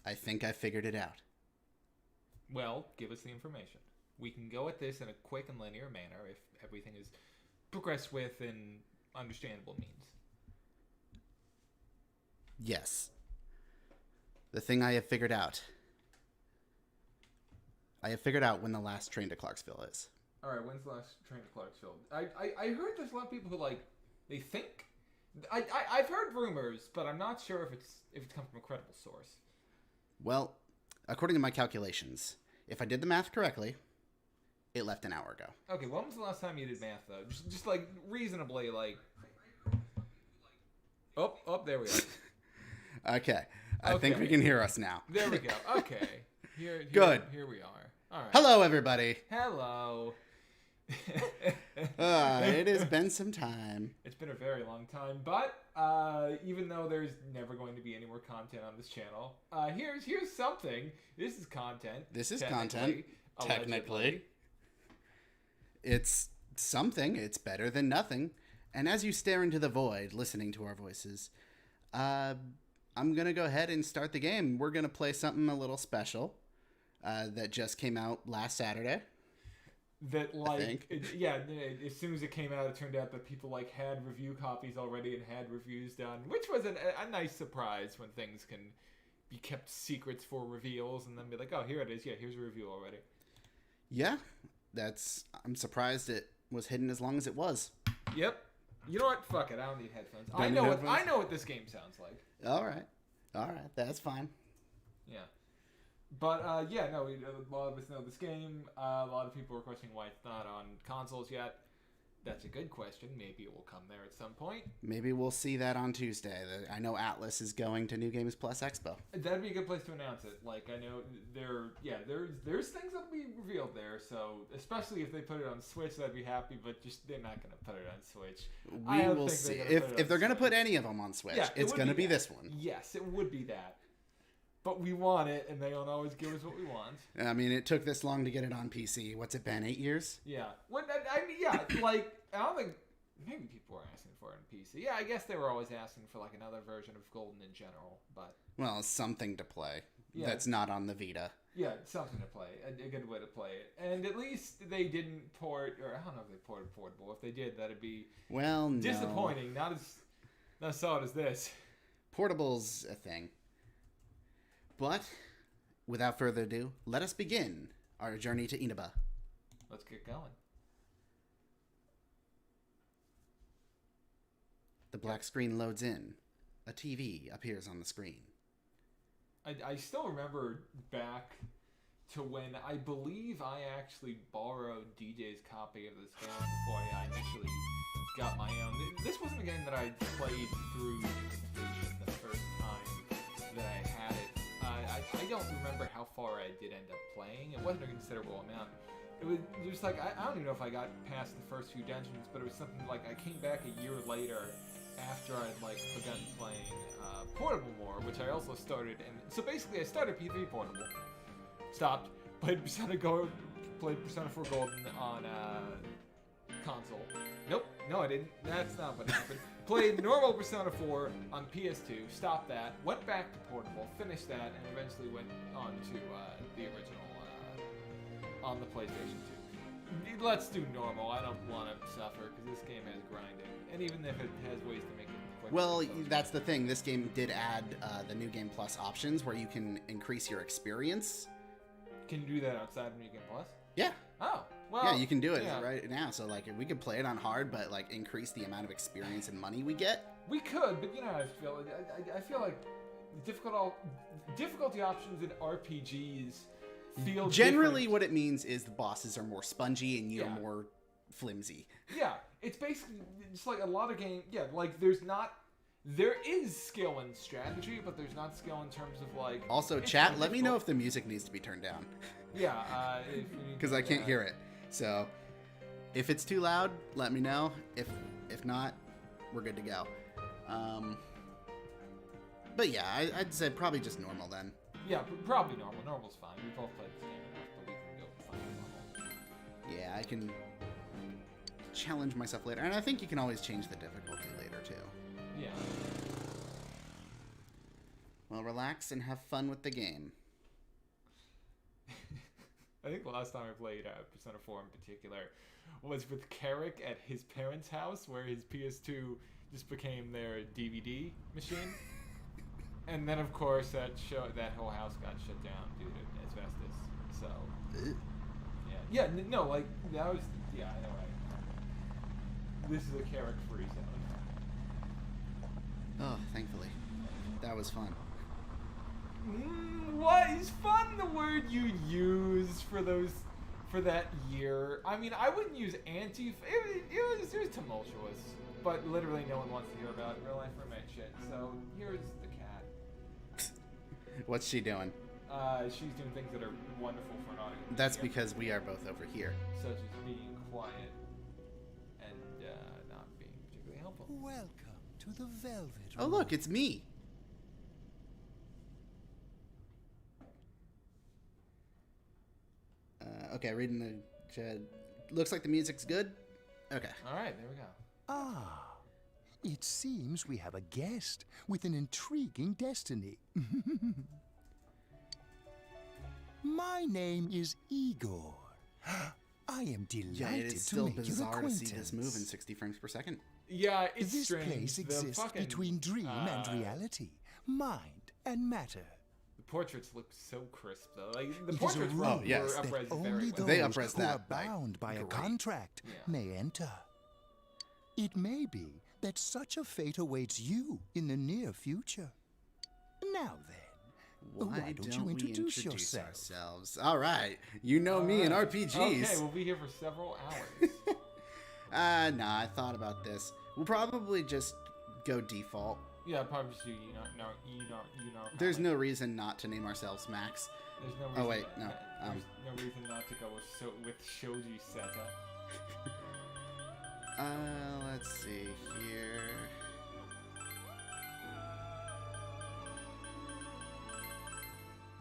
I think I figured it out. Well, give us the information. We can go at this in a quick and linear manner if everything is progressed with in understandable means. Yes. The thing I have figured out. I have figured out when the last train to Clarksville is. All right, when's the last train to Clarksville? I heard there's a lot of people who they think. I've heard rumors, but I'm not sure if it's come from a credible source. Well, according to my calculations, if I did the math correctly, it left an hour ago. Okay, when was the last time you did math though? Just reasonably Oh, there we are. Okay. I think we can hear us now. There we go. Okay. Good. Here we are. All right. Hello, everybody. Hello. It has been some time. It's been a very long time, but even though there's never going to be any more content on this channel, here's something. This is content. This is content. Technically. It's something. It's better than nothing. And as you stare into the void, listening to our voices, I'm going to go ahead and start the game. We're going to play something a little special that just came out last Saturday. That as soon as it came out, it turned out that people had review copies already and had reviews done, which was a nice surprise when things can be kept secrets for reveals and then be like, oh, here it is. Yeah, here's a review already. Yeah, I'm surprised it was hidden as long as it was. Yep. You know what? Fuck it. I don't need headphones. I know what this game sounds like. All right, that's fine. Yeah. But, a lot of us know this game. A lot of people are questioning why it's not on consoles yet. That's a good question. Maybe it will come there at some point. Maybe we'll see that on Tuesday. I know Atlas is going to New Games Plus Expo. That'd be a good place to announce it. I know there's things that'll be revealed there. So, especially if they put it on Switch, I'd be happy. But they're not going to put it on Switch. We will see. If they're going to put any of them on Switch, it's going to be this one. Yes, it would be that. But we want it, and they don't always give us what we want. I mean, it took this long to get it on PC. What's it been, 8 years? Yeah. I don't think maybe people were asking for it on PC. Yeah, I guess they were always asking for another version of Golden in general, but well, something to play that's not on the Vita. Yeah, something to play. A good way to play it. And at least they didn't port, or I don't know if they ported portable. If they did, that'd be disappointing. Not as solid as this. Portable's a thing. But, without further ado, let us begin our journey to Inaba. Let's get going. The black screen loads in. A TV appears on the screen. I still remember back to when I believe I actually borrowed DJ's copy of this game before I initially got my own. This wasn't a game that I played through completion the first time that I had it. I don't remember how far I did end up playing. It wasn't a considerable amount. It was just I don't even know if I got past the first few dungeons, but it was something I came back a year later after I'd begun playing Portable more, which I also started. And so basically, I started P3 Portable, stopped, played Persona 4 Golden on console. Nope, no, I didn't. That's not what happened. Played normal Persona 4 on PS2, stopped that, went back to Portable, finished that, and eventually went on to the original on the PlayStation 2. Let's do normal. I don't want to suffer because this game has grinding, and even if it has ways to make it quicker. Well, that's the thing. This game did add the New Game Plus options where you can increase your experience. Can you do that outside of New Game Plus? Yeah. Oh. Well, yeah, you can do it right now. So, we could play it on hard, but, increase the amount of experience and money we get. We could, but I feel like difficulty options in RPGs feel generally different. What it means is the bosses are more spongy and you're more flimsy. Yeah, it's basically just a lot of games. Yeah, there is skill and strategy, but there's not skill in terms of Also, chat, let me know if the music needs to be turned down. Yeah, because I can't hear it. So, if it's too loud, let me know. If not, we're good to go. But yeah, I'd say probably just normal then. Yeah, probably normal. Normal's fine. We both played this game enough, but we can go find normal. Yeah, I can challenge myself later. And I think you can always change the difficulty later, too. Yeah. Well, relax and have fun with the game. I think the last time I played Persona 4 in particular was with Carrick at his parents' house, where his PS2 just became their DVD machine. And then, of course, that whole house got shut down due to asbestos. So, yeah, no, like that was, yeah, I know, right? This is a Carrick-free zone. Oh, thankfully, that was fun. What is fun? The word you use for that year? I mean, I wouldn't use anti. It was tumultuous, but literally no one wants to hear about real life roommate shit. So here's the cat. What's she doing? She's doing things that are wonderful for an audience. That's because we are both over here. Such as being quiet and not being particularly helpful. Welcome to the Velvet Room. Oh, look, it's me. Okay, reading the chat. Looks like the music's good. Okay. All right, there we go. Ah, it seems we have a guest with an intriguing destiny. My name is Igor. I am delighted Yeah, it is still to make your bizarre to acquaintance. see this move in 60 frames per second. Yeah, it's This strange. place The exists fucking, between dream and reality, mind and matter. The portraits look so crisp, though. Like the It is a portraits rule were yes. that upraised only very those well. They upres who that, are like, bound by a great. contract Yeah. may enter. It may be that such a fate awaits you in the near future. Now then, Why don't don't you we introduce introduce yourself? ourselves? All right. You know me in RPGs. Okay, we'll be here for several hours. Nah, I thought about this. We'll probably just go default. Yeah, probably just you know. There's no reason not to name ourselves Max. There's no reason. Oh, wait, no. There's no reason not to go with Shoji Seta. Let's see here.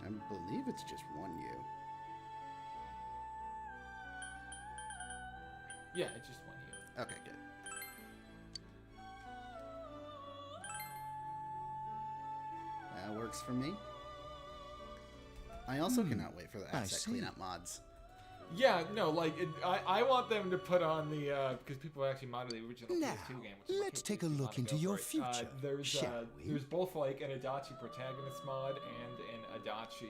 I believe it's just one U. Yeah, it's just one you. Okay, good. That works for me. I also cannot wait for the asset see. cleanup mods. Yeah, no, like I want them to put on the because people actually modded the original Now, PS2 game. Which is let's like take a PS2 look mod into go your for it. future, There's shall we? there's both like an Adachi protagonist mod and an Adachi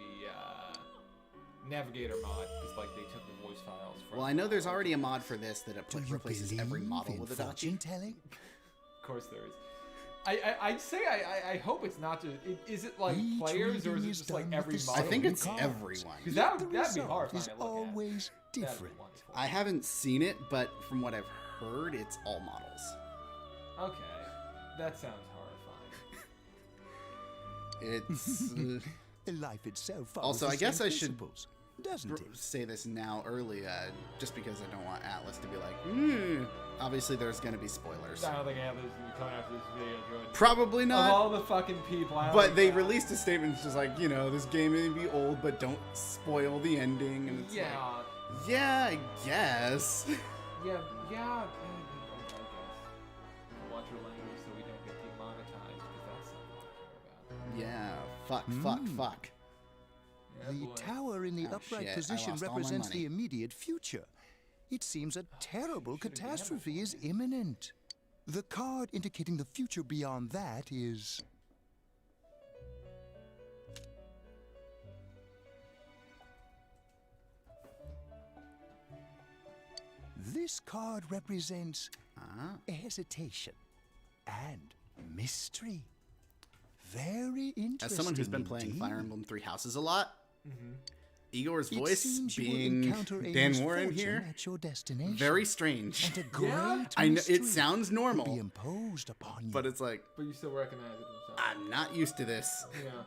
navigator mod because like they took the voice files from. Well, I know there's already a mod for this that Do you replaces believe every model in with fortune Adachi. telling? Of course there is. I'd say I hope it's not just. Is it like Each players or is reading it is just like done with every the model? I think same it's cards. everyone. Because Yet that'd the be result horrifying is to look always at. That'd be different. wonderful. I haven't seen it, but from what I've heard, it's all models. Okay, that sounds horrifying. It's Life itself follows Also, the I guess same I should principles, doesn't it? say this now early, just because I don't want Atlas to be like, obviously there's going to be spoilers. I don't think Atlas is gonna be coming after this video, Jordan. Probably Of not. all the fucking people, I don't But think they that- released a statement that's just like, this game may be old, but don't spoil the ending. And it's Yeah, like, yeah, I guess. yeah, I guess. Watch your language so we don't get demonetized because that's something I care about. Yeah, fuck. Yeah, The boy. tower in the Oh, upright shit, I position lost all my represents money. the immediate future. It seems a terrible should've gambled catastrophe for is me. imminent. The card indicating the future beyond that is... This card represents hesitation and mystery. Very interesting. As someone who's been playing indeed. Fire Emblem Three Houses a lot, Igor's It voice seems you will being encounter a Dan Warren misfortune here, at your destination. very strange. And a great Yeah, I know mystery it sounds will be normal, imposed upon you. but it's like But you still recognize it themselves. I'm not used to this. Yeah.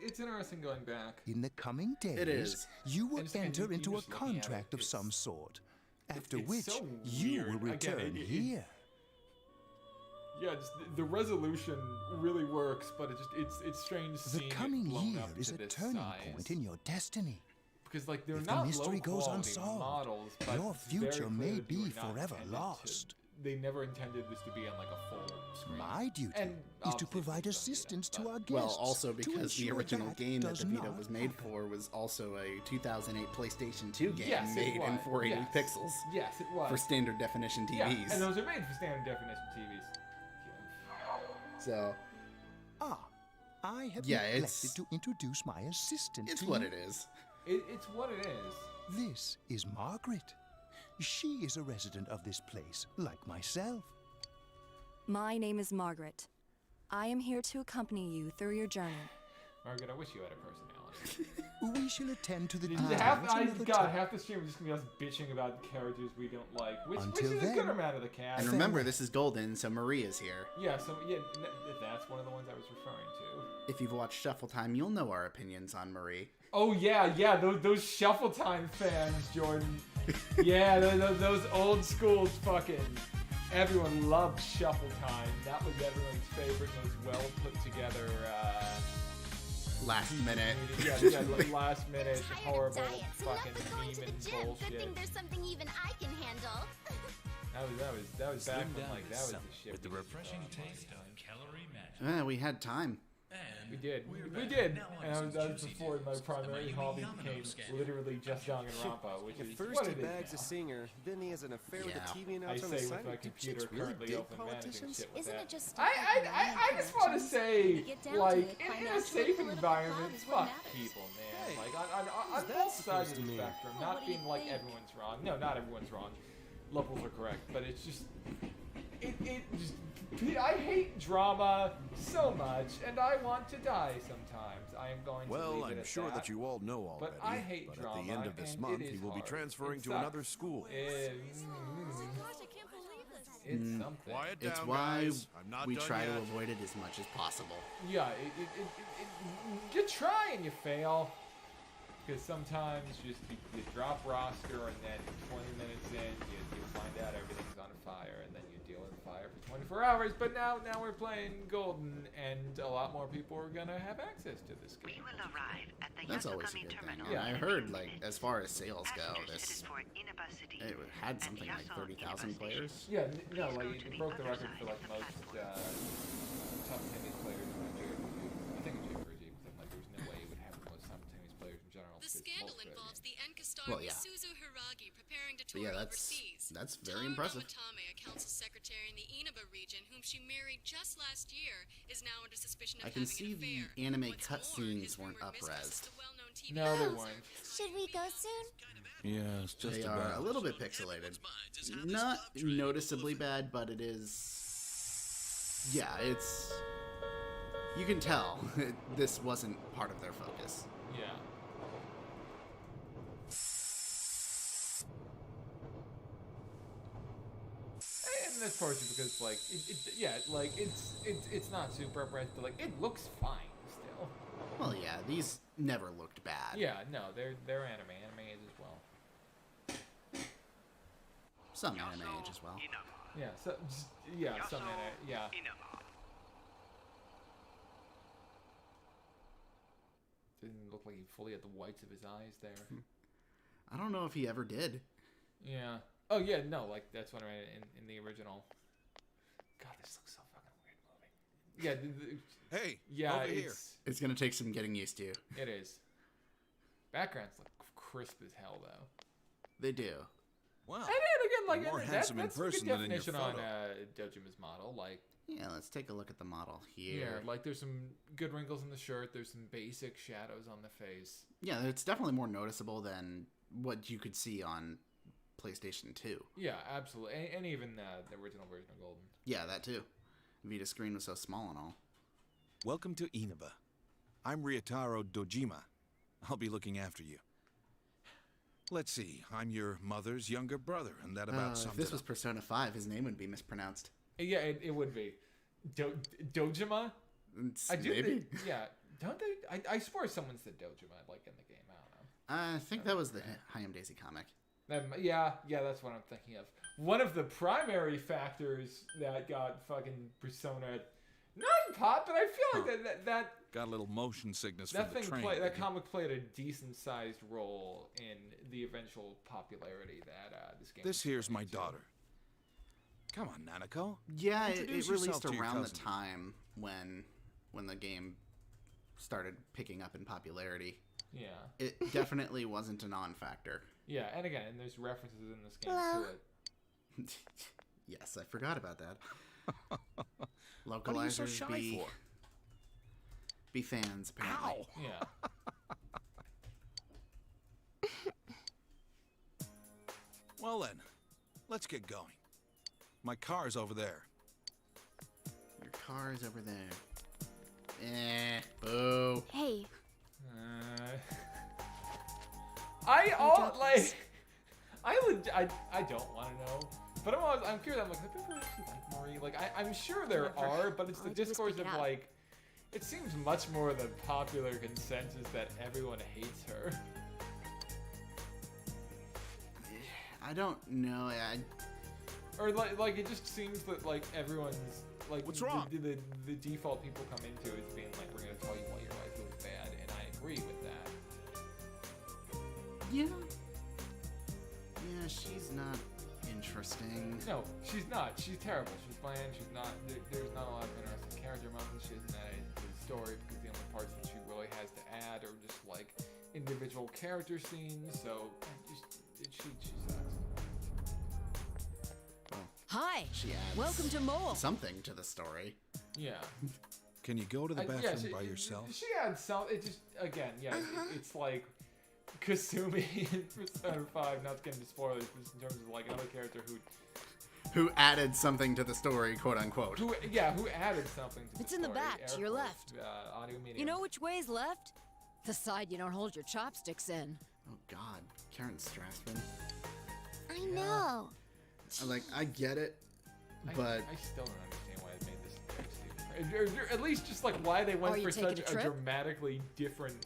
It's interesting going back. In the coming days, is. you will And just- and enter you into a just looking at it, contract of it's- some sort, after it's which so you weird. will Again, return it- here. Yeah, just the resolution really works, but it's strange The seeing coming it blown year up is to a this turning size. point in your destiny. Because like they're If the not mystery low goes quality unsolved, models, but your it's very future clear may that you be are not forever intended lost. they never intended this to be on like a full screen. My duty And is to obviously provide we don't need assistance it, to but- our guests. Well, also to because the ensure original that game that does the Vita not was made happen. for was also a 2008 PlayStation 2 game Yes, it made in was. 480 Yes. pixels Yes, it was. for standard definition Yeah, TVs. and those are made for standard definition TVs. So, Ah, I have Yeah, neglected it's- to introduce my assistant it's to what you. it is. It's what it is. This is Margaret. She is a resident of this place, like myself. My name is Margaret. I am here to accompany you through your journey. Margaret, I wish you had a personality. We shall attend to the Half, details another time. half the stream is just gonna be us bitching about characters we don't like, which Until is a good then. amount of the cast. And remember, this is Golden, so Maria's here. Yeah, so yeah, that's one of the ones I was referring to. If you've watched Shuffle Time, you'll know our opinions on Marie. Oh yeah, those Shuffle Time fans, Jordan. Yeah, those old school fucking. Everyone loved Shuffle Time. That was everyone's favorite, most well put together. Last minute. Yeah, like last minute Tired of horrible diets, fucking enough with going to meme the and gym. Good bullshit. thing there's something even I can handle. That was back Slim when down like this that was summer the shit. with the we used to refreshing throw on taste of calorie magic. We had time. And We did. we're We back. did. Now on And some that was juicy before my news. primary The hobby Miami became scandal. literally Just Young and Rampa, which is First what he it is bags a now. singer, then he has an affair with Yeah. a TV I announcer on say the with side. my Do computer chicks really currently dig open managing politicians? shit with Isn't that. it just I just want to say, Get down to like, it, in a financial safe political environment, cause is what fuck matters. people, man. Hey, Like, on what's that both sides supposed of to the mean? spectrum, Well, not what do you being like think? everyone's wrong. No, not everyone's wrong. Levels are correct, but it's just, it just, I hate drama so much, and I want to die sometimes. I am going to Well, leave it I'm at sure that that. you all know already. But I hate but drama, at the end of this and month, it he is will be hard. transferring It to sucks. another school. It's something. Quiet It's down, why guys. I'm not we done try yet. to avoid it as much as possible. Yeah, you try and you fail. Because sometimes you drop roster and then 20 minutes in you find out everything's on fire and then you deal with the fire for 24 hours. But now we're playing Golden and a lot more people are gonna have access to this game. We will arrive at the That's always a Yasukami good thing. terminal. And I in heard, 15 like, minutes. as far as sales go, Passengers this headed for Inaba City it had and something like Yaso 30,000 Inaba players. Station. Yeah, no, Please like go it to the broke the other record for side like of the most platform. top tennis players in Nigeria. I think it's J4G, but like there's no way it would have the most top tennis players in general. The because scandal most of it- involves the Enkastar Well, yeah. Misuzu Hiragi preparing to But tour yeah, overseas. that's very Taro impressive. Ramatame, a council secretary in the Inaba region, whom she married just last year, is now under suspicion of I can having see an the affair. anime What's cutscenes more, his weren't rumored mistress up-res. is the well-known TV No, they announcer. weren't. Should we go soon? Yeah, it's just They about. are a little bit pixelated. Not noticeably bad, but it is. Yeah, it's. You can tell this wasn't part of their focus. Yeah. And that's partially because like it's not super impressive, but like it looks fine still. Well, yeah, these never looked bad. Yeah, no, they're anime. Anime is as well. Some anime age as well. Yeah, so some anime. Yeah. Didn't look like he fully had the whites of his eyes there. I don't know if he ever did. Yeah. Oh yeah, no, like that's what I read in the original. God, this looks so fucking weird movie. Yeah. Hey, Yeah, over here. It's gonna take some getting used to. It is. Backgrounds look crisp as hell though. They do. Wow. And then again, like You're more that's handsome in a good person than in your definition on photo. Dojima's model. Like Yeah, let's take a look at the model here. yeah, like there's some good wrinkles in the shirt. There's some basic shadows on the face. Yeah, it's definitely more noticeable than what you could see on PlayStation 2. Yeah, absolutely, and even the original version of Golden. Yeah, that too. Vita screen was so small and all. Welcome to Inaba. I'm Ryotaro Dojima. I'll be looking after you. Let's see, I'm your mother's younger brother, and that about If sums this it was up. Persona 5, his name would be mispronounced. Yeah, it would be. Dojima? I do Maybe. think, yeah. Don't they? I swear someone said Dojima like in the game. I don't know. I think that was the Hayam Daisy comic. Yeah, that's what I'm thinking of. One of the primary factors that got fucking Persona not pop, but I feel like that Got a little motion sickness from that the thing train. that didn't you? comic played a decent sized role in the eventual popularity that this game. This was here's my going to. daughter. Come on, Nanako. Yeah, it Introduce released yourself to your around the cousin. time when the game started picking up in popularity. Yeah. It definitely wasn't a non-factor. Yeah, and again, there's references in this game Hello? to it. Yes, I forgot about that. What are you so Localizers shy for? be fans, apparently. Ow! Yeah. Well then, let's get going. My car's over there. Your car is over there. Boo. Hey, I don't want to know, but I'm curious. I'm like, do people actually like Marie? Like, I'm sure there are, but it's the Let's just discourse pick of it up. like, it seems much more the popular consensus that everyone hates her. I don't know. Or like it just seems that like everyone's like What's wrong? The default people come into is being like, we're gonna tell you why your life was bad, and I agree with that. Yeah. Yeah, she's not interesting. No, she's not. She's terrible. She's bland. She's not. There's not a lot of interesting character moments. She isn't added to the story because the only parts that she really has to add are just like individual character scenes. So she sucks. Hi. She adds Welcome to Mole. something to the story. Yeah. Can you go to the bathroom yeah, by yourself? She adds some. It just again, yeah. It's like Kasumi in Persona 5. Not getting into spoilers, but just in terms of like another character Who added something to the story, quote unquote. who added something to It's the in the story, back, to air your quotes, left. Audio medium. You know which way's left? The side you don't hold your chopsticks in. Oh God, Karen Strassman. I know. I get it, but I still don't understand why they made this very stupid. Or at least just like why they went Are you for taking such a a trip? dramatically different.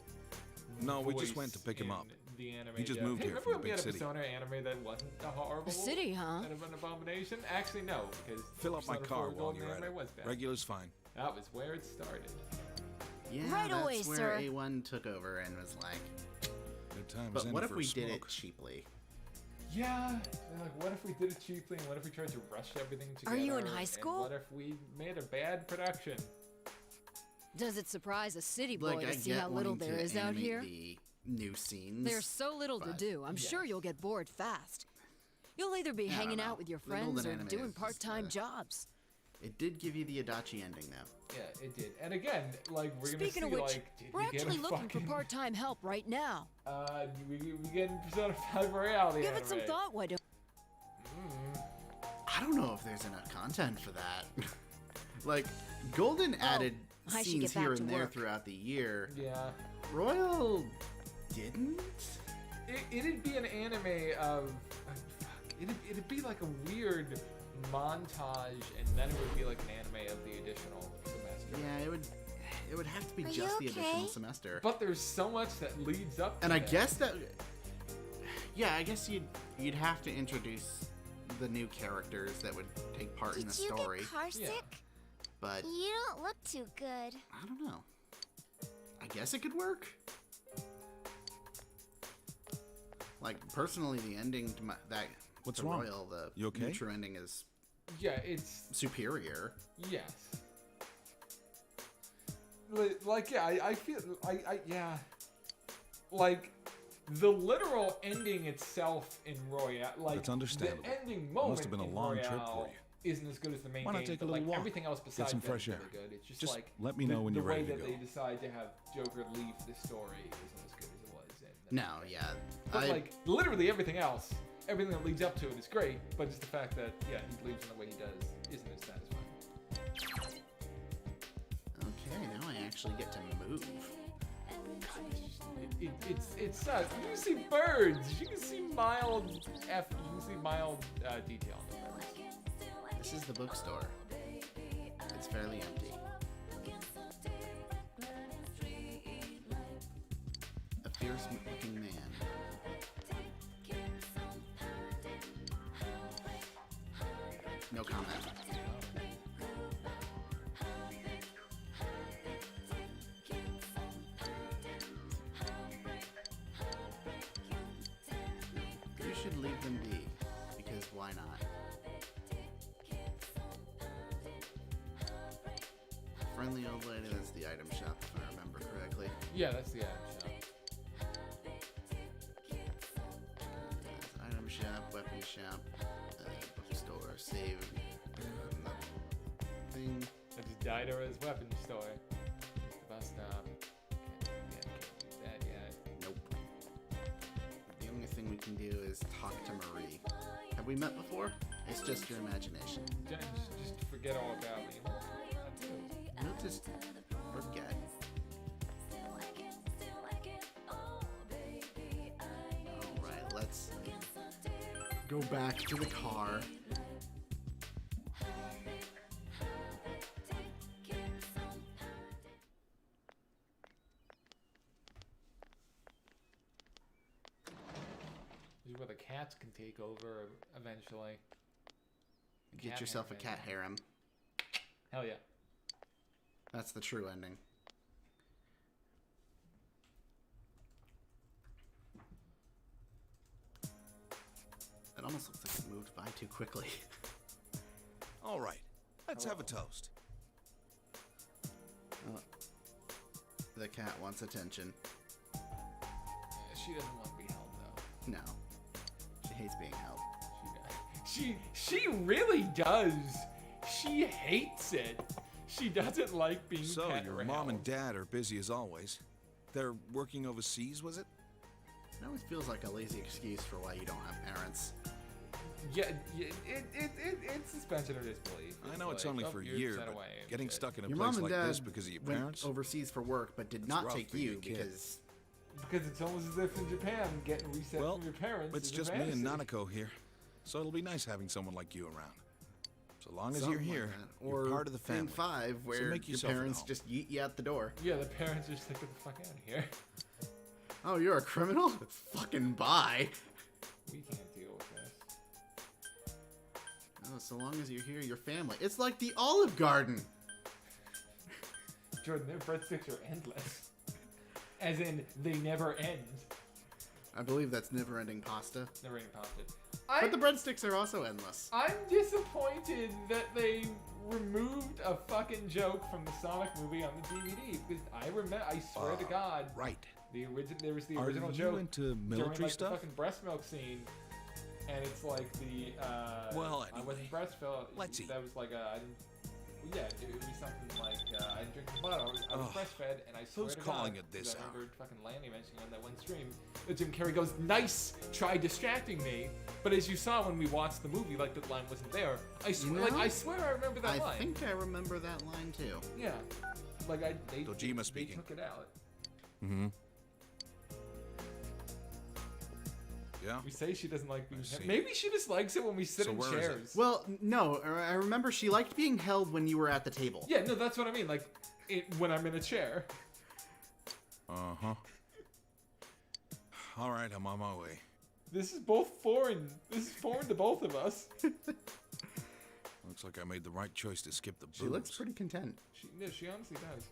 No, we just voice went to pick him in up. The anime. He just dub. moved Hey, here remember from the when we big had a city. Persona anime that wasn't a horrible The city, huh? and an abomination? Actually, no, because Fill up my Persona car 4 while Golden you're at anime it. was bad. Regular's fine. That was where it started. yeah, Right that's away, where sir. A1 took over and was like, Good times but ended what if for a we did it smoke. cheaply? Yeah, and like what if we did it cheaply, and what if we tried to rush everything together? Are you in and high school? what if we made a bad production? Does it surprise a city boy Like, to I see get how little wanting there to is out animate here? the new scenes. There's so little to but- do. I'm sure you'll get bored fast. You'll either be Yeah, I don't hanging know. out with your The golden friends or anime doing is just, part-time jobs. It did give you the Adachi ending though. Yeah, it did. And again, like we're Speaking gonna see of which, like did we're we get actually a looking fucking, for part-time help right now. we get Persona 5 Royale the Give it some anime. thought, why don't I don't know if there's enough content for that. Like, Golden added I should scenes get back here to and there work. throughout the year. Yeah. Royal didn't? It'd be an anime of it'd be like a weird montage, and then it would be like an anime of the additional semester. Yeah, it would have to be Are just the you additional okay? semester. But there's so much that leads up to And I that. guess that, yeah, I guess you'd have to introduce the new characters that would take part in Did the you story. get car Yeah. sick? But You don't look too good. I don't know. I guess it could work. Like, personally, the ending to that What's to wrong? Royal, the You okay? new true ending is Yeah, it's superior. yes. Like yeah, I feel yeah. Like the literal ending itself in Royale, like That's understandable. the ending It moment must have been a in long trip Royale for you. isn't as good as the main Why not game, take a but little like walk? everything else Get besides some that fresh is air. really good. It's just, Just like let me know when the you're way ready to that go. they decide to have Joker leave the story isn't as good as it was. No, yeah. But like literally everything else, everything that leads up to it is great, but just the fact that yeah he leaves in the way he does isn't as satisfying. Okay, now I actually get to move. It's such. You can see birds. You can see mild You can see mild detail in the birds. This is the bookstore. It's fairly empty. A fierce-looking man. No comment. You should leave them be, because why not? friendly old lady. That's the item shop, if I remember correctly. Yeah, that's the item shop. Item shop, weapon shop, bookstore, save, thing. That's Didora's weapon store. Bus stop. Can't do that yet. Nope. The only thing we can do is talk to Marie. Have we met before? It's just your imagination. Just forget all about me. We'll just forget. Alright, let's go back to the car. This is where the cats can take over eventually. Get yourself a cat harem. Hell yeah. That's the true ending. It almost looks like it moved by too quickly. All right, let's have a toast. The cat wants attention. She doesn't want to be held though. No. She hates being held. She really does. She hates it. She doesn't like being So pet your or mom held. and dad are busy as always. They're working overseas, was it? It always feels like a lazy excuse for why you don't have parents. Yeah, it's suspension of disbelief. I know it's only for a you're year, set but away, getting shit. stuck in a Your place mom and like dad this because of your went parents? overseas for work, but did It's not rough take being you a kid. because it's almost as if in Japan getting reset Well, from your parents. it's is just a me and fantasy. Nanako here, so it'll be nice having someone like you around. So long as something you're here, like that. Or you're part of the family. in 5, So where make your yourself at parents home. just yeet you out the door. Yeah, the parents just think, get the fuck out of here. Oh, you're a criminal? Fucking bye. We can't deal with this. Oh, so long as you're here, your family. It's like the Olive Garden. Jordan, their breadsticks are endless. As in, they never end. I believe that's never-ending pasta. Never ending pasta. But the breadsticks are also endless. I'm disappointed that they removed a fucking joke from the Sonic movie on the DVD because I remember. I swear to God, Right. there was the Are original you joke into during military like stuff? the fucking breast milk scene, and it's like the Well, I wasn't anyway, breastfed. let's eat. That was like I didn't. Yeah, it would be something like I didn't drink the blood. I was breastfed, and I swear Who's to calling God, it this 'cause I hour? remember fucking Lanny mentioning on that one stream that Jim Carrey goes, "Nice try distracting me," but as you saw when we watched the movie, like the line wasn't there. I swear, know, I swear, I remember that I line. think I remember that line too. Yeah, like they Dojima speaking. They took it out. Mm-hmm. Yeah. We say she doesn't like being. see. Maybe she just likes it when we sit So in where is it? chairs. Well, no, I remember she liked being held when you were at the table. Yeah, no, that's what I mean. Like, when I'm in a chair. Uh-huh. All right, I'm on my way. This is both foreign. This is foreign to both of us. Looks like I made the right choice to skip the booze. She looks pretty content. She honestly does.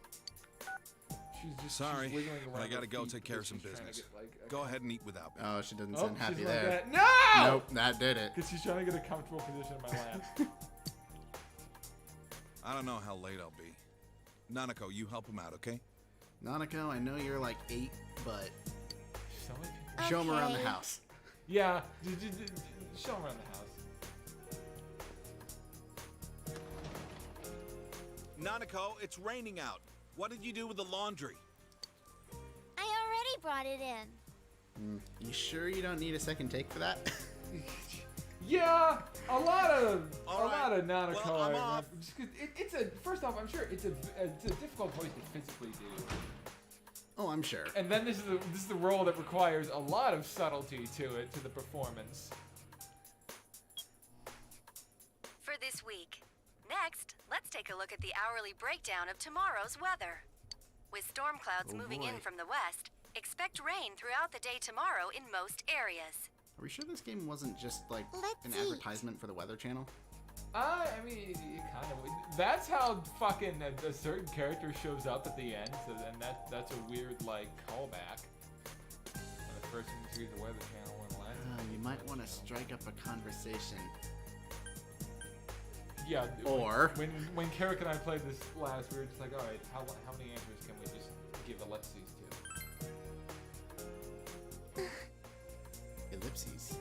She's just Sorry, she's wiggling but I around gotta her go feet take care of because some she's trying to business. get, like, a- Go ahead and eat without me. Oh, she doesn't Oh, sound happy she's like there. that. No! Nope, that did it. Because she's trying to get a comfortable position in my lap. I don't know how late I'll be. Nanako, you help him out, okay? Nanako, I know you're like 8, but So many people- show him around the Okay. house. Yeah, show him around the house. Nanako, it's raining out. What did you do with the laundry? I already brought it in. You sure you don't need a second take for that? Yeah, a lot of All right. Nanako. Well, I'm I off. remember. Just 'cause it's a first off, I'm sure it's a difficult choice to physically do. Oh, I'm sure. And then this is the role that requires a lot of subtlety to the performance. For this week. Next, let's take a look at the hourly breakdown of tomorrow's weather. With storm clouds Oh, moving boy. in from the west, expect rain throughout the day tomorrow in most areas. Are we sure this game wasn't just like Let's an eat. advertisement for the Weather Channel? I mean, it kind of. That's how fucking a certain character shows up at the end. So then that's a weird like callback. And the first time you see the Weather Channel went last. You might want to strike up a conversation. Yeah. Or when Carrick and I played this last, we were just like, all right, how many answers can we just give ellipses to? ellipses.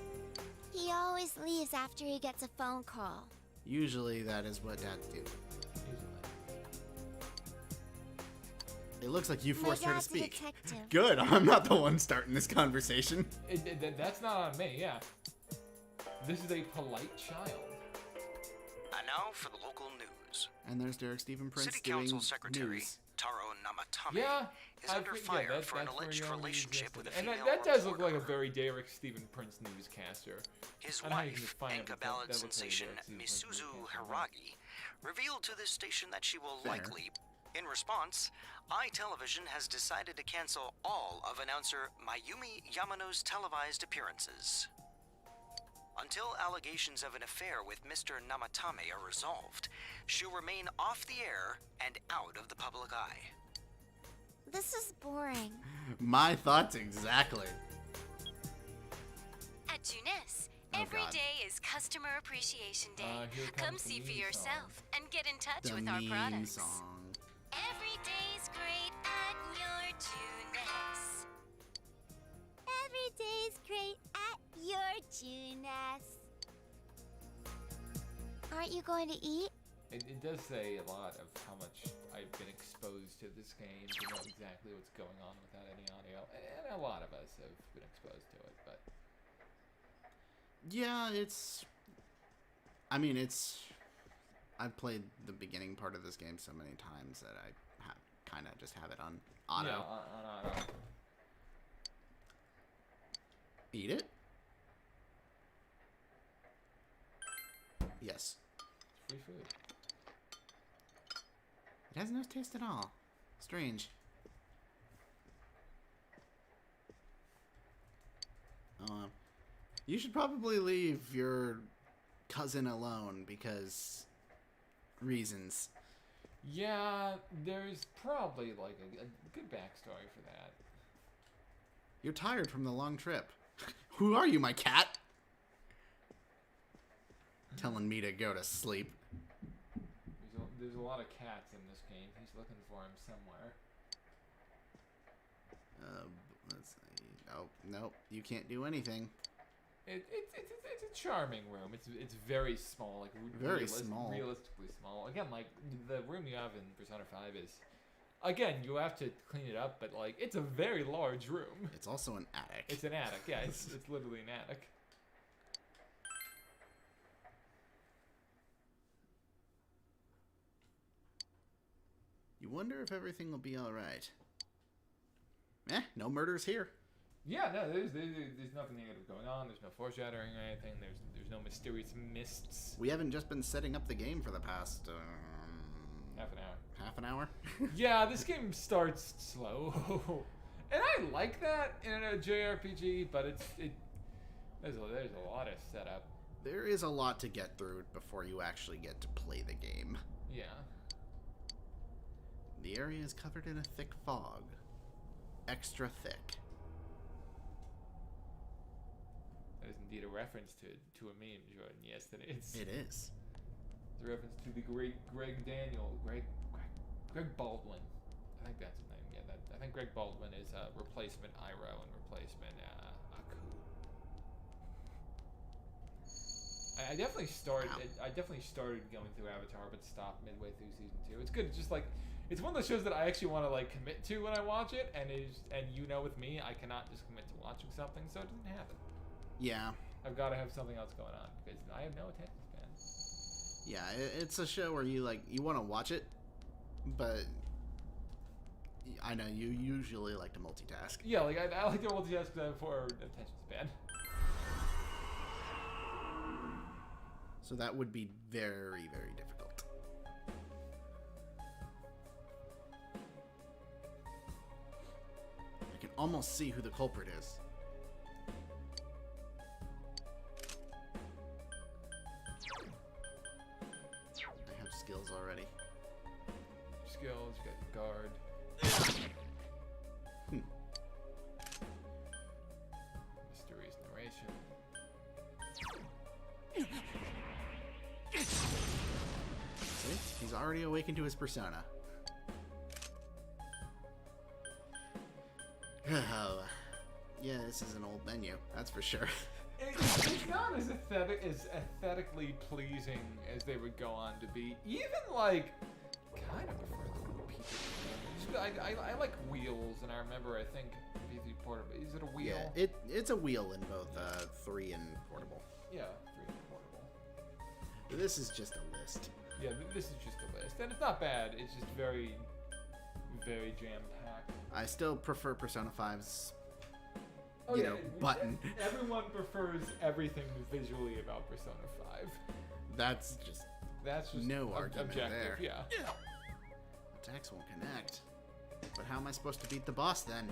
He always leaves after he gets a phone call. Usually that is what dads do. It looks like you forced her to dad's a speak. detective. Good, I'm not the one starting this conversation. That's not on me, yeah. This is a polite child. And now for the local news. And there's Derek Stephen Prince City doing Council Secretary news. Taro Namatame Yeah, is under fire for an alleged where he only relationship existed. with a and female that does look like reporter. a very Derek Stephen Prince newscaster. His I don't know how you can wife, just find Enka it, but ballad that looks like a sensation Derek Stephen Prince Misuzu newscaster. Haragi revealed to this station that she will Fair. likely. In response, iTelevision has decided to cancel all of announcer Mayumi Yamano's televised appearances. Until allegations of an affair with Mr. Namatame are resolved, she'll remain off the air and out of the public eye. This is boring. My thoughts exactly. At Junis, Oh, every God. day is Customer Appreciation Day. Here Come comes the see for meme yourself and get in touch The with our meme products. song. Every day's great at your Junis. Every day's great at your Junas. Aren't you going to eat? It does say a lot of how much I've been exposed to this game to know exactly what's going on without any audio. And a lot of us have been exposed to it, but... Yeah, I've played the beginning part of this game so many times that I kind of just have it on auto. Yeah, on auto. Eat it? Yes. Free food. It has no taste at all. Strange. You should probably leave your cousin alone because reasons. Yeah, there's probably like a good backstory for that. You're tired from the long trip. Who are you, my cat? Telling me to go to sleep. There's a lot of cats in this game. He's looking for him somewhere. Let's see. Oh, nope. You can't do anything. It's a charming room. It's very small, like Very small. realistically small. Again, like the room you have in Persona 5 is, again, you have to clean it up, but like it's a very large room. It's also an attic. It's an attic. Yeah, it's literally an attic. You wonder if everything will be all right. No murders here. Yeah, no, there's nothing negative going on. There's no foreshadowing or anything. There's no mysterious mists. We haven't just been setting up the game for the past Half an hour. half an hour. Yeah, this game starts slow, and I like that in a JRPG. But there's a lot of setup. There is a lot to get through before you actually get to play the game. Yeah. The area is covered in a thick fog. Extra thick. That is indeed a reference to a meme, Jordan. Yes, that is. It is. It's a reference to the great Greg Baldwin. I think that's his name. Yeah, I think Greg Baldwin is replacement Iroh and replacement Aku. I definitely started. I definitely started going through Avatar, but stopped midway through season 2. It's good. It's just like it's one of those shows that I actually want to like commit to when I watch it, and with me, I cannot just commit to watching something, so it doesn't happen. Yeah. I've got to have something else going on because I have no attention span. Yeah, it's a show where you want to watch it, but I know you usually like to multitask. Yeah, like I like to multitask for attention span. So that would be very, very difficult. I can almost see who the culprit is. I have skills already. Skills, you got guard. Mysterious narration. already awakened to his persona. Oh, yeah, this is an old menu, that's for sure. It's not as aesthetically pleasing as they would go on to be. Even like, kind of prefer the pizza. I like wheels, and I remember I think PC Portable. Is it a wheel? Yeah, it's a wheel in both 3 and portable. Yeah, 3 and portable. This is just a list. Yeah, this is just a list, and it's not bad. It's just very, very jam packed. I still prefer Persona 5's. Oh, you yeah, know, button. Everyone prefers everything visually about Persona 5. That's just no argument objective, there. yeah. Attacks won't connect. But how am I supposed to beat the boss then?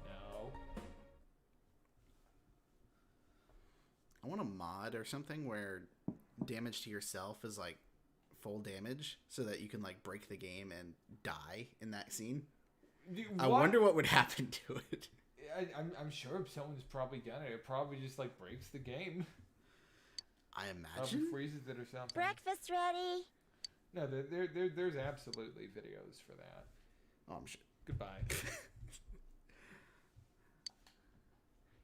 No. I want a mod or something where damage to yourself is like full damage so that you can like break the game and die in that scene. I wonder what would happen to it. I'm sure someone's probably done it. It probably just like breaks the game. I imagine. Freezes it or something. Breakfast ready. No, there's absolutely videos for that. Oh, I'm sure. Goodbye.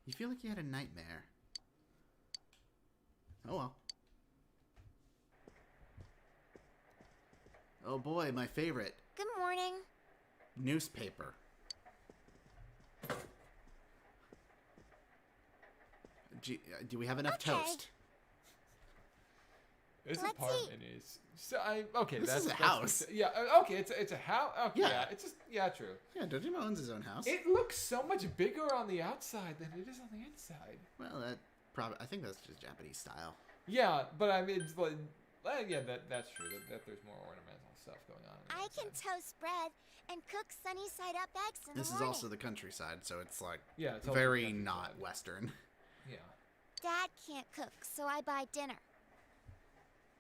You feel like you had a nightmare. Oh well. Oh boy, my favorite. Good morning. Newspaper. Do we have enough toast? This Let's apartment is so This that's is a house. Yeah, okay, it's a house. Okay, Yeah. it's just true. Yeah, Dojima owns his own house. It looks so much bigger on the outside than it is on the inside. Well, I think that's just Japanese style. Yeah, but I mean, it's like, yeah, that's true. That there's more ornamental stuff going on. I can toast bread and cook sunny side up eggs in This the is morning. also the countryside, so it's like it's also very the not countryside. Western. Yeah. Dad can't cook, so I buy dinner.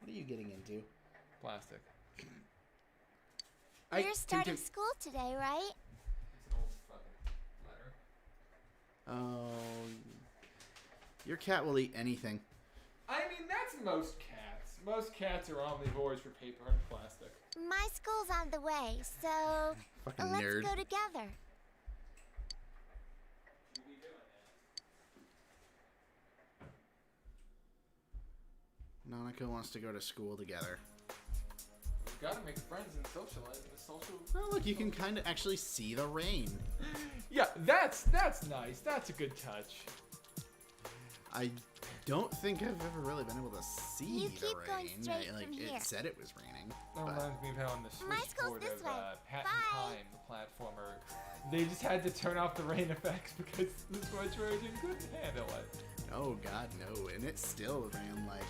What are you getting into? Plastic. You're starting school today, right? It's an old fucking letter. Oh, your cat will eat anything. I mean, that's most cats. Most cats are omnivores for paper and plastic. My school's on the way, so Fucking let's nerd. go together. Nanako wants to go to school together. We've got to make friends and socialize in the social. Oh, look, you can kind of actually see the rain. Yeah, that's nice. That's a good touch. I don't think I've ever really been able to see You the keep going rain. straight Like from it here. said it was raining. That but- reminds me of how on the My school's switchboard this of way. Hat in Bye. Time, the platformer, they just had to turn off the rain effects because the Switch version couldn't handle it. Oh god, no! And it still ran like.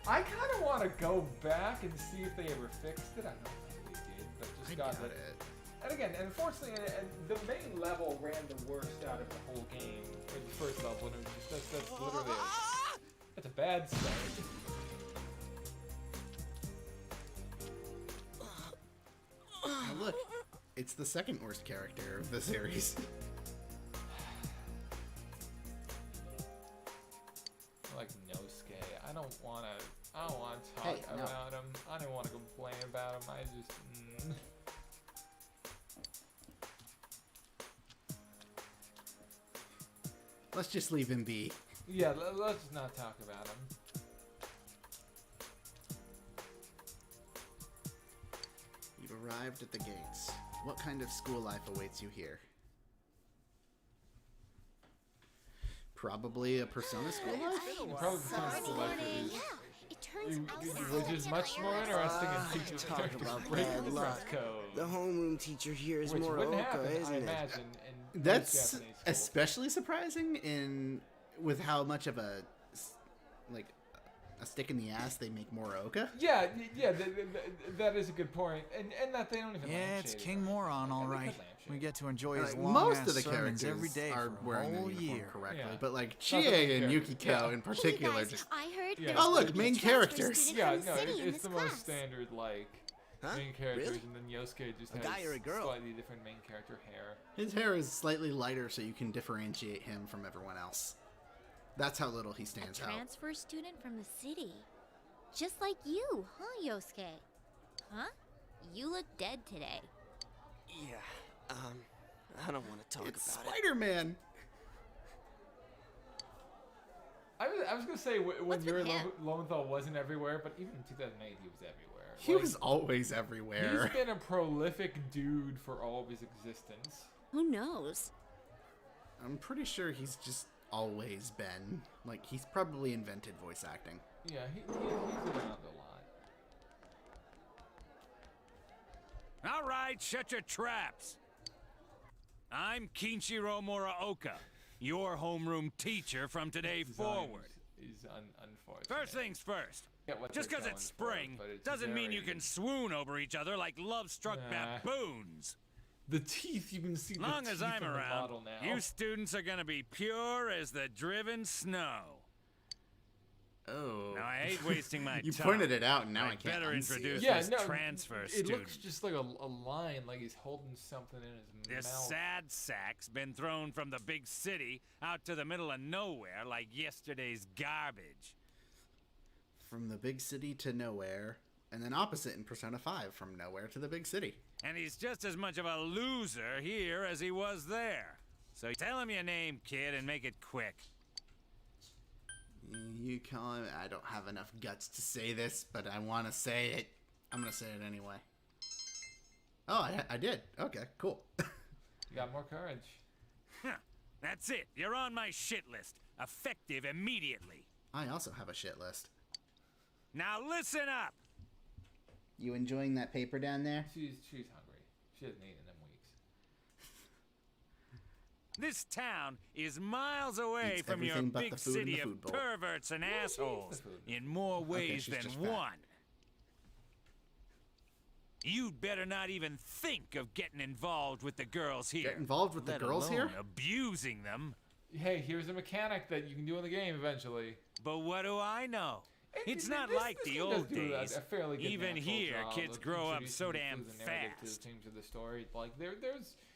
I kind of want to go back and see if they ever fixed it. I don't think they did, but just I got doubt the, it. And again, unfortunately, and the main level ran the worst out of the whole game. Or the first level, and it was just, that's literally that's a bad start. Oh, look, it's the second worst character of the series. Like Nosuke, I don't want to talk Hey, no. about him. I don't want to complain about him. I just. Let's just leave him be. Yeah, let's not talk about him. You've arrived at the gates. What kind of school life awaits you here? Probably a Persona school life? Probably Persona life is. It turns out Which is much more interesting in teaching talk characters about breaking bad the luck. dress code. The homeroom teacher here is Which more wouldn't Oka, happen, isn't I it? imagine, in That's most Japanese schools. especially surprising with how much of a stick in the ass they make Moroka. Yeah, that is a good point, and that they don't even. Yeah, it's King Moron, all right. We get to enjoy his Like, long most ass of the sermons characters every day are for a wearing whole their uniform year. correctly, Yeah. but like Not the Chie main and characters. Yukiko Yeah. in particular Hey guys, just. I heard Yeah. there's Oh gonna look, be a main transfer characters. student Yeah, from the no, city in it's this the class. most standard like. Huh? main characters, Really? and then Yosuke just A has guy or a girl? slightly different main character hair. His hair is slightly lighter so you can differentiate him from everyone else. That's how little he stands out. Transfer student from the city. Just like you, huh, Yosuke? Huh? You look dead today. Yeah, I don't want to talk It's about it. Spider-Man! I was gonna say when What's your with him? Lowenthal wasn't everywhere, but even in 2008 he was everywhere. He was always everywhere. He's been a prolific dude for all of his existence. Who knows? I'm pretty sure he's just always been. Like, he's probably invented voice acting. Yeah, he's around a lot. All right, shut your traps. I'm Kinshiro Muraoka, your homeroom teacher from today forward. Is unfortunate. First things first. What Just they're because it's going for, spring but it's doesn't mean you very- can swoon over each other like love-struck Nah. baboons. The teeth, you can see the Long teeth as I'm in the around, model now. you students are gonna be pure as the driven snow. Oh. Now, I hate wasting my You time. pointed it out, and now I I'd can't better unsee introduce it. this transfer it student. looks just like a line, like he's holding something in his This mouth. sad sack's been thrown from the big city out to the middle of nowhere like yesterday's garbage. From the big city to nowhere, and then opposite in Persona 5, from nowhere to the big city. And he's just as much of a loser here as he was there. So tell him your name, kid, and make it quick. You call him... I don't have enough guts to say this, but I want to say it. I'm going to say it anyway. Oh, I did. Okay, cool. You got more courage. Huh. That's it. You're on my shit list. Effective immediately. I also have a shit list. Now listen up. You enjoying that paper down there? She's hungry. She hasn't eaten in them weeks. This town is miles away Eats from your everything but big the food in city the of food bowl. perverts and assholes in more ways she's than just fat. one. You'd better not even think of getting involved with the girls here. Get involved with the let girls here? alone abusing them. Hey, here's a mechanic that you can do in the game eventually. But what do I know? It's not like the game does old do days. a fairly good Even natural here, job kids of grow up introducing so you damn to the narrative, to the fast. themes of the story. Like there's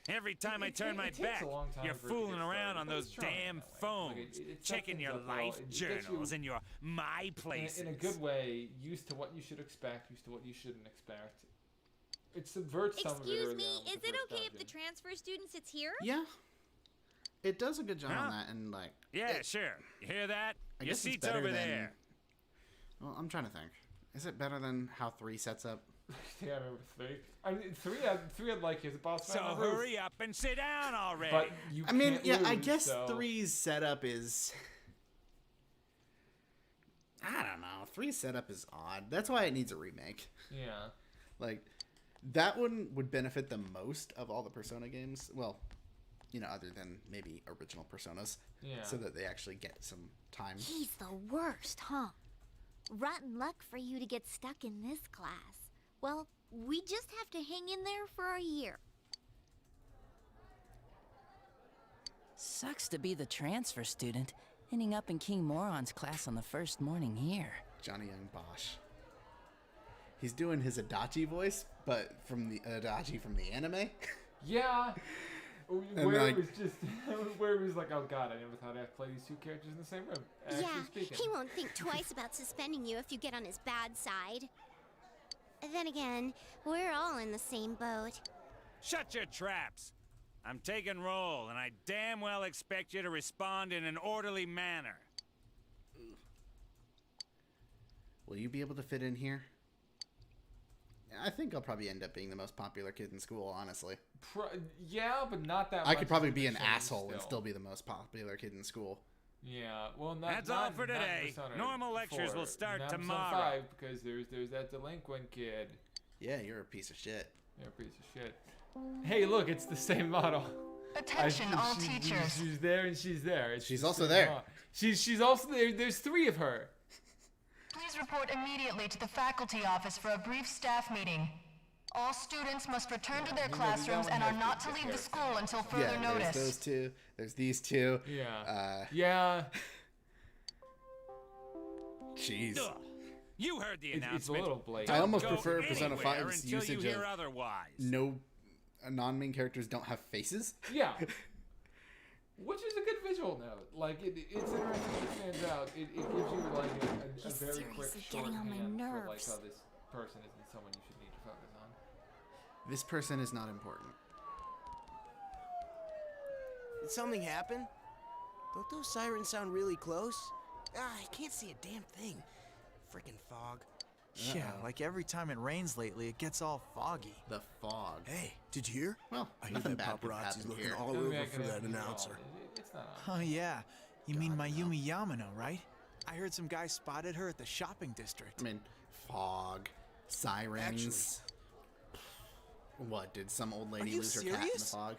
Every time I turn my it takes back, a long time you're for it to get fooling around started, on but those it's charming damn that way. phones, Like, it sets checking things your up well. life It gets journals you and your my places. in a good way, used to what you should expect, used to what you shouldn't expect. It subverts some of it Excuse early me, on with is the it first okay if the dungeon. transfer student sits here? Yeah. It does a good job Huh? on that, and like... Yeah, sure. You hear that? I Your guess it's seat's better over than... there. Well, I'm trying to think. Is it better than how 3 sets up? Yeah, I remember 3. I mean, 3 had like his boss So fight on the roof. hurry up and sit down already. But you I mean, can't yeah, I lose, guess so. 3's setup is... I don't know. 3's setup is odd. That's why it needs a remake. Yeah. Like, that one would benefit the most of all the Persona games. Well, you know, other than maybe original Personas. Yeah. So that they actually get some time. He's the worst, huh? Rotten luck for you to get stuck in this class. Well, we just have to hang in there for a year. Sucks to be the transfer student, ending up in King Moron's class on the first morning here. Johnny Young Bosch. He's doing his Adachi voice, but from the Adachi from the anime. Yeah. And Where like- it was just, where it was like, oh god, I never thought I'd play these two characters in the same room. Actually Yeah, speaking. he won't think twice about suspending you if you get on his bad side. Then again, we're all in the same boat. Shut your traps. I'm taking roll, and I damn well expect you to respond in an orderly manner. Will you be able to fit in here? I think I'll probably end up being the most popular kid in school, honestly. Yeah, but not that I much could probably in be an Persona asshole and still be the most popular kid in school. Yeah, well, not That's not, all for not in today. Persona Normal lectures 4, will start not in Persona tomorrow. 5, because there's that delinquent kid. Yeah, you're a piece of shit. You're a piece of shit. Hey, look, it's the same model. Attention, all teachers. She's there and she's there. It's She's the also same there. model. She's also there. There's 3 of her. Please report immediately to the faculty office for a brief staff meeting. All students must return to their classrooms and are not to leave the school until further Yeah, notice. there's those 2. There's these 2. Yeah. Yeah. Yeah. Jeez. Ugh. You heard the It's a announcement. little blatant. I almost Don't prefer go Persona anywhere 5's until usage you hear of otherwise. no non-main characters don't have faces. Yeah. Which is a good visual note. Like, it's interesting. It stands out. It gives you, like, a very quick getting on my shorthand for, like, nerves. how this person isn't someone you should need to focus on. This person is not important. Did something happen? Don't those sirens sound really close? I can't see a damn thing. Frickin' fog. Yeah, like every time it rains lately, it gets all foggy. The fog. Hey, did you hear? Well, I hear nothing that bad could paparazzi's happen looking here. all over for that announcer. It's not on. Oh, yeah. You mean Mayumi Yamano, right? I heard some guy spotted her at the shopping district. I mean, fog, sirens. What, did some old lady you lose her cat in the serious? fog?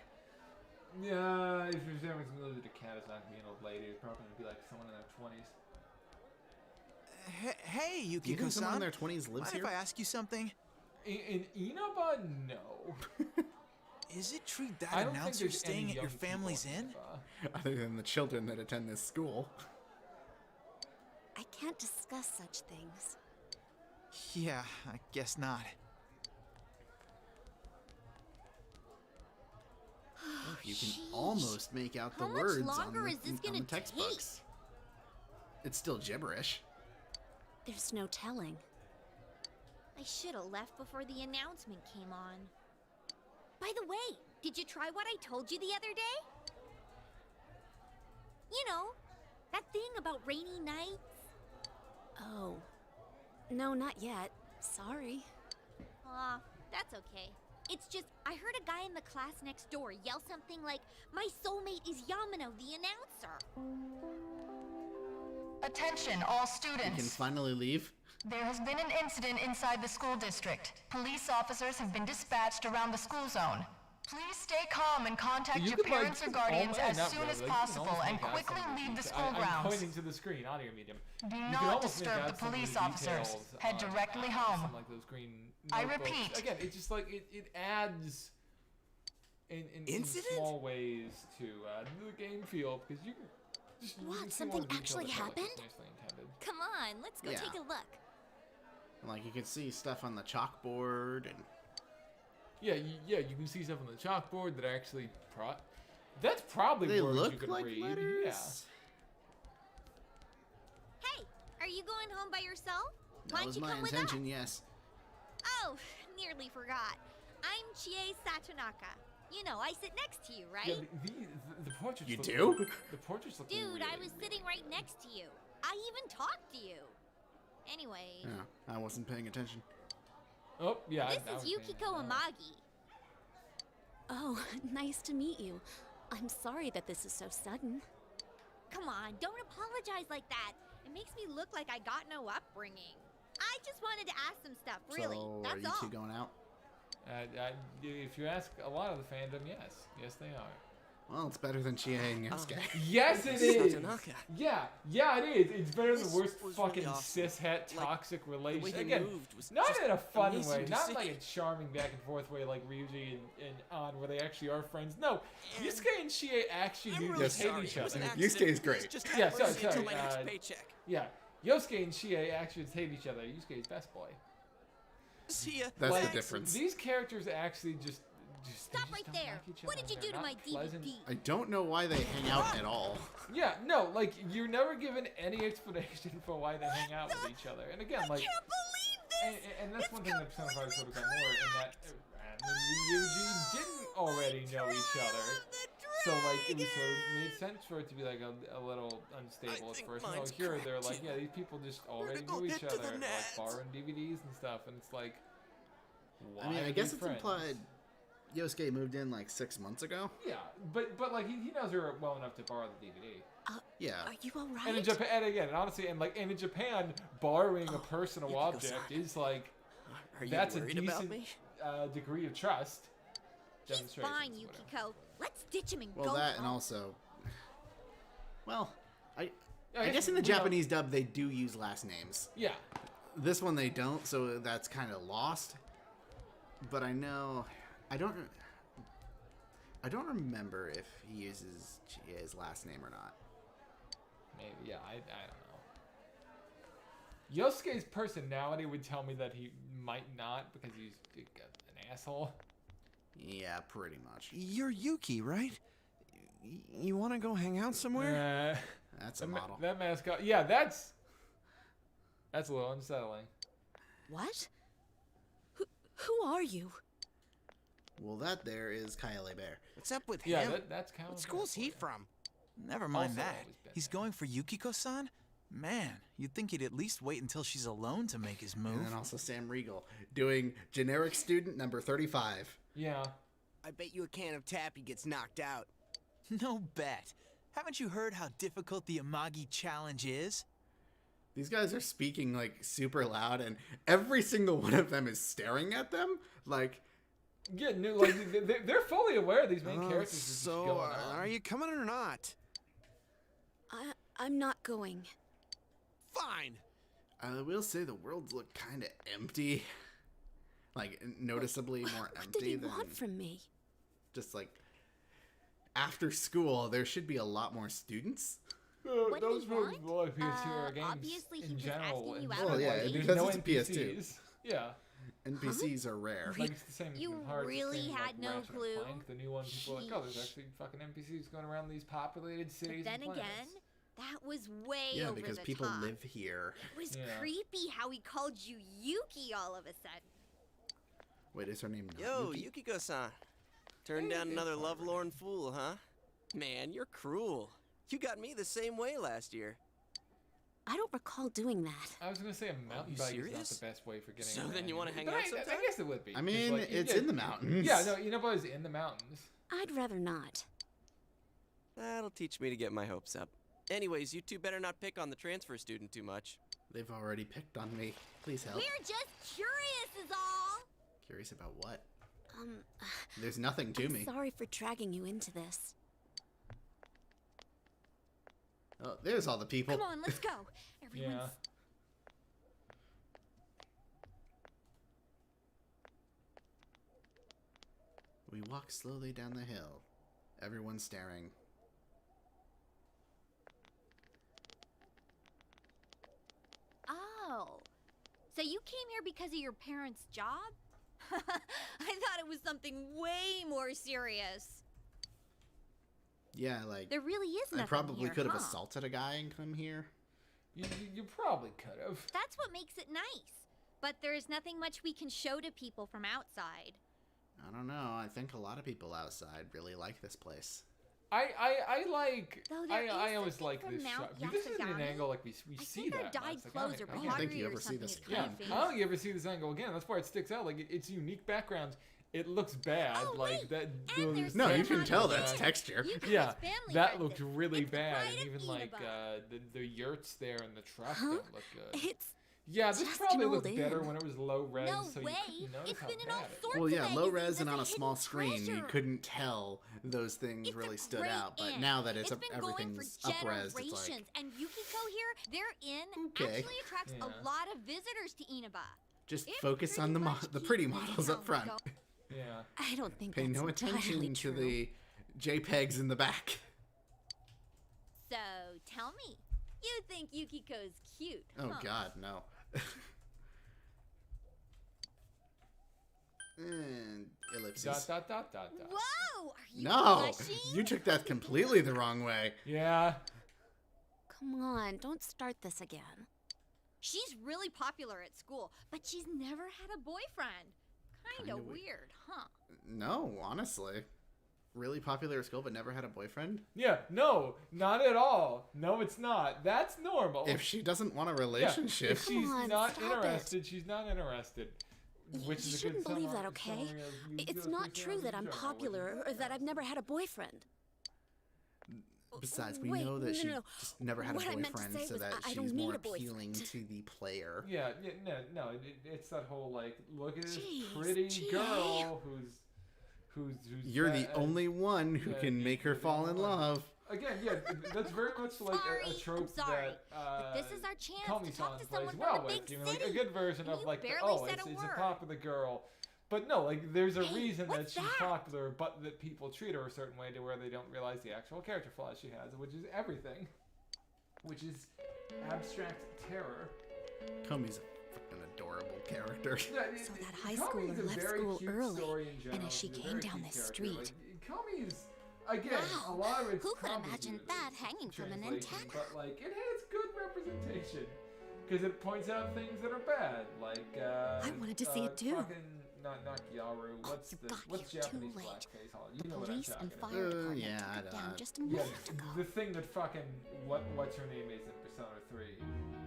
Yeah, if you're saying something to the cat, it's not going to be an old lady. It's probably going to be, like, someone in their 20s. Hey, Do you think someone in Yukiko-san. their 20s lives Mind here? if I ask you something? In Inaba, no. Is it true I that don't think announcer's there's staying any at your young people family's in inn? Inaba. Other than the children that attend this school. I can't discuss such things. Yeah, I guess not. You can almost make out the How much words on longer the, is this on gonna the textbooks. It's still gibberish. There's no telling. I should have left before the announcement came on. By the way, did you try what I told you the other day? You know, that thing about rainy nights? Oh. No, not yet. Sorry. Aw, that's okay. It's just, I heard a guy in the class next door yell something like, "My soulmate is Yamano, the announcer." Attention, all You students. can finally leave. There has been an incident inside the school district. Police officers have been dispatched around the school zone. Please stay calm and contact You your could, parents or guardians as not soon really, as like, you can possible almost and make out quickly some of leave the details. school I'm grounds. pointing to the screen, audio medium. Do You can not almost make disturb out the some of police details officers. Head on directly some, home. like those green I notebooks. repeat. Again, it's just like it adds in small ways to the game feel because you can. Just, you What, can see something more detail actually that, like, happened? is nicely intended. Come on, let's go Yeah. take a look. Like, you can see stuff on the chalkboard and... Yeah, you can see stuff on the chalkboard that actually that's probably They words look you could like read. letters? Hey, are you going home by yourself? That Why was don't you my come intention, with us? yes. Oh, nearly forgot. I'm Chie Satonaka. You know, I sit next to you, right? Yeah, the portraits. You look do? Really, the portraits look Dude, really, I was sitting right next to you. I even talked to you. Anyway, Yeah, I wasn't paying attention. Oh, yeah. this is Yukiko Amagi. Oh, nice to meet you. I'm sorry that this is so sudden. Come on, don't apologize like that. It makes me look like I got no upbringing. I just wanted to ask some stuff, really. So, That's are you all. two going out? If you ask a lot of the fandom, yes, they are. Well, it's better than Chie and Yosuke. Yes, it is. Satonaka. Yeah, it is. It's better than This the worst was fucking really awesome. cishet Like, toxic the way relation. he Again, moved was not just in a fun amazing way, to not see. like a charming back and forth way like Ryuji and An, where they actually are friends. No, Yusuke and Chie actually do really just hate sorry. each It was other. an Yusuke is great. Just Yeah, had mercy sorry. until my next paycheck. Yeah, Yosuke and Chie actually just hate each other. Yusuke is best boy. See ya. That's Like, the difference. These characters actually just Stop right don't there. like each What other. did you do They're to my not pleasant. DVD? I don't know why they hang out at all. Yeah, no, like you're never given any explanation for why they hang out with each other. And again, like, I can't believe this! and that's one thing that Persona 5 sort of got more in that Ryuji didn't already know each other. So like it was sort of made sense for it to be like a little unstable at first. No, here they're like, yeah, these people just already knew each other and like borrowing DVDs and stuff, and it's like, why I mean, are I guess they it's friends? implied Yosuke moved in like 6 months ago. Yeah, but like he knows her well enough to borrow the DVD. Yeah. Are you all right? And in Japan, and again, and honestly, and in Japan, borrowing a personal object is like Are you that's a worried about decent me? degree of trust. He's Demonstrations, fine, whatever. Yukiko. Let's ditch him and Well, go that and home. also, well, I I guess in the we don't- Japanese dub they do use last names. Yeah. This one they don't, so that's kind of lost. But I know, I don't remember if he uses Chie's last name or not. Maybe, yeah, I don't know. Yosuke's personality would tell me that he might not because he's an asshole. Yeah, pretty much. You're Yuki, right? You want to go hang out somewhere? That's a model. That mascot. Yeah, that's a little unsettling. What? Who are you? Well, that there is Kylie Bear. What's up with Yeah, him? that's kind of. What school's he from? Never mind Also that. always been He's going for Yukiko-san? Man, you'd think he'd at least wait until she's alone to make his move. And then also Sam Riegel doing generic student number 35. Yeah. I bet you a can of tappy gets knocked out. No bet. Haven't you heard how difficult the Amagi challenge is? These guys are speaking like super loud, and every single one of them is staring at them. Like, yeah, no, like they're fully aware these main characters are just So, going on. are you coming or not? I'm not going. Fine. I will say the worlds look kind of empty. Like, noticeably more What empty did he than want from me? just like after school. There should be a lot more students. What did Those he were want? a lot of PS2 games Obviously, he in was general. asking you and out Well, yeah, there's because no it's a PS2. NPCs. Yeah. NPCs are rare. Like, it's the same You with Hearts, really the same, had like, no Ratchet and clue? Clank, the new one, people are like, oh, there's actually fucking NPCs going around these populated cities. But then and planets. again, that was way Yeah, over because the people top. live here. It was Yeah. creepy how he called you Yuki all of a sudden. Wait, is her name not Yo, Yuki? Yukiko-san. Turned down another lovelorn fool, huh? Man, you're cruel. You got me the same way last year. I don't recall doing that. I was gonna say a mountain you bike is serious? not the best way for getting. So around then you wanna here. hang But out I sometime? guess it would be. I 'cause, mean, like, it's yeah, in the mountains. Yeah, no, Inaba is in the mountains. I'd rather not. That'll teach me to get my hopes up. Anyways, you two better not pick on the transfer student too much. They've already picked on me. Please help. We're just curious is all. Curious about what? There's nothing to I'm me. sorry for dragging you into this. Oh, there's all the people. Come on, let's go. Everyone's Yeah. We walk slowly down the hill. Everyone's staring. Oh. So you came here because of your parents' job? I thought it was something way more serious. Yeah, like There really is nothing I probably here, could have huh? assaulted a guy and come here. You probably could have. That's what makes it nice. But there is nothing much we can show to people from outside. I don't know. I think a lot of people outside really like this place. I like. Though there I is always something like from this Mount shot. This is an Yasugami. angle like we I see think our that. dyed much. Like, clothes are I don't think pottery you or ever see something this is Yeah, again. kind of I don't think you famous. ever see this angle again. That's why it sticks out. Like it's unique backgrounds. It looks bad. Oh, like wait, that. and there's No, you Sam can tell Riegel. that's texture. You guys Yeah, family that read looked this. really It's the bad, pride and of even like Inaba. the yurts there and the truck Huh? don't look good. It's Yeah, this just probably an looked old better inn. when it was low res, No so you way. couldn't notice It's how been in bad all it was. sorts Well, yeah, of low magazines res and as on a a small hidden screen, you treasure. couldn't tell those things It's really a stood great out. But inn. now that it's been going for everything's up res, it's generations, like and Yukiko here, their inn Okay. actually attracts Yeah. a lot of visitors to Inaba. just It focus on pretty much the keeps pretty the models town up front. going. Yeah. I don't think Pay that's no entirely attention to true. the JPEGs in the back. So tell me, you think Yukiko's cute? Oh huh? God, no. And ellipses. Dot. Whoa! Are you No, blushing? you took that completely the wrong way. Yeah. Come on, don't start this again. She's really popular at school, but she's never had a boyfriend. Kinda Kinda weird, huh? No, honestly. Really popular at school but never had a boyfriend? Yeah. No, not at all. No, it's not. That's normal. If she doesn't want a Yeah, relationship. if she's Come on, not stop it. interested, she's not interested. Which You is a shouldn't good believe that, summary- okay? summary of It's Yukiko's not true that I'm personality in general, popular which or is that I've never had a boyfriend. Besides, we Wait, know that no, she no. just never had What a I meant to boyfriend, say so was that I don't she's need more a boyfriend. appealing to the player. Yeah, no, it's that whole like, look at this Jeez, pretty gee. girl who's You're the fat. only one who Yeah, can make her you're the fall only in one. love. Again, yeah, that's very much like a I'm trope sorry, that but this is our chance Kami-san to talk to plays someone well from the with. big You know, like a city. good version And of you like, barely said it's a a word. popular girl. But no, like there's a Hey, reason that what's she's that? popular, but that people treat her a certain way to where they don't realize the actual character flaws she has, which is everything. Which is abstract terror. Komi's an adorable character. So that high schooler left school early, and as she came down the street... Komi's, again, a lot of it's Who could comic imagine relief that hanging from an translation, antenna? But, like, it has good representation. Because it points out things that are bad. Like, I wanted to see it too. Fucking, not Gyaru. What's Japanese blackface? You know Police what I'm and talking fire about. department yeah, I took down don't- just a minute ago. The thing that fucking what's her name is in Persona 3.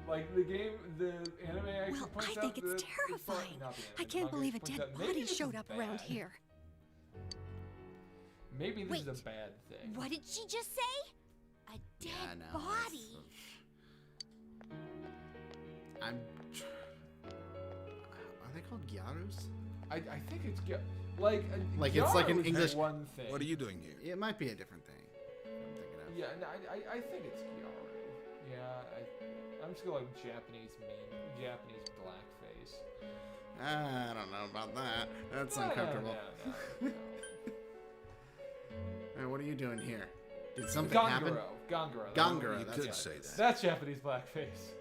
Like the game, the anime actually Well, points I think out it's the terrifying. not the anime, I the can't manga believe a points dead out, maybe body this is showed up around bad. here. Maybe this Wait, is a bad thing. What did she just say? A dead Yeah, no, body. Are they called Gyarus? I think it's like it's like an Gyaru is English. one thing. What are you doing here? It might be a different thing. I'm thinking of. Yeah, no, I think it's Gyaru. Yeah, I'm just going like Japanese blackface. I don't know about that. That's No, uncomfortable. no. Hey, what are you doing here? Did something happen? Gongoro. Gongoro. You That's could right. say that. That's Japanese blackface.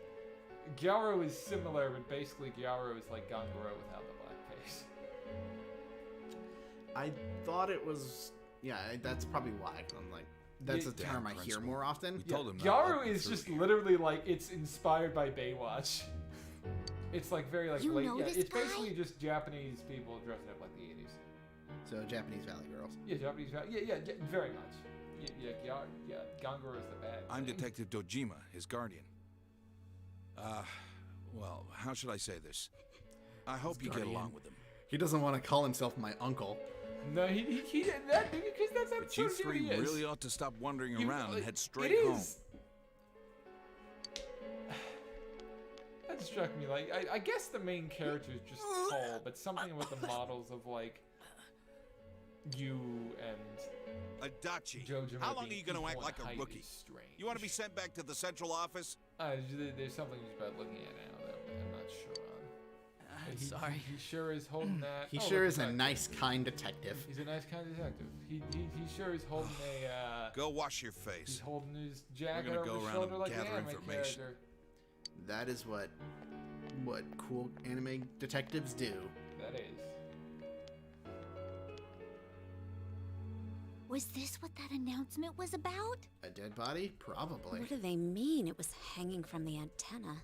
Gyaru is similar, but basically Gyaru is like Gongoro without the blackface. I thought it was. Yeah, that's probably why. I'm like, that's a Damn term I hear principal. more often. We told him not Gyaru to is through just here. literally like it's inspired by Baywatch. It's like very like You late. know Yeah, this it's guy? basically just Japanese people dressing up like the 80s. So Japanese Valley Girls. Yeah, Japanese. Yeah, very much. Yeah, Gongoro is the bad. I'm thing. Detective Dojima, his guardian. Well, how should I say this? I hope you get guardian. along with him. He doesn't want to call himself my uncle. No, he did that because that's not But you sort of three who he is. really ought to stop wandering You- around and head it straight home. is. That struck me like I guess the main character is just tall, but something about the models of like you and Adachi, Jojo how might long are be you going to equal act in like a height rookie? is strange. You want to be sent back to the central office? There's something just about looking at now that I'm not sure on. I'm But sorry. He sure is holding that. He oh, sure look is at a that. nice, kind detective. He's a nice kind of detective. He sure is holding a. Go wash your He's face. holding his jacket gonna over go his around shoulder and like an gather anime information. character. That is what cool anime detectives do. That is. Was this what that announcement was about? A dead body? Probably. What do they mean it was hanging from the antenna?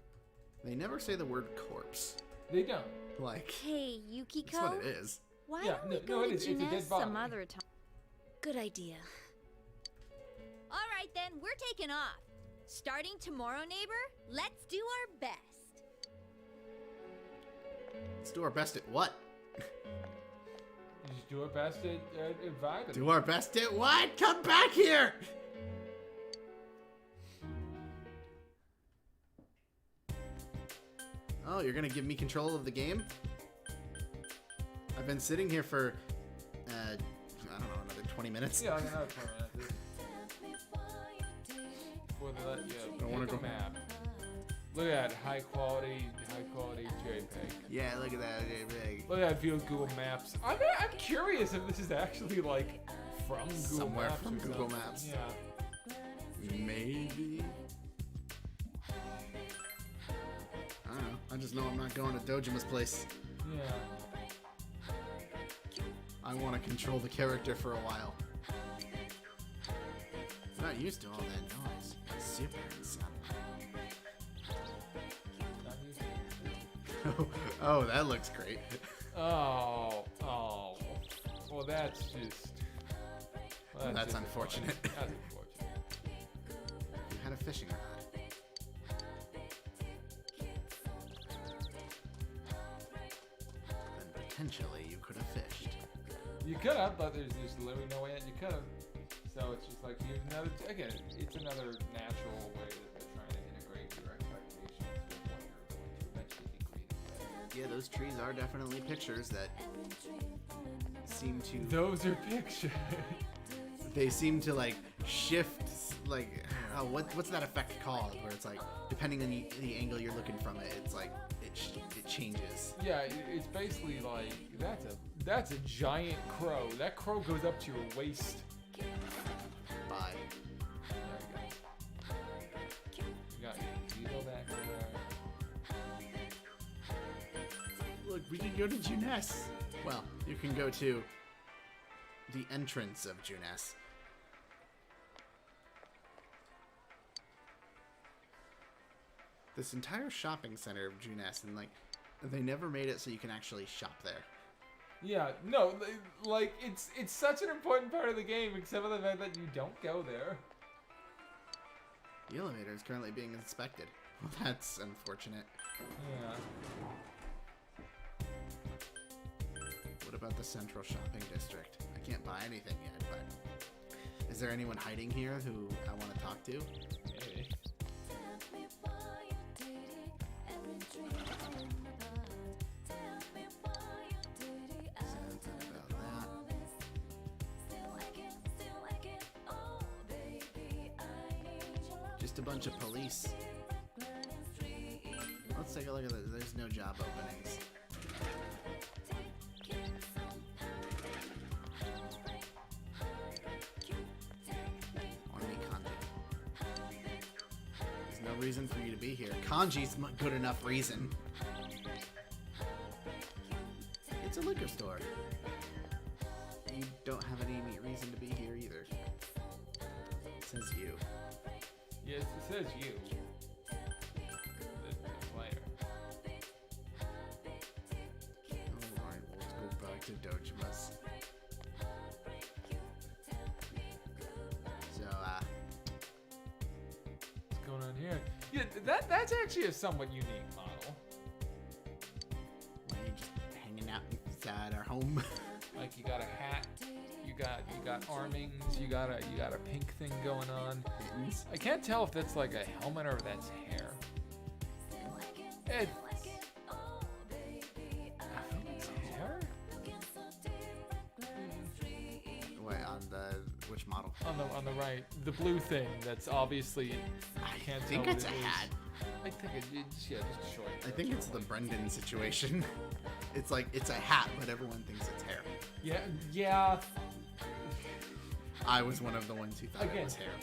They never say the word corpse. They don't. Like, Hey, Yukiko. that's what it is. Why Yeah, don't we no, go it to is. It's a dead Jeunesse some body. other time? Good idea. All right, then, we're taking off. Starting tomorrow, neighbor, let's do our best. Let's do our best at what? Just do our best at vibing. Do our best at what? Come back here! Oh, you're gonna give me control of the game? I've been sitting here for, I don't know, another 20 minutes. Yeah, I know. Before they let you I wanna pick a go- map. Look at that high quality JPEG. Yeah, look at that. Big. Look at that view of Google Maps. I'm curious if this is actually like from Google Somewhere Maps from or Google something. Maps. Yeah. Maybe. I don't know. I just know I'm not going to Dojima's place. Yeah. I want to control the character for a while. I'm not used to all that noise. It's super insane. Oh, that looks great. Oh. Well, that's just. Well, That's just unfortunate. That's unfortunate. You had a fishing rod. Then potentially you could have fished. You could have, but there's literally no way that you could have. So it's just like here's another. Again, it's another natural way that they're trying to integrate your expectations with what you're going to eventually be creating. Yeah, those trees are definitely pictures that seem to. Those are pictures. They seem to like shift. Like, what's that effect called? Where it's like, depending on the angle you're looking from it, it's like it changes. Yeah, it's basically like that's a giant crow. That crow goes up to your waist. Bye. There you go. You got you know that. Look, we can go to Juness. Well, you can go to the entrance of Juness. This entire shopping center of Juness, and like, they never made it so you can actually shop there. Yeah, no, like, it's such an important part of the game, except for the fact that you don't go there. The elevator is currently being inspected. Well, that's unfortunate. Yeah. What about the central shopping district? I can't buy anything yet, but is there anyone hiding here who I want to talk to? Maybe. Just a bunch of police. Let's take a look at this. There's no job openings. There's no reason for you to be here. Kanji's good enough reason. It's a liquor store. You don't have any reason to be here either. It says you. Yes, it says you. The player. Alright, well, let's go back to Dojima's. So, What's going on here? Yeah, that's actually a somewhat unique model. Why are you just hanging out inside our home? Like, you got a hat. You got armings, you got a pink thing going on. I can't tell if that's like a helmet or if that's hair. I think it's hair? Wait, on which model? On the right, the blue thing that's obviously I can't think tell it's what a it is. hat. I think it's just a short. I think it's the Brendan situation. It's like it's a hat, but everyone thinks it's hair. Yeah. I was one of the ones who thought it was hair.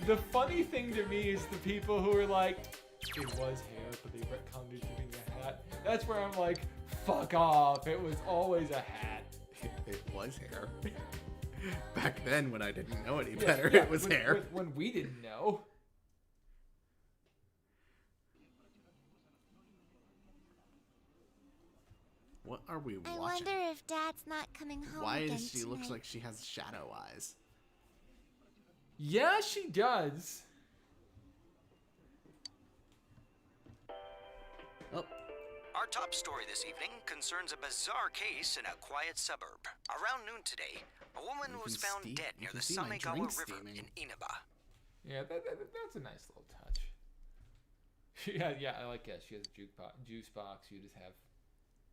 The funny thing to me is the people who are like, it was hair, but they retconned it to being a hat. That's where I'm like, fuck off. It was always a hat. It was hair. Back then, when I didn't know any better, it was hair. When we didn't know. What are we watching? I wonder if Dad's not coming home Why again is she tonight. looks like she has shadow eyes? Yeah, she does. Oh. Our top story this evening concerns a bizarre case in a quiet suburb. Around noon today, a woman was found dead near the Samegawa River in Inaba. Yeah, that's a nice little touch. Yeah, I like it. She has a juice box. You just have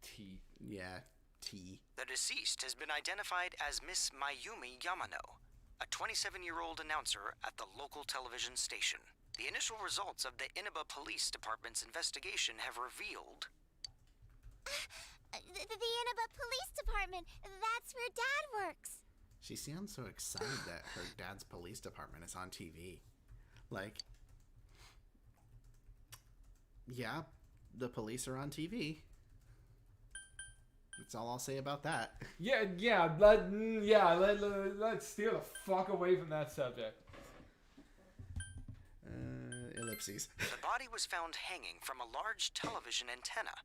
tea. Yeah, tea. The deceased has been identified as Miss Mayumi Yamano, a 27-year-old announcer at the local television station. The initial results of the Inaba Police Department's investigation have revealed... The Inaba Police Department. That's where Dad works. She sounds so excited that her dad's police department is on TV. Like, yeah, the police are on TV. That's all I'll say about that. Let's steer the fuck away from that subject. Ellipses. The body was found hanging from a large television antenna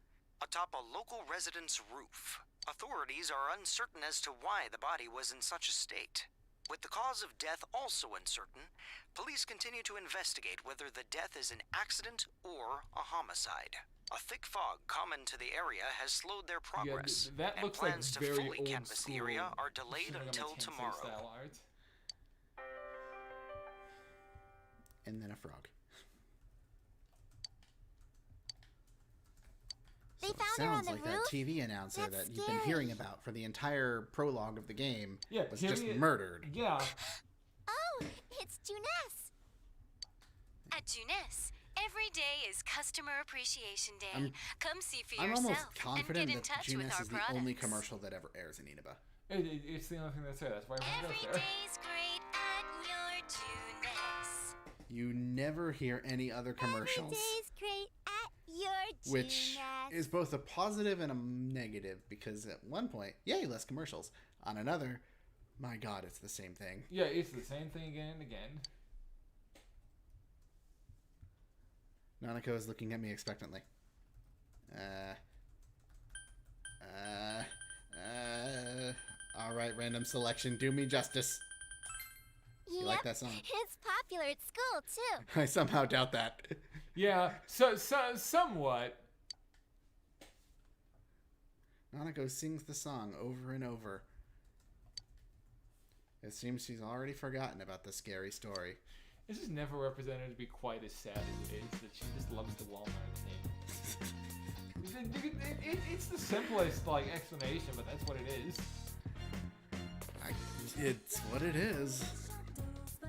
atop a local resident's roof. Authorities are uncertain as to why the body was in such a state. With the cause of death also uncertain, police continue to investigate whether the death is an accident or a homicide. A thick fog common to the area has slowed their progress, that and looks like plans to very fully old canvass the school area are delayed Shin Megami until Tensei tomorrow. style art. And then a frog. They So found her on sounds the like roof? that TV announcer That's that you've been scary. hearing about for the entire prologue of the game was Timmy- just murdered. Yeah. Oh, it's Juness. At Juness, every day is Customer Appreciation Day. I'm- Come see for I'm yourself almost and confident get in that touch with Juness our is the products. only commercial that ever airs in Inaba. It's the only thing that's there. That's why everyone Every goes there. day's great at your Juness. You never hear any other commercials. Every day's great at your Which Juness. is both a positive and a negative, because at one point, yay, less commercials. On another, my God, it's the same thing. Yeah, it's the same thing again and again. Nanako is looking at me expectantly. All right, random selection, do me justice. You like that song? It's popular at school, too. I somehow doubt that. Yeah, so somewhat. Nanako sings the song over and over. It seems she's already forgotten about the scary story. This is never represented to be quite as sad as it is, that she just loves the Walmart thing. It's the simplest explanation, but that's what it is. It's what it is.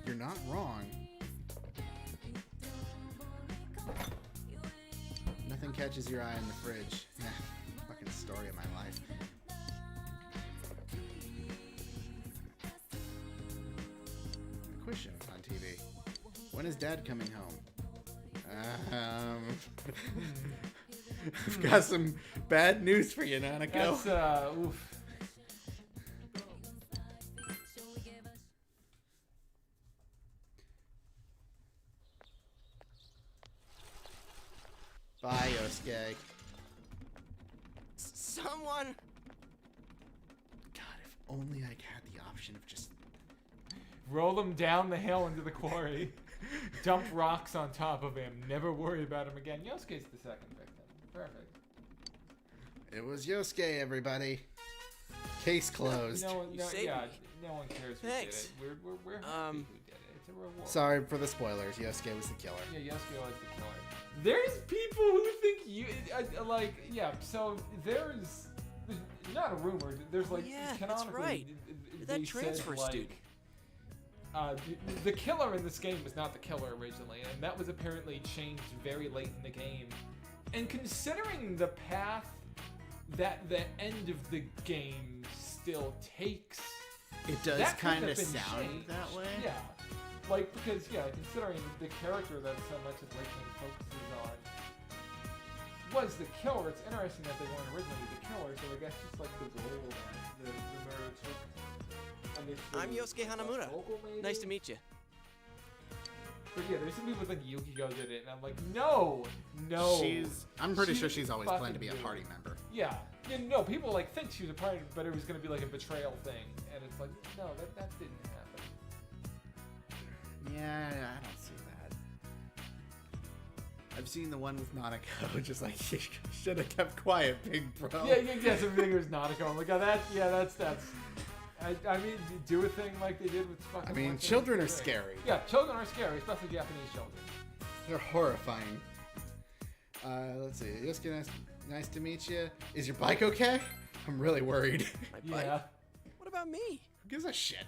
You're not wrong. Nothing catches your eye in the fridge. Fucking story of my life. Quiz shows on TV. When is Dad coming home? I've got some bad news for you, Nanako. That's, oof. Bye, Yosuke. Someone. God, if only I had the option of just roll him down the hill into the quarry. Dump rocks on top of him. Never worry about him again. Yosuke's the second victim. Perfect. It was Yosuke, everybody. Case closed. No one cares who Thanks. did it. We're happy who did it. It's a reward. Sorry for the spoilers. Yosuke was the killer. Yeah, Yosuke was the killer. There's people who think you so there's not a rumor. There's canonically, that's right. That transfer student. The killer in this game was not the killer originally, and that was apparently changed very late in the game. And considering the path that the end of the game still takes, it does kind of sound changed. that way. Yeah, because considering the character that so much of Wakeling focuses on was the killer, it's interesting that they weren't originally the killer. So I guess just the role that the murder took. I'm Yosuke Hanamura. Nice to meet you. But yeah, there's some people that think Yukiko did it, and I'm like, no. I'm pretty sure she's always planned to be a party member. Yeah. People think she was a party, but it was going to be a betrayal thing, and it's like, no, that didn't happen. Yeah, I don't see that. I've seen the one with Nanako, just you should have kept quiet, big bro. Yeah, some fingers Nanako. I'm like, oh, that's. I mean, do a thing like they did with fucking. I mean, children are scary. Yeah, children are scary, especially Japanese children. They're horrifying. Let's see. Yosuke, nice to meet you. Is your bike okay? I'm really worried. My bike? What about me? Who gives a shit?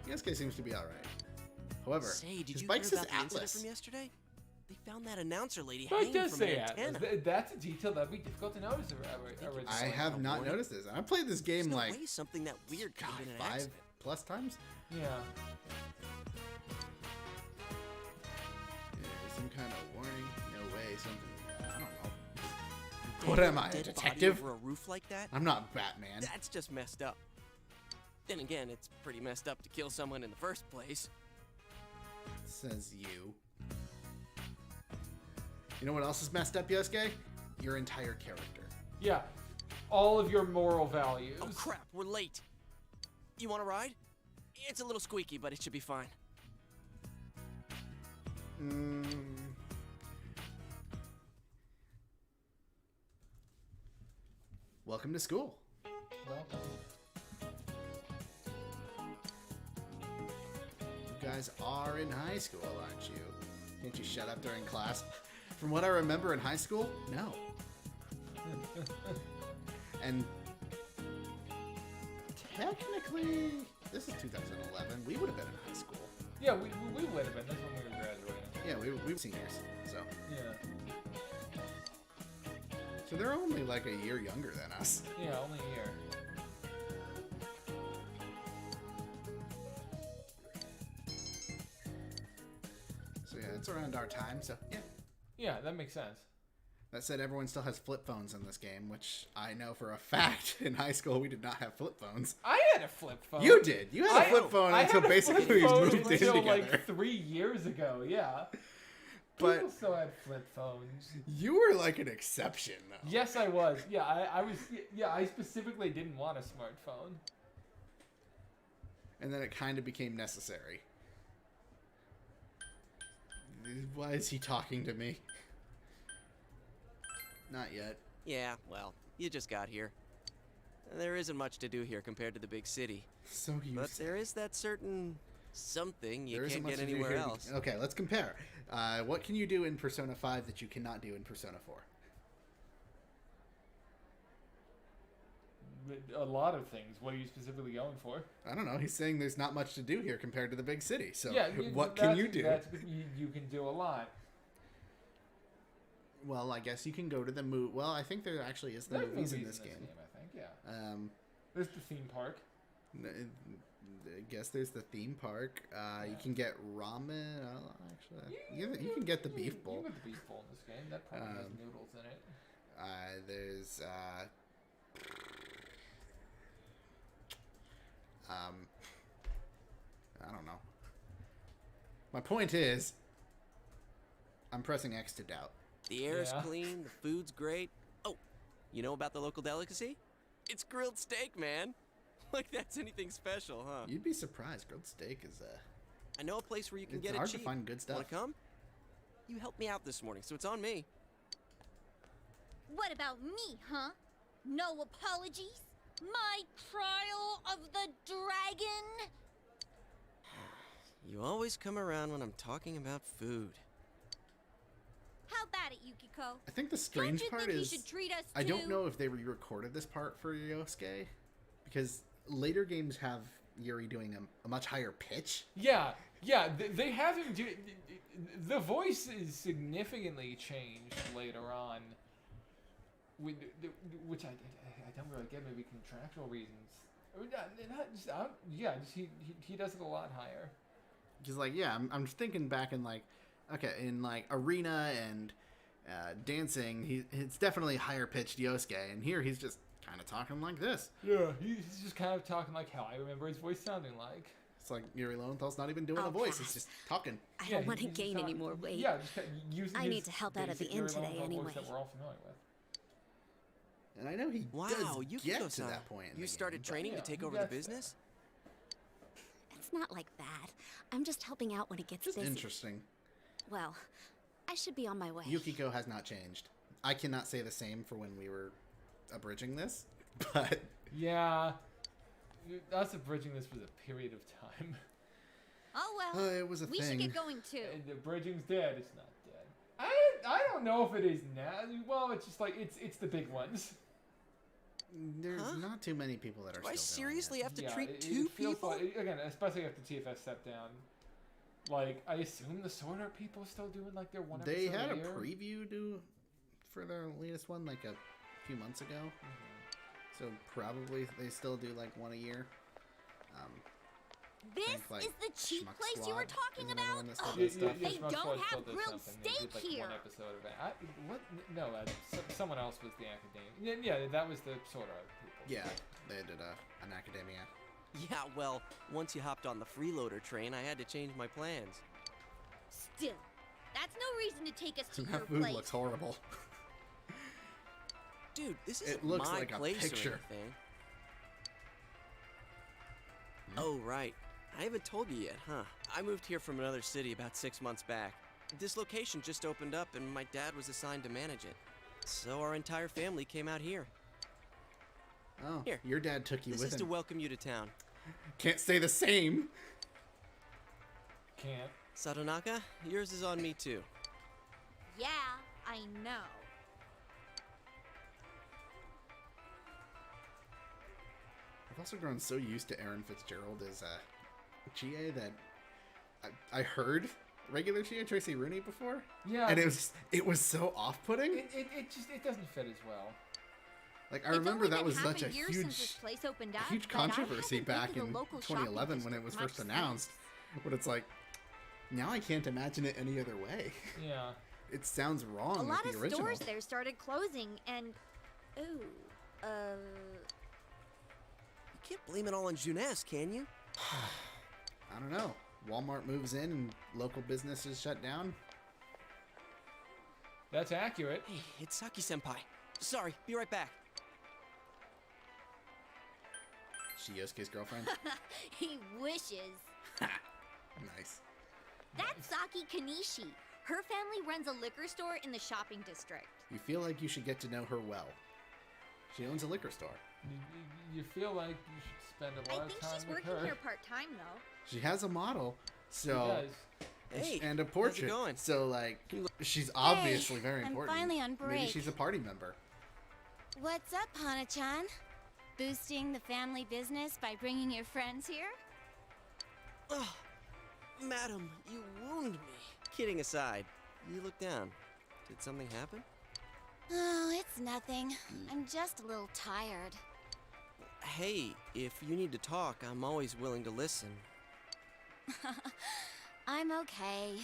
Yosuke seems to be alright. However, say, did his you bike hear says about the incident Atlas. from yesterday? They found that announcer lady But hanging it does from say an antenna. Atlas. That's a detail that'd be difficult to notice. I have not noticed this. I played this game There's no way something that weird could have been an 5+ accident. times. Yeah. Some kind of warning. No way. Something. I don't know. Dead- What am I, a dead body detective? over a roof like that? I'm not Batman. That's just messed up. Then again, it's pretty messed up to kill someone in the first place. Says you. You know what else is messed up, Yosuke? Your entire character. Yeah. All of your moral values. Oh crap, we're late. You want a ride? It's a little squeaky, but it should be fine. Welcome to school. Welcome. You guys are in high school, aren't you? Can't you shut up during class? From what I remember in high school, no. And technically, this is 2011. We would have been in high school. Yeah, we would have been. That's when we were graduating. Yeah, we were seniors, so. Yeah. So they're only a year younger than us. Yeah, only a year. So yeah, it's around our time, so yeah. Yeah, that makes sense. That said, everyone still has flip phones in this game, which I know for a fact in high school we did not have flip phones. I had a flip phone. You did. You had a flip phone until basically we moved in until together. Like 3 years ago, yeah. But people still had flip phones. You were like an exception, though. Yes, I was. Yeah, I was. Yeah, I specifically didn't want a smartphone. And then it kind of became necessary. Why is he talking to me? Not yet. Yeah, well, you just got here. There isn't much to do here compared to the big city. So you But there is that certain something you There can't isn't much get to do anywhere here. else. Okay, let's compare. What can you do in Persona 5 that you cannot do in Persona 4? A lot of things. What are you specifically going for? I don't know. He's saying there's not much to do here compared to the big city. So yeah, what can you do? You can do a lot. Well, I guess you can go to the movie. Well, I think there actually is the movies in this game. I think, yeah. There's the theme park. I guess there's the theme park. You can get ramen. Actually, you can get the beef bowl. You get the beef bowl in this game. That probably has noodles in it. There's I don't know. My point is, I'm pressing X to doubt. The air is clean, the food's great. Oh, you know about the local delicacy? It's grilled steak, man. Like that's anything special, huh? You'd be surprised. Grilled steak is I know a place where you can get it hard cheap. to find good stuff. Wanna come? You helped me out this morning, so it's on me. What about me, huh? No apologies? My trial of the dragon? You always come around when I'm talking about food. How about it, Yukiko? I think the strange part think is you should treat us I don't too? know if they re-recorded this part for Yosuke, because later games have Yuri doing a much higher pitch. Yeah, they have him do. The voice is significantly changed later on, which I don't really get. Maybe contractual reasons. He does it a lot higher. Because I'm thinking back in in arena and dancing, it's definitely higher pitched Yosuke, and here he's just kind of talking like this. Yeah, he's just kind of talking like how I remember his voice sounding like. It's like Yuri Lowenthal's not even doing a voice; he's just talking. I don't want to gain any more weight. Yeah, just using I need to help out at the inn today anyway. That we're all familiar with. And I know he does get to that point. You started training to take over the business? It's not like that. I'm just helping out when it gets busy. Interesting. Well, I should be on my way. Yukiko has not changed. I cannot say the same for when we were abridging this, but yeah, us abridging this was a period of time. Oh well, it was a we thing. should get going too. And the abridging's dead. It's not dead. I don't know if it is now. Well, it's just like it's the big ones. There's not too many people that are. Do I still doing seriously it. have to Yeah, treat it two feels people? like, again, especially after TFS stepped down. Like, I assume the Sword Art people are still doing like their one They episode had a year. preview for their latest one like a few months ago, so probably they still do like one a year. This like, is the cheap Schmuck place you were Squad talking is another about? one that still Ugh, does stuff. they Schmuck don't Squad have still does grilled something. They steak did, like, here. One episode of it. What? No, someone else was the Academia. Yeah, that was the Sword Art people. Yeah, they did an Academia. Yeah, well, once you hopped on the freeloader train, I had to change my plans. Still, that's no reason to take us to your That food place. looks horrible. Dude, this It isn't looks my like a place picture. or anything. Oh, right. I haven't told you yet, huh? I moved here from another city about 6 months back. This location just opened up and my dad was assigned to manage it. So our entire family came out here. Oh, Here. your dad took you This with is him. to welcome you to town. Can't say the same. Can't. Sadonaka, yours is on me too. Yeah, I know. I've also grown so used to Aaron Fitzgerald as GA that I heard regular GA Tracy Rooney before. Yeah. And it was so off-putting. It doesn't fit as well. Like I remember that was such a year since this huge place opened up, huge but I controversy haven't been back to the in local shopping 2011 when it district was much first since. announced. But it's like now I can't imagine it any other way. Yeah. it sounds wrong A with lot the of original. stores there started closing, and You can't blame it all on Juness, can you? I don't know. Walmart moves in and local businesses shut down. That's accurate. Hey, it's Saki-senpai. Sorry, be right back. She Yosuke's girlfriend? he wishes. Nice. That's Saki Kanishi. Her family runs a liquor store in the shopping district. You feel like you should get to know her well. She owns a liquor store. You feel like you should spend a lot I of think time she's with working her. here part-time, though. She has a model, so Hey, and a portrait. how's it going? So like, she's obviously very I'm important. finally on Maybe break. she's a party member. What's up, Hana-chan? Boosting the family business by bringing your friends here? Oh, madam, you wound me. Kidding aside, you look down. Did something happen? Oh, it's nothing. I'm just a little tired. Hey, if you need to talk, I'm always willing to listen. I'm okay.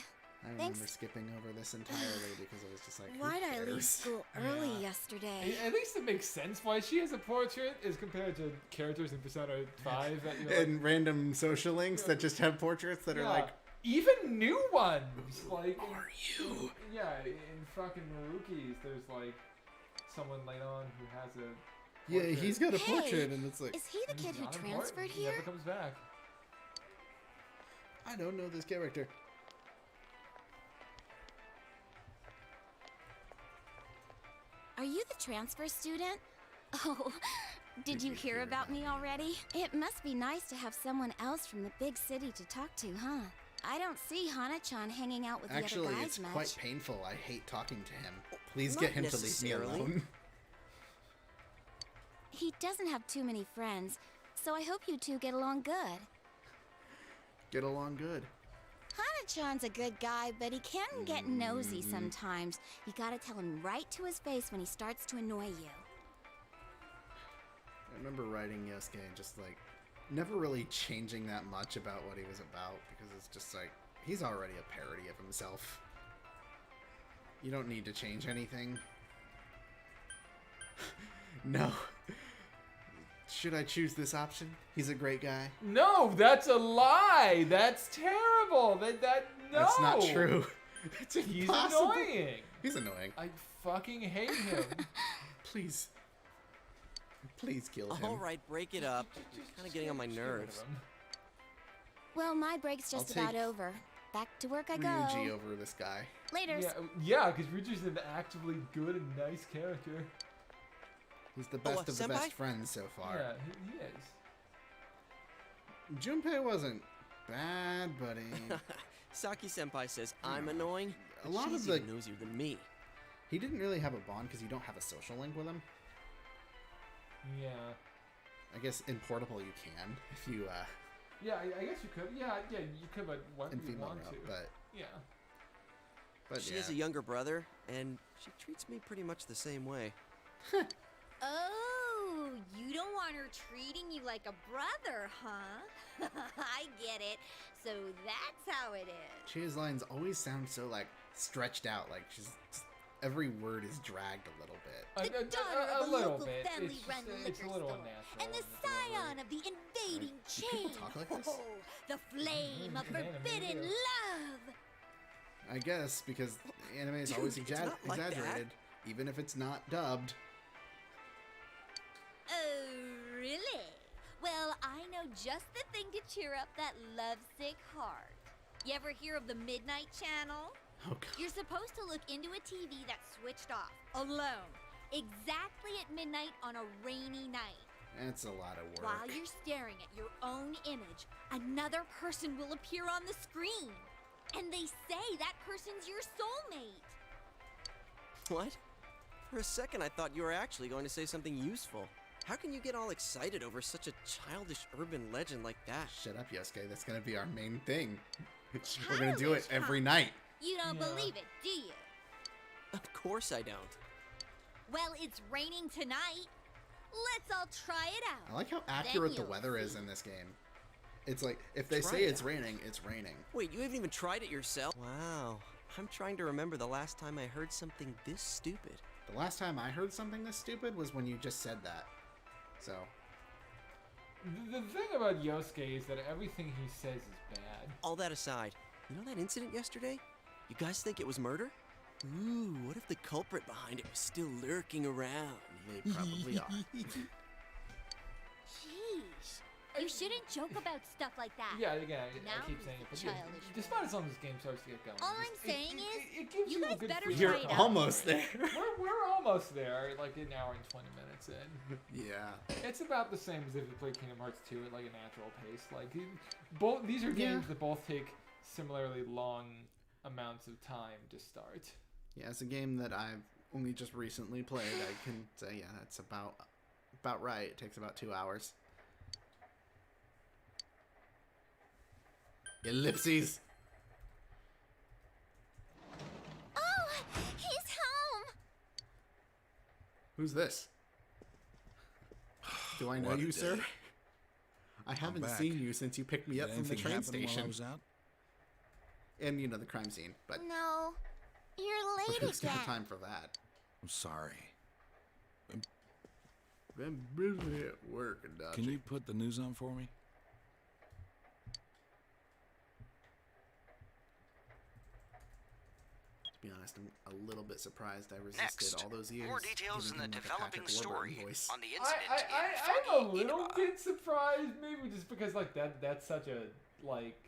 I remember skipping over this entirely because I was just like, Why'd who I leave cares? school early yesterday? At least it makes sense why she has a portrait as compared to characters in Persona 5 that you're like, And random social links that just have portraits that are like, even new ones. Like, are you? Yeah, in fucking Maruki's, there's like someone later on who has a. yeah, portrait. he's got a Hey, portrait, and it's like, Is he the And kid he's who not important. transferred He here? never comes back. I don't know this character. Are you the transfer student? Oh, did you hear about me already? It must be nice to have someone else from the big city to talk to, huh? I don't see Hana-chan hanging out with Actually, the other guys it's much. quite painful. I hate talking to him. Please Not get him to leave me necessarily. alone. He doesn't have too many friends, so I hope you two get along good. Get along good. Hana-chan's a good guy, but he can get nosy sometimes. You gotta tell him right to his face when he starts to annoy you. I remember writing Yosuke and just like never really changing that much about what he was about because it's just like he's already a parody of himself. You don't need to change anything. No. Should I choose this option? He's a great guy. No, that's a lie. That's terrible. No. That's not true. It's He's impossible. annoying. He's annoying. I fucking hate him. Please. Please kill him. All right, break it up. You're kind of getting on my nerves. Well, my break's just I'll about take over. Back to work I go. Ryuji over this guy. Laters. Yeah, because Ryuji's an actively good and nice character. He's the best of the senpai? best friends so far. Yeah, he is. Junpei wasn't bad, buddy. Saki-senpai says I'm annoying. A lot She's of the even nosier than me. He didn't really have a bond because you don't have a social link with him. Yeah. I guess in Portable you can if you Yeah, I guess you could. Yeah, you could, but why in would you female want route, to? but Yeah. She yeah. has a younger brother, and she treats me pretty much the same way. Oh, you don't want her treating you like a brother, huh? I get it. So that's how it is. Chia's lines always sound so like stretched out, like she's every word is dragged a little bit. The daughter of a little local bit. family-run It's liquor a little store, unnatural. and the scion of the invading Do people chain. talk like this? Oh, the flame of Yeah, maybe forbidden they do. love. I guess because anime is always Dude, it's not like that. exaggerated, even if it's not dubbed. Oh, really? Well, I know just the thing to cheer up that lovesick heart. You ever hear of the Midnight Channel? Oh god. You're supposed to look into a TV that's switched off, alone, exactly at midnight on a rainy night. That's a lot of work. While you're staring at your own image, another person will appear on the screen. And they say that person's your soulmate. What? For a second, I thought you were actually going to say something useful. How can you get all excited over such a childish urban legend like that? Shut up, Yosuke. That's gonna be our main thing. We're gonna do it every night. You don't believe it, do you? Of course I don't. Well, it's raining tonight. Let's all try it out. I like how Then accurate the you'll weather is see. in this game. It's like if they Try say it it's out. raining, it's raining. Wait, you haven't even tried it yourself? Wow, I'm trying to remember the last time I heard something this stupid. The last time I heard something this stupid was when you just said that. So. The thing about Yosuke is that everything he says is bad. All that aside, you know that incident yesterday? You guys think it was murder? Ooh, what if the culprit behind it was still lurking around? They probably are. Jeez. You shouldn't joke about stuff like that. Yeah, again, I Now keep saying it, but childish despite as long as this game starts to get going. All I'm saying is, it gives you you a guys good better feel. You're try it out. almost there. We're almost there, like an hour and 20 minutes in. Yeah. It's about the same as if you played Kingdom Hearts 2 at like a natural pace. Like both these are games that both take similarly long amounts of time to start. Yeah, it's a game that I've only just recently played. I can say, yeah, that's about right. It takes about 2 hours. Ellipses. Oh, he's home. Who's this? Do I know What a you, day. sir? I haven't back. seen you since you picked me up Did from the anything train happen while I station. was out? And you know the crime scene, but No, you're late who's again. got time for that? I'm sorry. Been busy at work and dodgy. Can you put the news on for me? To be honest, I'm a little bit surprised I resisted Next, all those years. more details in giving the him, like, a developing Patrick Warburton story voice. on the incident in I'm foggy a little Inaba. bit surprised, maybe just because like that's such a like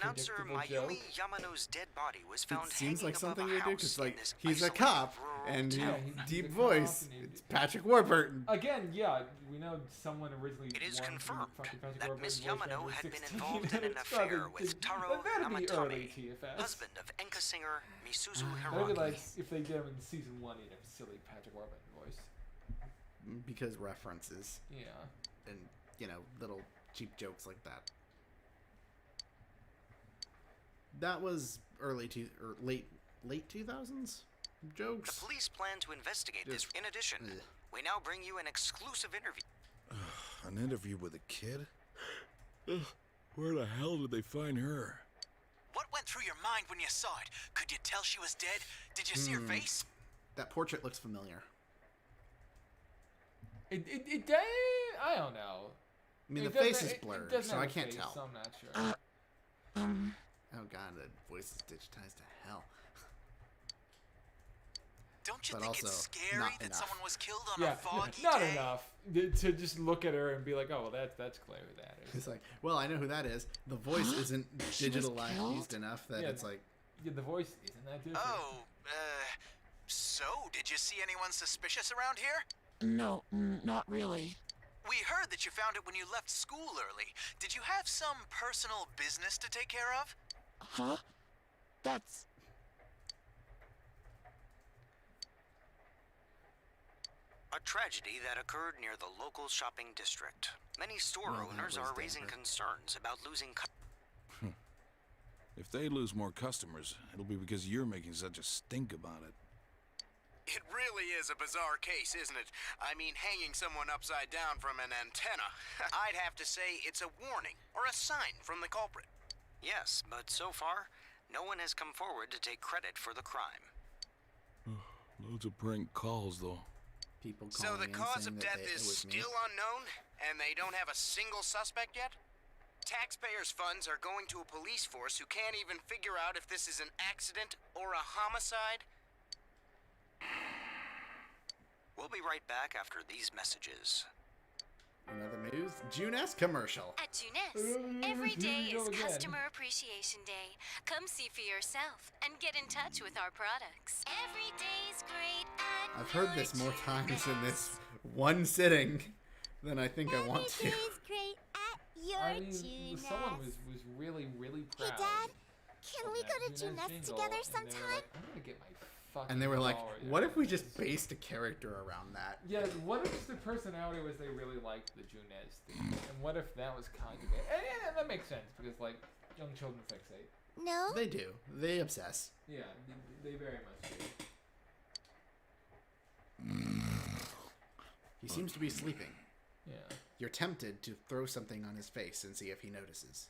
Announcer predictable Mayumi joke. Yamano's dead body was found It seems hanging like above something a you do house because, in like, this he's a isolated cop rural and town. he's deep a cop voice. and It's Patrick Warburton. Again, yeah, we know someone originally. It is wanted to be confirmed fucking Patrick that Warburton Miss voice when Yamano he was had been 16, involved in an and it's probably- affair with Taro that'd be early Yamatame, TFS. husband of Enka singer Misuzu That'd be Hiroki. like if they did him in season 1, he'd have a silly Patrick Warburton voice. Because references Yeah. and, you know, little cheap jokes like that. That was late 2000s jokes. The police plan to investigate this. In addition, we now bring you an exclusive interview. An interview with a kid? Where the hell did they find her? What went through your mind when you saw it? Could you tell she was dead? Did you see her face? That portrait looks familiar. I don't know. I mean, It the face doesn't- is it blurred, doesn't so have I a can't face, tell. So I'm not sure. Oh god, the voice is digitized to hell. Don't you But think it's also, scary not that enough. someone was killed on Yeah, a foggy not day? enough to just look at her and be like, oh, well, that's clear who that is. It's like, well, I know who that is. The voice isn't digitalized enough that it's like. Yeah, the voice isn't that different. Oh, so did you see anyone suspicious around here? No, not really. We heard that you found it when you left school early. Did you have some personal business to take care of? Huh? That's... A tragedy that occurred near the local shopping district. Many store Well, that owners was are raising Denver. concerns about losing If they lose more customers, it'll be because you're making such a stink about it. It really is a bizarre case, isn't it? I mean, hanging someone upside down from an antenna. I'd have to say it's a warning or a sign from the culprit. Yes, but so far, no one has come forward to take credit for the crime. Loads of prank calls, though. People So the calling in cause saying of that death it is was me. still unknown, and they don't have a single suspect yet? Taxpayers' funds are going to a police force who can't even figure out if this is an accident or a homicide? We'll be right back after these messages. In other news, Juness commercial. At Juness, every day Here we is go again. Customer Appreciation Day. Come see for yourself and get in touch with our products. Every day's great at I've heard this more times in this one sitting than I think I want to. Great at your I mean, Juness. someone was really proud. Hey, Dad, can we of go that to Juness Juness jingle, together and they were sometime? like, I'm gonna get my fucking And they were like, dollar what out if we of just this." based a character around that? Yeah, what if the personality was they really liked the Junez thing? And what if that was conjugated? And that makes sense because, like, young children fixate. No? They do. They obsess. Yeah, they very much do. He seems to be sleeping. Yeah. You're tempted to throw something on his face and see if he notices.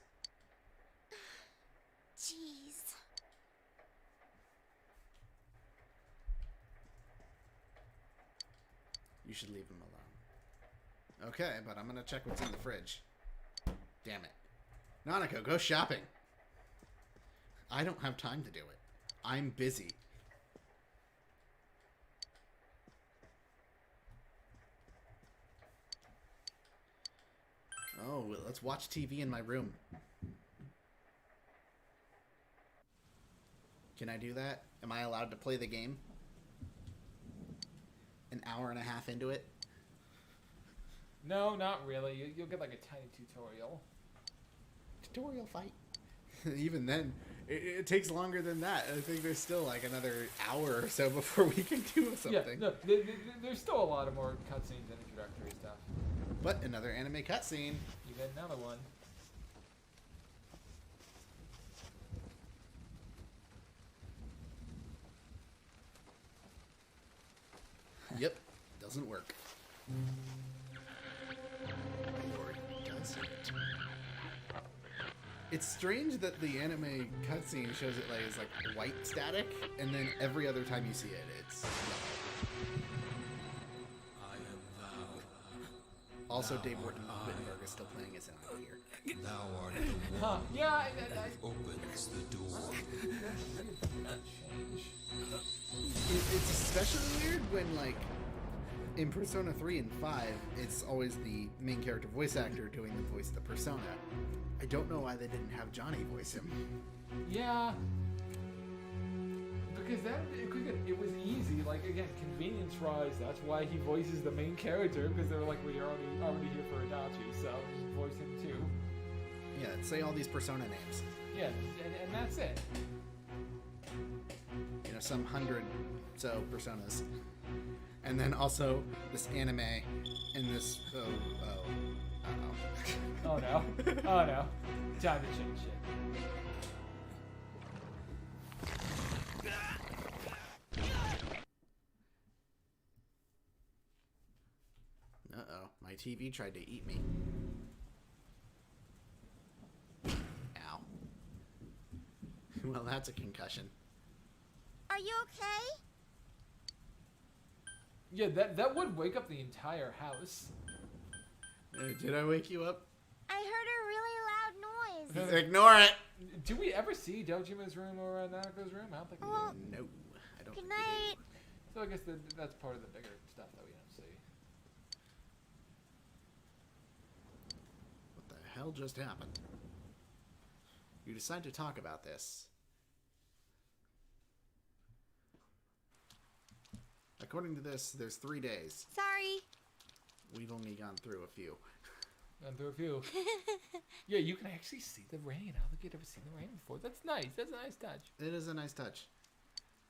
Jeez. You should leave him alone. Okay, but I'm gonna check what's in the fridge. Damn it. Nanako, go shopping. I don't have time to do it. I'm busy. Oh, well, let's watch TV in my room. Can I do that? Am I allowed to play the game? An hour and a half into it? No, not really. You'll get like a tiny tutorial. Tutorial fight. Even then, it takes longer than that. I think there's still like another hour or so before we can do something. Yeah, no, there's still a lot of more cutscenes and introductory stuff. But another anime cutscene. You get another one. Yep, doesn't work. Or does it? It's strange that the anime cutscene shows it like as like white static, and then every other time you see it, it's yellow. I am thou. Also, Dave Wittenberg is still playing as Inaba here. Thou art the one Yeah, who opens the door. It's especially weird when, like, in Persona 3 and 5, it's always the main character voice actor doing the voice of the persona. I don't know why they didn't have Johnny voice him. Yeah. Because it was easy. Like, again, convenience rise. That's why he voices the main character, because they were like, well, you're already here for Adachi, so just voice him too. Yeah, say all these Persona names. Yeah, and that's it. You know, some 100 so Personas. And then also this anime and this... Oh no. Oh no. Time to change shit. Uh-oh. My TV tried to eat me. Ow. Well, that's a concussion. Are you okay? Yeah, that would wake up the entire house. Did I wake you up? I heard a really loud noise. Ignore it! Do we ever see Dojima's room or Nanako's room? I don't think we do. No, I don't Good think night. So I guess that's part of the bigger stuff that we don't see. What the hell just happened? You decide to talk about this. According to this, there's 3 days. Sorry. We've only gone through a few. Gone through a few. Yeah, you can actually see the rain. I don't think you'd ever seen the rain before. That's nice. That's a nice touch. It is a nice touch.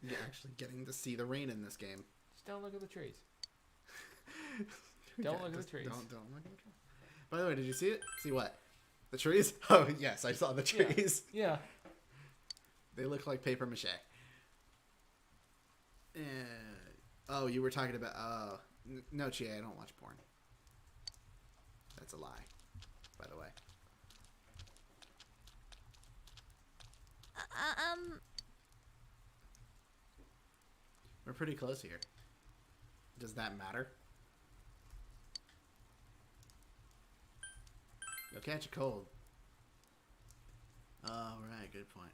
You're actually getting to see the rain in this game. Just don't look at the trees. Don't look at the trees. Don't look at the trees. By the way, did you see it? See what? The trees? Oh, yes, I saw the trees. Yeah. They look like paper mache. Oh, you were talking about... no, Chie, I don't watch porn. That's a lie, by the way. We're pretty close here. Does that matter? You'll catch a cold. Oh, right, good point.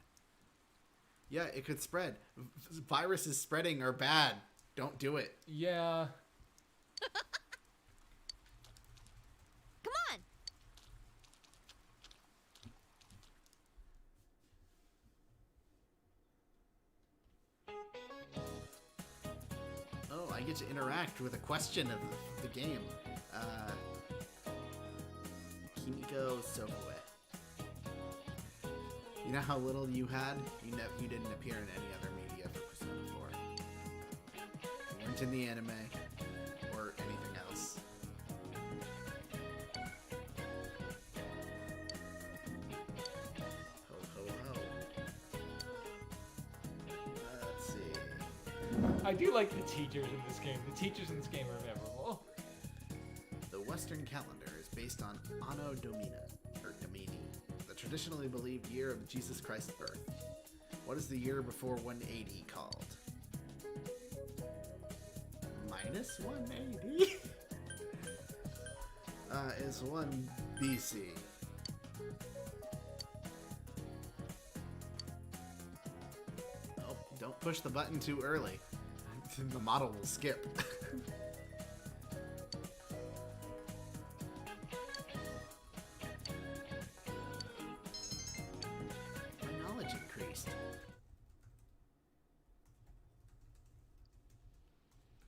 Yeah, it could spread. Viruses spreading are bad. Don't do it. Yeah. Come on. Oh, I get to interact with a question of the game. Kimiko Sokoe. You know how little you had? You didn't appear in any other media for Persona 4. You weren't in the anime or anything else. Ho ho ho. Let's see. I do like the teachers in this game. The teachers in this game are memorable. The Western calendar is based on Anno Domini, the traditionally believed year of Jesus Christ's birth. What is the year before 180 called? -180 is 1 BC. Oh, don't push the button too early. The model will skip. My knowledge increased.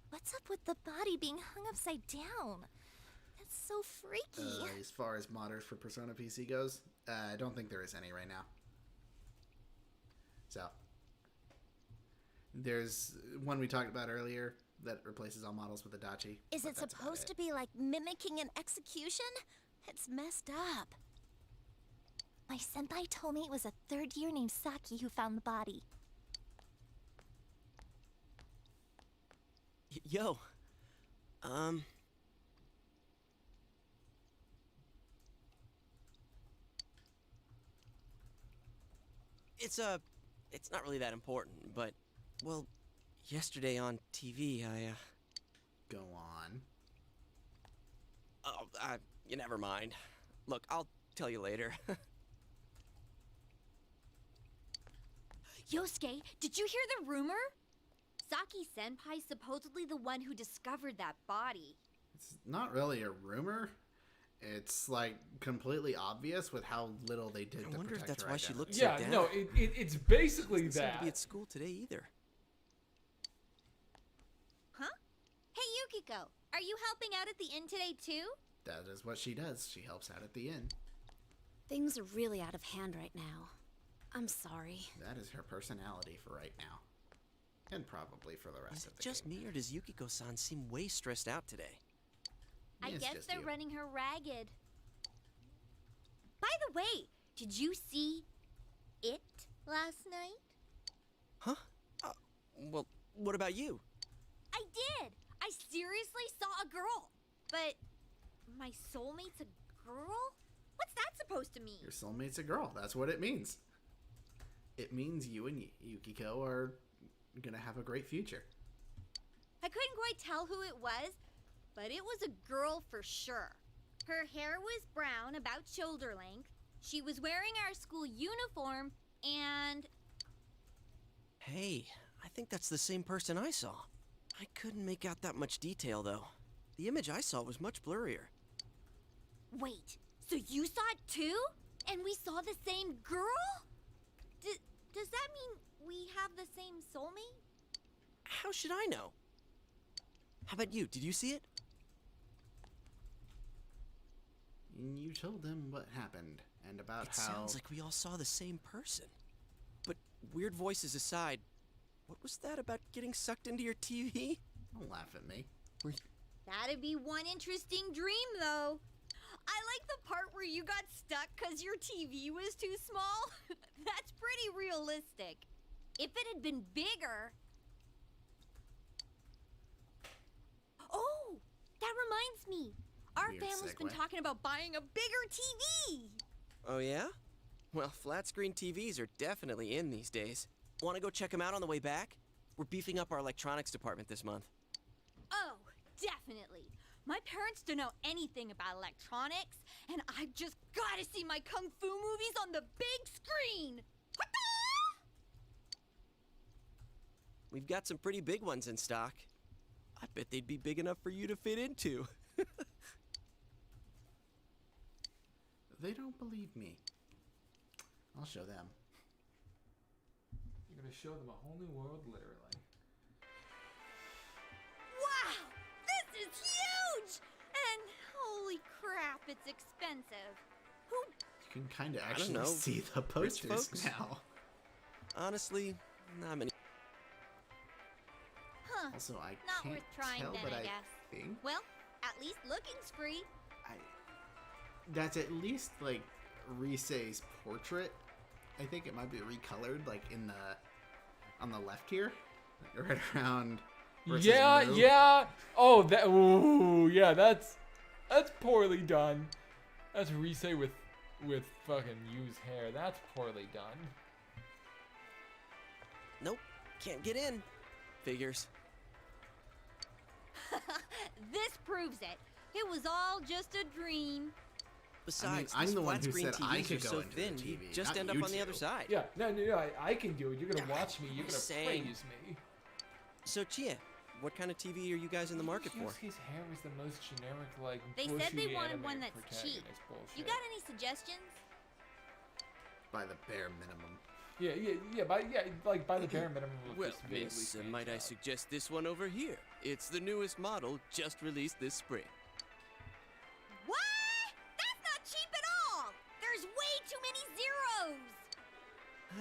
What's up with the body being hung upside down? That's so freaky. As far as modders for Persona PC goes, I don't think there is any right now. So, there's one we talked about earlier that replaces all models with a dachi. Is it supposed to be like mimicking an execution? It's messed up. My senpai told me it was a third year named Saki who found the body. Yo. It's not really that important, but, well, yesterday on TV, Go on. Oh, you never mind. Look, I'll tell you later. Yosuke, did you hear the rumor? Saki Senpai's supposedly the one who discovered that body. It's not really a rumor. It's like completely obvious with how little they did to wonder if protect that's her why she identity. looks so down. No, it's basically Doesn't seem that. to be at school today either. Huh? Hey Yukiko, are you helping out at the inn today too? That is what she does. She helps out at the end. Things are really out of hand right now. I'm sorry. That is her personality for right now. And probably for the rest of the Just me, or does Yukiko-san seem way stressed out today? I It's guess just they're you. running her ragged. By the way, did you see it last night? Huh? Well, what about you? I did! I seriously saw a girl! But my soulmate's a girl? What's that supposed to mean? Your soulmate's a girl. That's what it means. It means you and Yukiko are gonna have a great future. I couldn't quite tell who it was, but it was a girl for sure. Her hair was brown, about shoulder length. She was wearing our school uniform, and... Hey, I think that's the same person I saw. I couldn't make out that much detail, though. The image I saw was much blurrier. Wait, so you saw it too? And we saw the same girl? Does that mean we have the same soulmate? How should I know? How about you? Did you see it? You told them what happened and about It how... sounds like we all saw the same person. But weird voices aside, what was that about getting sucked into your TV? Don't laugh at me. That'd be one interesting dream, though. I like the part where you got stuck because your TV was too small. That's pretty realistic. If it had been bigger... Oh, that reminds me. Our Weird family's been segue. talking about buying a bigger TV. Oh, yeah? Well, flat screen TVs are definitely in these days. Want to go check them out on the way back? We're beefing up our electronics department this month. Oh, definitely. My parents don't know anything about electronics, and I've just got to see my kung fu movies on the big screen. We've got some pretty big ones in stock. I bet they'd be big enough for you to fit into. They don't believe me. I'll show them. You're gonna show them a whole new world, literally. Wow, this is huge! And holy crap, it's expensive. Who? You can kind of I don't actually know. see the Rich posters folks? now. Honestly, not many. Huh. Also, I Not can't worth trying tell, then, but I I guess. think Well, at least looking's free. that's at least like Risei's portrait. I think it might be recolored, like in the on the left here, like right around. versus Yeah, Mu. yeah. Oh, that. Ooh, yeah. That's poorly done. That's Risei with fucking used hair. That's poorly done. Nope, can't get in. Figures. proves it. It was all just a dream. Besides, I'm these the one flat who screen said I TVs could are go so into the thin, TV, you just not end up you on the two. other side. Yeah, no, I can do it. You're gonna watch me. You're gonna saying. praise me. So, Chia, what kind of TV are you guys in the market for? His hair was the most generic, like. They said they bushy wanted anime one that's cheap. protagonist bullshit. You got any suggestions? By the bare minimum. By the bare minimum of Well, just vaguely miss, spaced might I out. suggest this one over here? It's the newest model, just released this spring. What? That's not cheap at all! There's way too many zeros!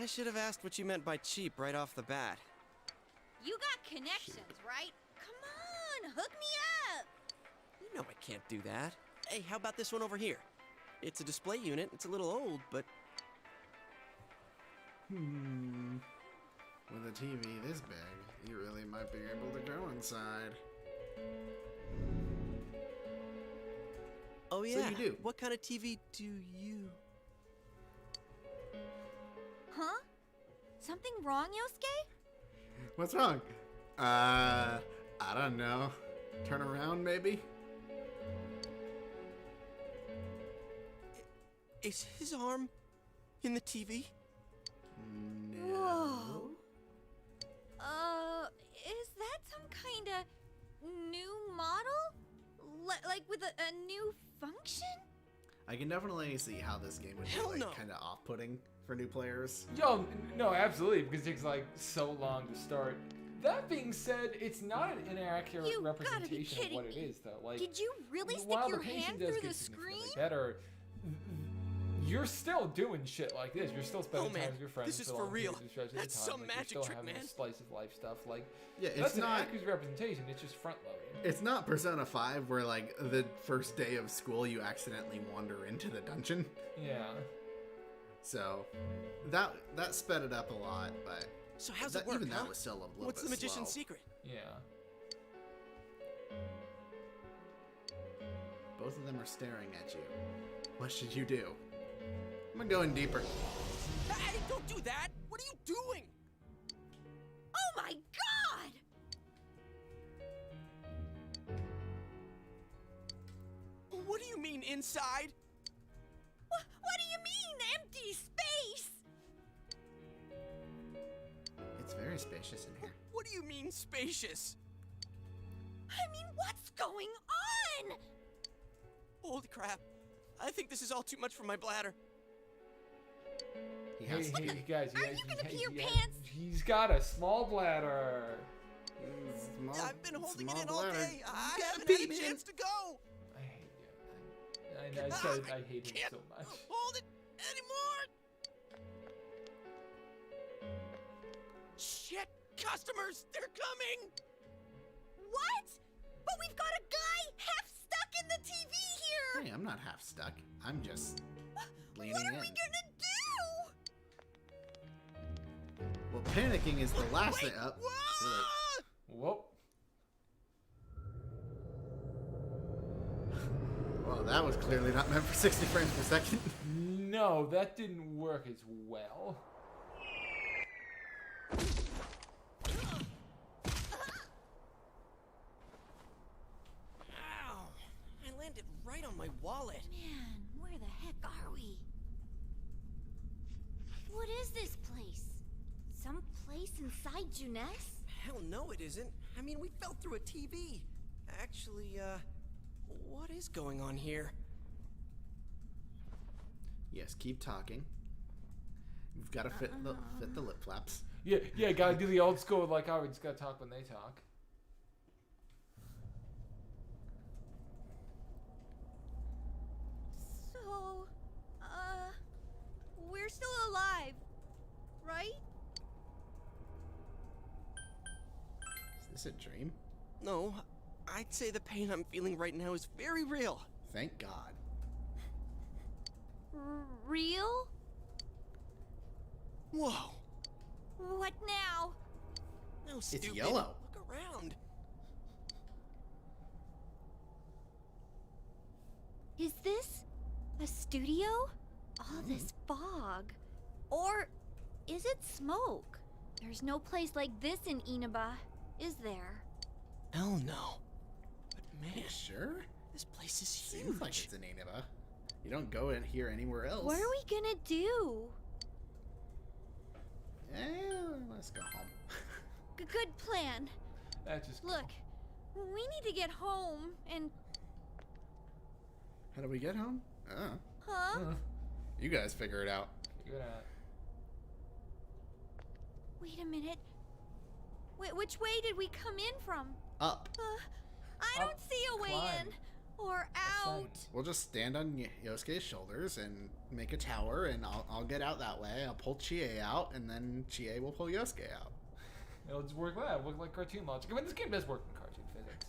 I should have asked what you meant by cheap right off the bat. You got connections, right? Come on, hook me up! You know I can't do that. Hey, how about this one over here? It's a display unit. It's a little old, but... With a TV this big, you really might be able to go inside. Oh yeah, So you do. What kind of TV do you... Huh? Something wrong, Yosuke? What's wrong? I don't know. Turn around, maybe? Is his arm in the TV? Whoa. Is that some kind of new model? Like with a new function? I can definitely see how this game would be like kind of off-putting for new players. Yo, no, absolutely, because it takes like so long to start. That being said, it's not an inaccurate You gotta be representation of kidding what it me. is, though. Like, Did you really stick while your the pacing hand does through get the significantly screen? better, you're still doing shit like this. You're still spending time with your friends. this is for real. That's some magic you're still trick, having man. a slice of life stuff. Like, Yeah, it's that's not- an accurate representation. It's just front loading. It's not Persona 5 where like the first day of school you accidentally wander into the dungeon. Yeah. So that sped it up a lot, but So how's it work, even huh? that was still a little What's bit the magician's slow. secret? Yeah. Both of them are staring at you. What should you do? I'm gonna go in deeper. Hey, don't do that! What are you doing? Oh my god! What do you mean inside? What do you mean, empty space? It's very spacious in here. What do you mean spacious? I mean, what's going on? Holy crap. I think this is all too much for my bladder. He Hey, has to hey, guys, Are you gonna pee your pants? He's got a small bladder. I've been holding it in small all bladder. day. I You haven't gotta had a pee, man. chance to go. I hate you. I said I hate him so much. Hold it anymore. Shit, customers, they're coming. What? But we've got a guy half stuck in the TV here! Hey, I'm not half stuck. I'm just leaning What are in. we gonna do? Well, panicking is the last thing. Up. Whoa. Well, that was clearly not meant for 60 frames per second. No, that didn't work as well. Ow! I landed right on my wallet. Man, where the heck are we? What is this place? Some place inside Juness? Hell no, it isn't. I mean, we fell through a TV. Actually, what is going on here? Yes, keep talking. You've got to fit the lip flaps. Yeah, gotta do the old school, like, oh, we just gotta talk when they talk. So, we're still alive, right? Is this a dream? No, I'd say the pain I'm feeling right now is very real. Thank God. Real? Whoa. What now? No, stupid. yellow. Look around. Is this a studio? All this fog. Or is it smoke? There's no place like this in Inaba, is there? Hell no. But man, you sure? This place is huge. Seems like it's in Inaba. You don't go in here anywhere else. What are we gonna do? Let's go home. Good plan. That's just Look, we need to get home and... How do we get home? Huh? You guys figure it out. Figure it out. Wait a minute. Which way did we come in from? Up. I don't see a way Climb. in or out. We'll just stand on Yosuke's shoulders and make a tower, and I'll get out that way. I'll pull Chie out, and then Chie will pull Yosuke out. It'll just work well. Work like cartoon logic. I mean, this game does work in cartoon physics.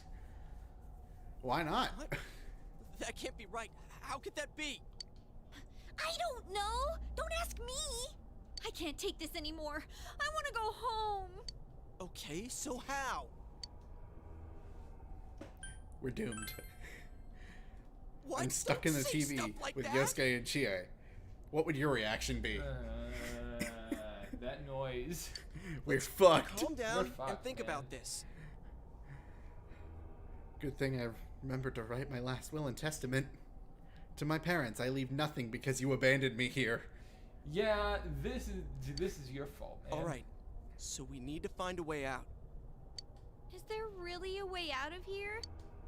Why not? What? That can't be right. How could that be? I don't know. Don't ask me. I can't take this anymore. I want to go home. Okay, so how? We're doomed. What? I'm stuck Don't in the say TV stuff like with that. Yosuke and Chie. What would your reaction be? That noise. We're fucked. Calm down fucked, and think man. about this. Good thing I remembered to write my last will and testament. To my parents, I leave nothing because you abandoned me here. Yeah, this is your fault, man. All right, so we need to find a way out. Is there really a way out of here?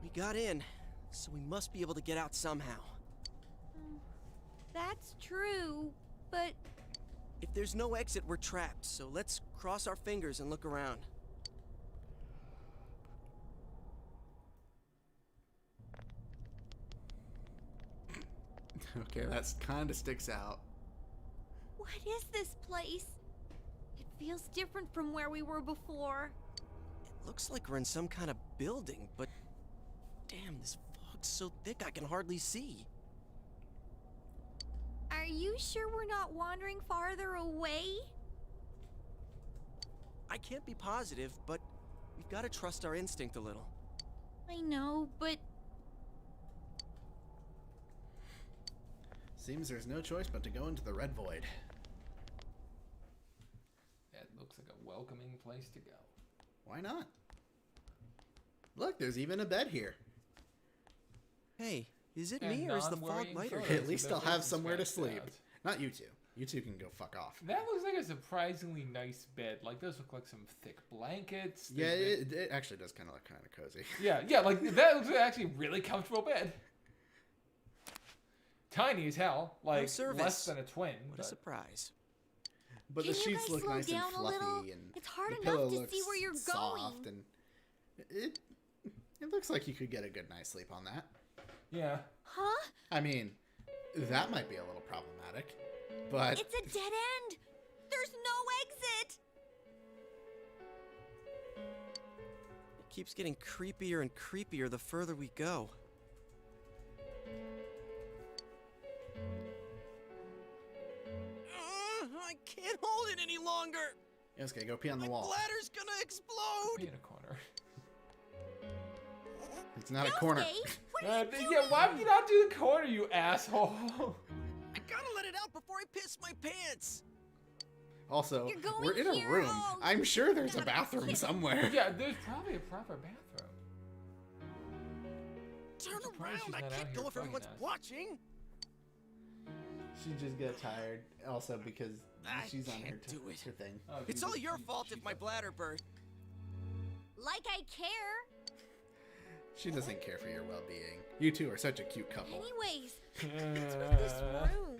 We got in, so we must be able to get out somehow. That's true, but... If there's no exit, we're trapped, so let's cross our fingers and look around. Okay, that kind of sticks out. What is this place? It feels different from where we were before. It looks like we're in some kind of building, but damn, this fog's so thick I can hardly see. Are you sure we're not wandering farther away? I can't be positive, but we've got to trust our instinct a little. I know, but... Seems there's no choice but to go into the Red Void. That looks like a welcoming place to go. Why not? Look, there's even a bed here. Hey, is it And me or is the fog non-worrying lighter? photos. At least with I'll their have faces somewhere to scratched sleep. out. Not you two. You two can go fuck off. That looks like a surprisingly nice bed. Like, those look like some thick blankets. Yeah, it actually does kind of look kind of cozy. Yeah, like, that looks like actually a really comfortable bed. Tiny as hell. Like, service. less than a twin. What a surprise. But Can the you sheets guys look slow nice and down a little? fluffy, and It's hard the enough pillow to looks see where you're soft, going. and it looks like you could get a good night's sleep on that. Yeah. Huh? I mean, that might be a little problematic, but It's a dead end! There's no exit! It keeps getting creepier and creepier the further we go. I can't hold it any longer! Yosuke, go pee on the wall. Bladder's gonna explode! Be in a corner. It's not a corner. Yeah, why would you not do the corner, you asshole? I gotta let it out before I piss my pants! Also, You're going we're in a here. room. Oh, I'm sure there's a bathroom somewhere. Yeah, there's probably a proper bathroom. Turn surprised she's around! I not out can't here go if fucking everyone's us. watching! She just got tired. Also, because she's on her, can't do it. her thing. Oh, It's all your fault if my bladder burst. Like I care. She doesn't care for your well-being. You two are such a cute couple. Anyways, what's with this room?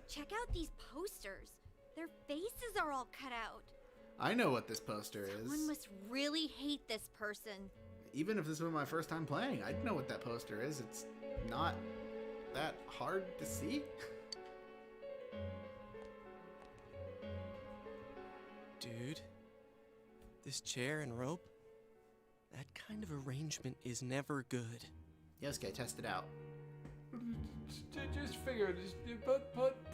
Check out these posters. Their faces are all cut out. I know what this poster Someone is. must really hate this person. Even if this were my first time playing, I'd know what that poster is. It's not that hard to see. Dude, this chair and rope, that kind of arrangement is never good. Yosuke, test it out. Just figure, just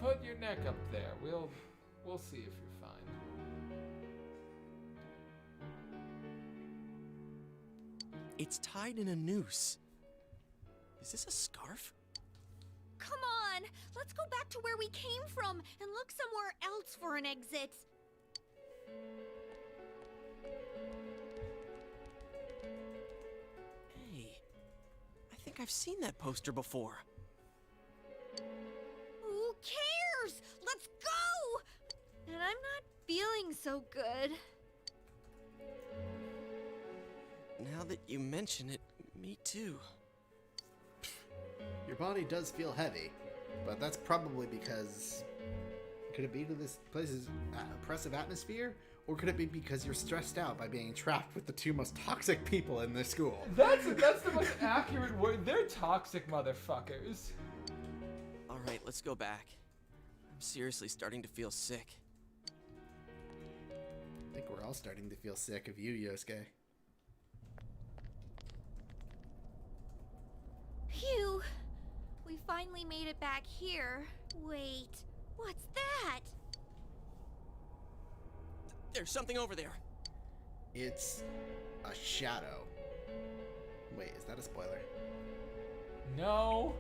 put your neck up there. We'll see if you're fine. It's tied in a noose. Is this a scarf? Come on, let's go back to where we came from and look somewhere else for an exit. Hey, think I've seen that poster before. Who cares? Let's go! And I'm not feeling so good. Now that you mention it, me too. Your body does feel heavy, but that's probably because... Could it be to this place's oppressive atmosphere? Or could it be because you're stressed out by being trapped with the two most toxic people in this school? That's the most accurate word. They're toxic motherfuckers. Alright, let's go back. I'm seriously starting to feel sick. I think we're all starting to feel sick of you, Yosuke. Phew. We finally made it back here. Wait, what's that? There's something over there. It's a shadow. Wait, is that a spoiler? No.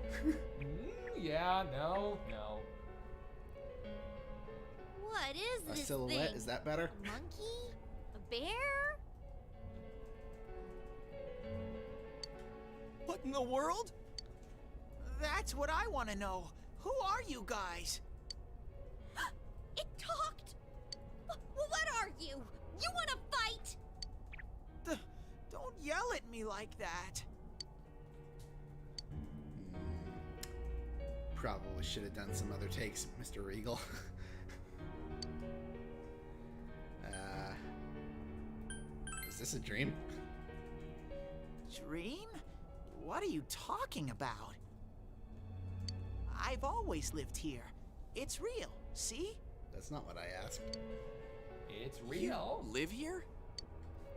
Yeah, no. What is A this silhouette, thing? is that better? A monkey? A bear? What in the world? That's what I want to know. Who are you guys? It talked! What are you? You want to fight? Don't yell at me like that. Probably should have done some other takes, Mr. Regal. Is this a dream? Dream? What are you talking about? I've always lived here. It's real, see? That's not what I asked. It's real. You live here?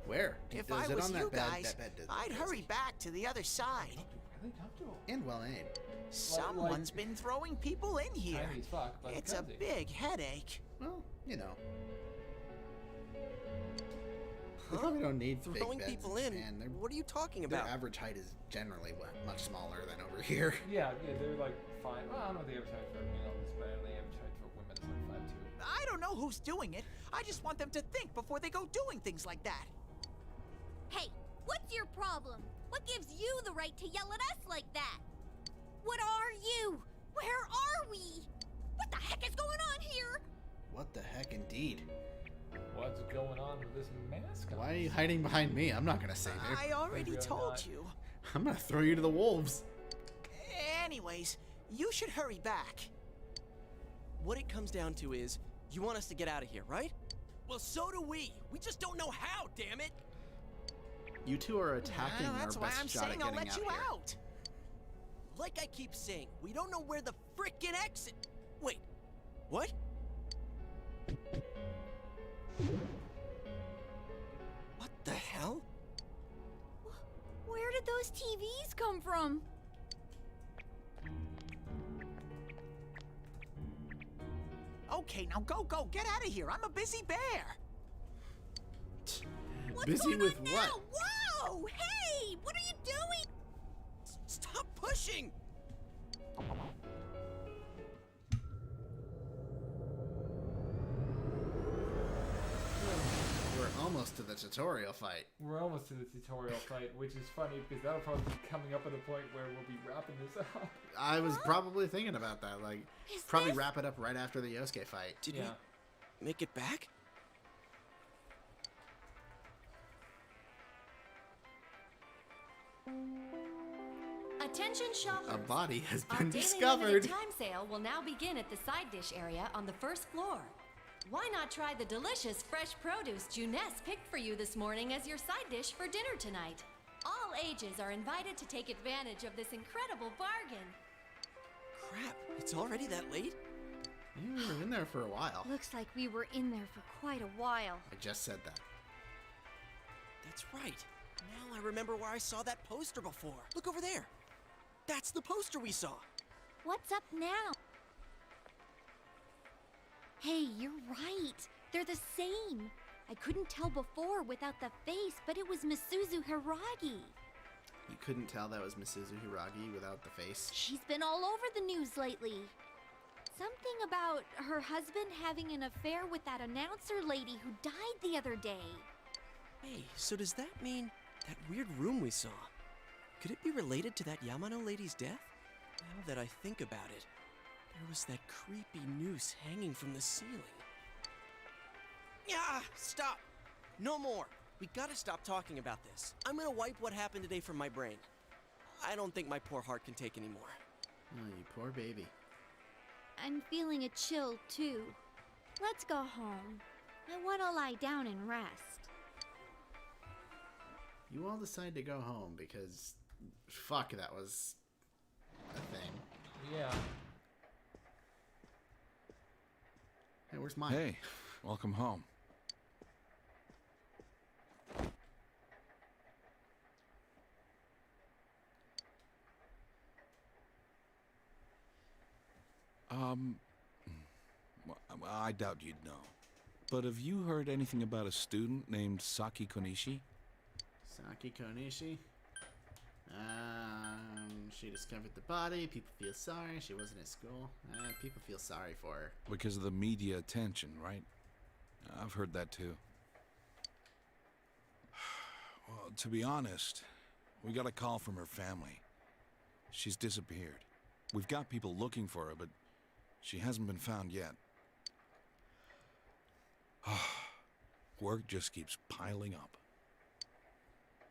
Where? If Is I it was on you that bed? guys, That bed doesn't I'd exist. hurry back to the other side. Really talk to him. And well aimed. Someone's been throwing people in here. Tiny as fuck, but It's a cozy. big headache. Well, you know. They probably don't need Throwing big beds people in in? Japan. What are you talking Their about? average height is generally much smaller than over here. Yeah, they're like fine. Well, I don't know the average height for males, but the average height for women is like 5'2". I don't know who's doing it. I just want them to think before they go doing things like that. Hey, what's your problem? What gives you the right to yell at us like that? What are you? Where are we? What the heck is going on here? What the heck, indeed? What's going on with this mask? Why are you hiding behind me? I'm not gonna save you. I already Maybe I'm told not. you. I'm gonna throw you to the wolves. Anyways, you should hurry back. What it comes down to is, you want us to get out of here, right? Well, so do we. We just don't know how, damn it. You two are attacking Well, our that's why best I'm shot at saying I'll getting let out you here. out. Like I keep saying, we don't know where the frickin' exit... Wait, what? What the hell? Where did those TVs come from? Okay, now go, get out of here. I'm a busy bear. What's Busy going with on what? now? Whoa! Hey! What are you doing? Stop pushing! We're almost to the tutorial fight. We're almost to the tutorial fight, which is funny because that'll probably be coming up at a point where we'll be wrapping this up. I was probably thinking about that. Like, Is probably this- wrap it up right after the Yosuke fight. Did Yeah. we make it back? Attention shoppers. A body has Our been daily discovered. limited time sale will now begin at the side dish area on the first floor. Why not try the delicious fresh produce Juness picked for you this morning as your side dish for dinner tonight? All ages are invited to take advantage of this incredible bargain. Crap, it's already that late? You were in there for a while. Looks like we were in there for quite a while. I just said that. That's right. Now I remember where I saw that poster before. Look over there. That's the poster we saw. What's up now? Hey, you're right. They're the same. I couldn't tell before without the face, but it was Misuzu Hiragi. You couldn't tell that was Misuzu Hiragi without the face. She's been all over the news lately. Something about her husband having an affair with that announcer lady who died the other day. Hey, so does that mean that weird room we saw? Could it be related to that Yamano lady's death? Now that I think about it, there was that creepy noose hanging from the ceiling. Yeah, stop! No more! We gotta stop talking about this. I'm gonna wipe what happened today from my brain. I don't think my poor heart can take any more. Oh, you poor baby. I'm feeling a chill, too. Let's go home. I want to lie down and rest. You all decide to go home because, fuck, that was a thing. Yeah. Hey, where's mine? Hey, welcome home. Well, I doubt you'd know. But have you heard anything about a student named Saki Konishi? Saki Konishi? She discovered the body. People feel sorry. She wasn't at school. People feel sorry for her. Because of the media attention, right? I've heard that too. Well, to be honest, we got a call from her family. She's disappeared. We've got people looking for her, but she hasn't been found yet. Work just keeps piling up.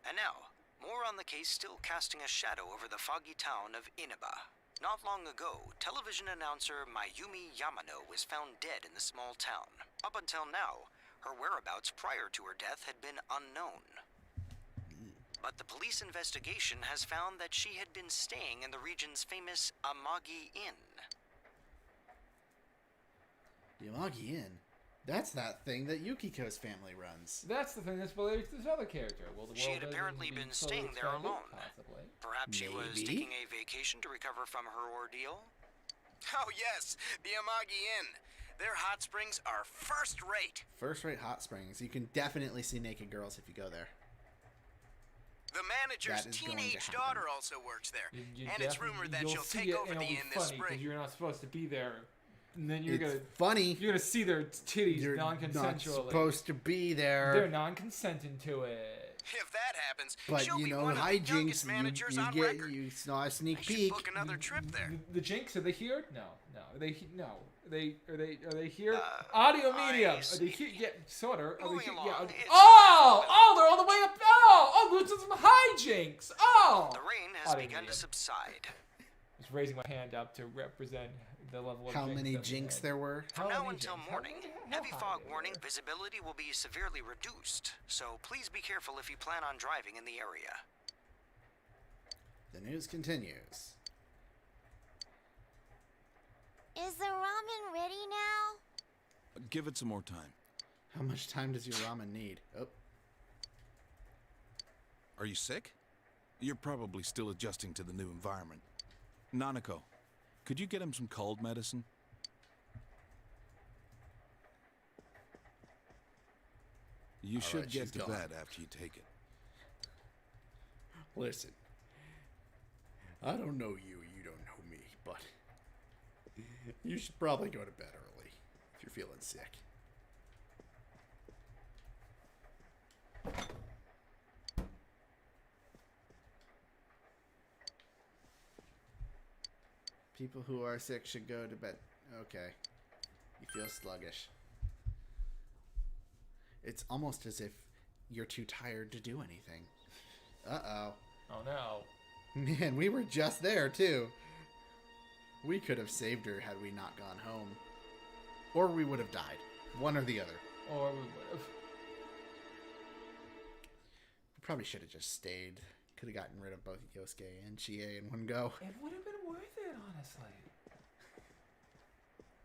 And now, more on the case still casting a shadow over the foggy town of Inaba. Not long ago, television announcer Mayumi Yamano was found dead in the small town. Up until now, her whereabouts prior to her death had been unknown. But the police investigation has found that she had been staying in the region's famous Amagi Inn. The Amagi Inn? That's that thing that Yukiko's family runs. That's the thing that's related to this other character. Well, the She world had apparently been staying there alone. Perhaps she was taking a vacation to recover from her ordeal? Oh yes, the Amagi Inn. Their hot springs are first rate. First rate hot springs. You can definitely see naked girls if you go there. The manager's teenage daughter also works there, and it's rumored that she'll take over the inn this spring. You're not supposed to be there, and then you're funny. You're gonna see their titties You're non-consensually. not supposed to be there. They're non-consenting to it. If that happens, but she'll you be know, one of the youngest hijinks. managers You on get record. you saw a sneak I should peek. book another trip there. The Jinx, are they here? No. Are they here? Audio medium. Are they here? Yeah, sort of. Are they here? Yeah. Oh, they're all the way up. Oh, there's some hijinks. Oh. The rain has begun to subside. Just raising my hand up to represent the level of how many jinx there were. From now until morning, heavy fog warning visibility will be severely reduced, so please be careful if you plan on driving in the area. The news continues. Is the ramen ready now? Give it some more time. How much time does your ramen need? Oh. Are you sick? You're probably still adjusting to the new environment. Nanako, could you get him some cold medicine? You should get to bed after you take it. Listen, I don't know you, you don't know me, but you should probably go to bed early if you're feeling sick. People who are sick should go to bed. Okay. You feel sluggish. It's almost as if you're too tired to do anything. Uh-oh. Oh, no. Man, we were just there, too. We could have saved her had we not gone home. Or we would have died. One or the other. Or we would have. We probably should have just stayed. Could have gotten rid of both Yosuke and Chie in one go. It would have been worth it, honestly.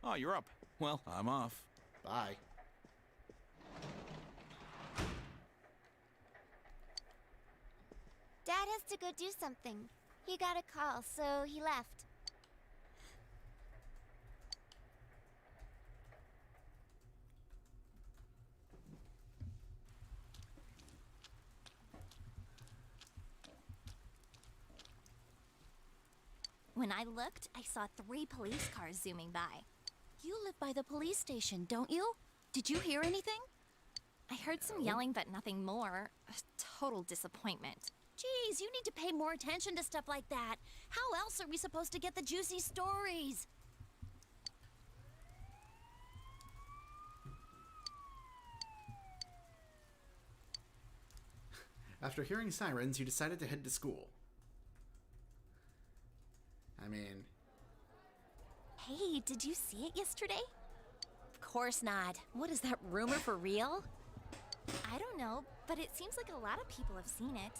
Oh, you're up. Well, I'm off. Bye. Dad has to go do something. He got a call, so he left. When I looked, I saw 3 police cars zooming by. You live by the police station, don't you? Did you hear anything? I heard some yelling, but nothing more. A total disappointment. Geez, you need to pay more attention to stuff like that. How else are we supposed to get the juicy stories? After hearing sirens, you decided to head to school. I mean... Hey, did you see it yesterday? Of course not. What is that rumor for real? I don't know, but it seems like a lot of people have seen it.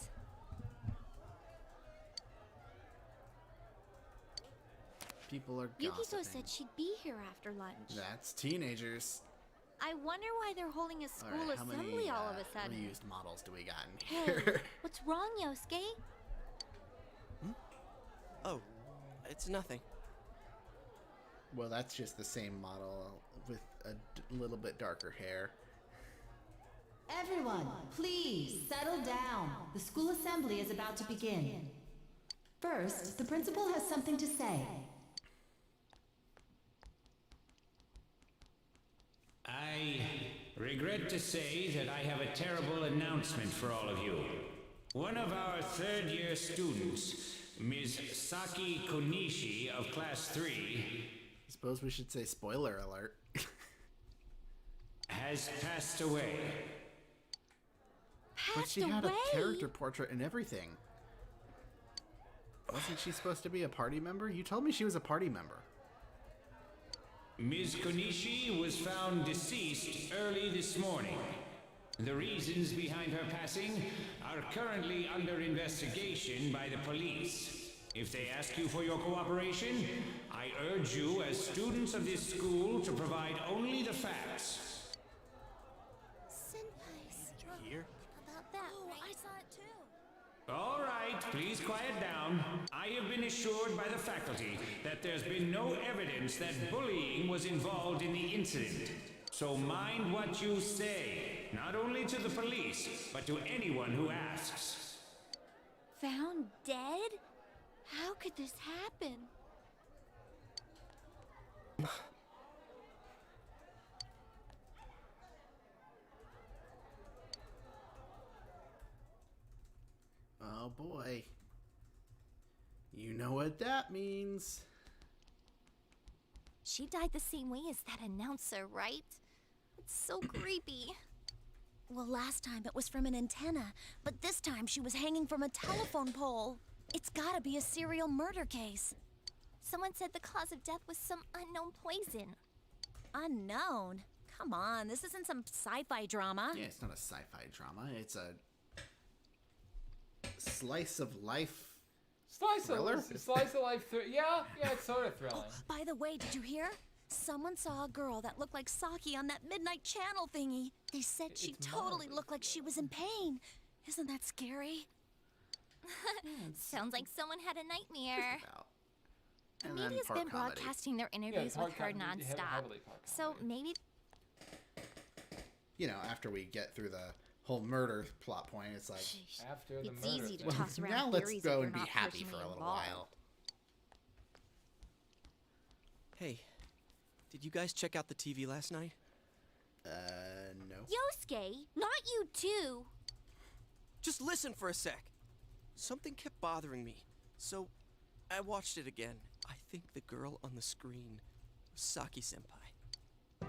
People are Yukiko gossiping. said she'd be here after lunch. That's teenagers. I wonder why they're holding a school Alright, how assembly many, all of a sudden. reused models do we got in Hey, here? what's wrong, Yosuke? Oh, it's nothing. Well, that's just the same model with a little bit darker hair. Everyone, please settle down. The school assembly is about to begin. First, the principal has something to say. I regret to say that I have a terrible announcement for all of you. One of our third-year students, Ms. Saki Konishi of Class 3... Suppose we should say spoiler alert. has passed away. But she had a character portrait and everything. Wasn't she supposed to be a party member? You told me she was a party member. Ms. Konishi was found deceased early this morning. The reasons behind her passing are currently under investigation by the police. If they ask you for your cooperation, I urge you as students of this school to provide only the facts. Senpais. Here? About that, right? I saw it too. All right, please quiet down. I have been assured by the faculty that there's been no evidence that bullying was involved in the incident. So mind what you say, not only to the police, but to anyone who asks. Found dead? How could this happen? Oh boy. You know what that means. She died the same way as that announcer, right? It's so creepy. Well, last time it was from an antenna, but this time she was hanging from a telephone pole. It's gotta be a serial murder case. Someone said the cause of death was some unknown poison. Unknown? Come on, this isn't some sci-fi drama. Yeah, it's not a sci-fi drama. It's a slice of life thriller? Slice of life. Yeah, it's sort of thrilling. By the way, did you hear? Someone saw a girl that looked like Saki on that midnight channel thingy. They said she totally looked like she was in pain. Isn't that scary? Sounds like someone had a nightmare. The And then media's part been comedy. broadcasting their interviews with her nonstop. So maybe... You know, after we get through the whole murder plot point, it's like... After the It's murder. easy to Well, toss around now let's theories go if and you're be not happy for a personally little involved. while. Hey, did you guys check out the TV last night? No. Yosuke, not you too. Just listen for a sec. Something kept bothering me, so I watched it again. I think the girl on the screen was Saki-senpai.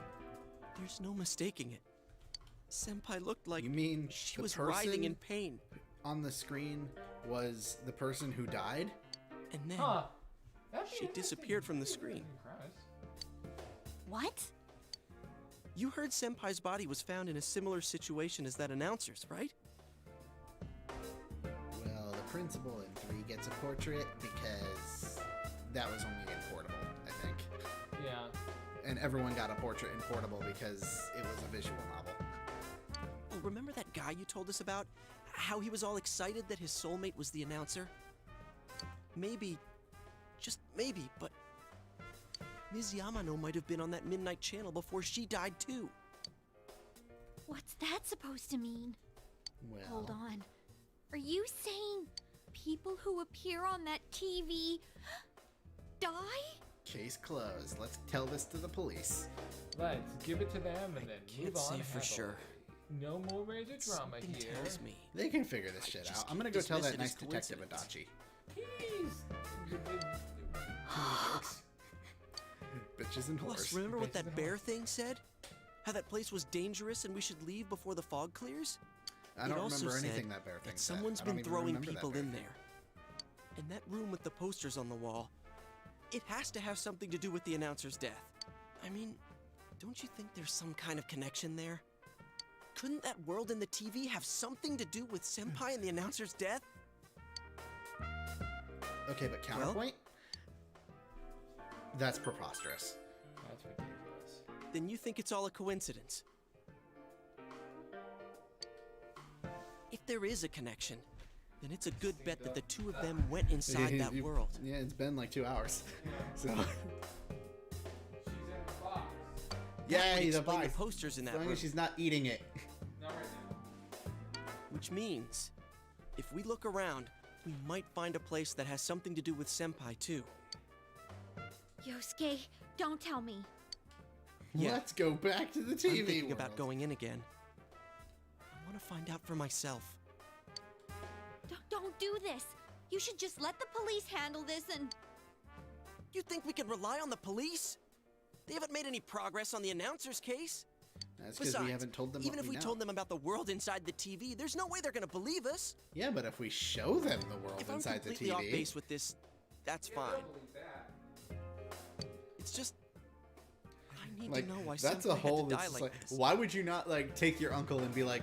There's no mistaking it. Senpai looked like You mean she the was person writhing in pain. on the screen was the person who died? And then That'd be she disappeared from the screen. What? You heard Senpai's body was found in a similar situation as that announcer's, right? Well, the principal in 3 gets a portrait because that was only in portable, I think. Yeah. And everyone got a portrait in portable because it was a visual novel. Oh, remember that guy you told us about? How he was all excited that his soulmate was the announcer? Maybe, just maybe, but Ms. Yamano might have been on that midnight channel before she died too. What's that supposed to mean? Well, Hold on. Are you saying people who appear on that TV die? case closed. Let's tell this to the police. Let's give it to them and then Can't move on. say for sure. No more major drama Something here. tells me They can figure this shit out. I'm gonna go tell that nice detective Adachi. Bitches and Plus, whores. remember what that bear thing said? How that place was dangerous and we should leave before the fog clears? I don't It also remember anything said that bear thing said. someone's I don't been even throwing remember that people bear in thing. there. And that room with the posters on the wall, it has to have something to do with the announcer's death. I mean, don't you think there's some kind of connection there? Couldn't that world in the TV have something to do with Senpai and the announcer's death? Okay, but counterpoint? That's preposterous. That's ridiculous. Then you think it's all a coincidence? If there is a connection, then it's a good bet that the two of them went inside that world. Yeah, it's been like 2 hours. So. That would Yay, the explain box. the posters in that As long room. as she's not eating it. Not right now. Which means, if we look around, we might find a place that has something to do with Senpai too. Yosuke, don't tell me. Yeah. Let's go back to the TV I'm thinking world. about going in again. I want to find out for myself. Don't do this. You should just let the police handle this and... You think we can rely on the police? They haven't made any progress on the announcer's case. That's because we Besides, haven't told them even what if we know. told them about the world inside the TV, there's no way they're gonna believe us. Yeah, but if we show them the world If I'm inside the completely off TV. base with this, that's fine. It's just I need Like, to know why that's Senpai a whole. had to That's die just like like, this. why would you not like take your uncle and be like,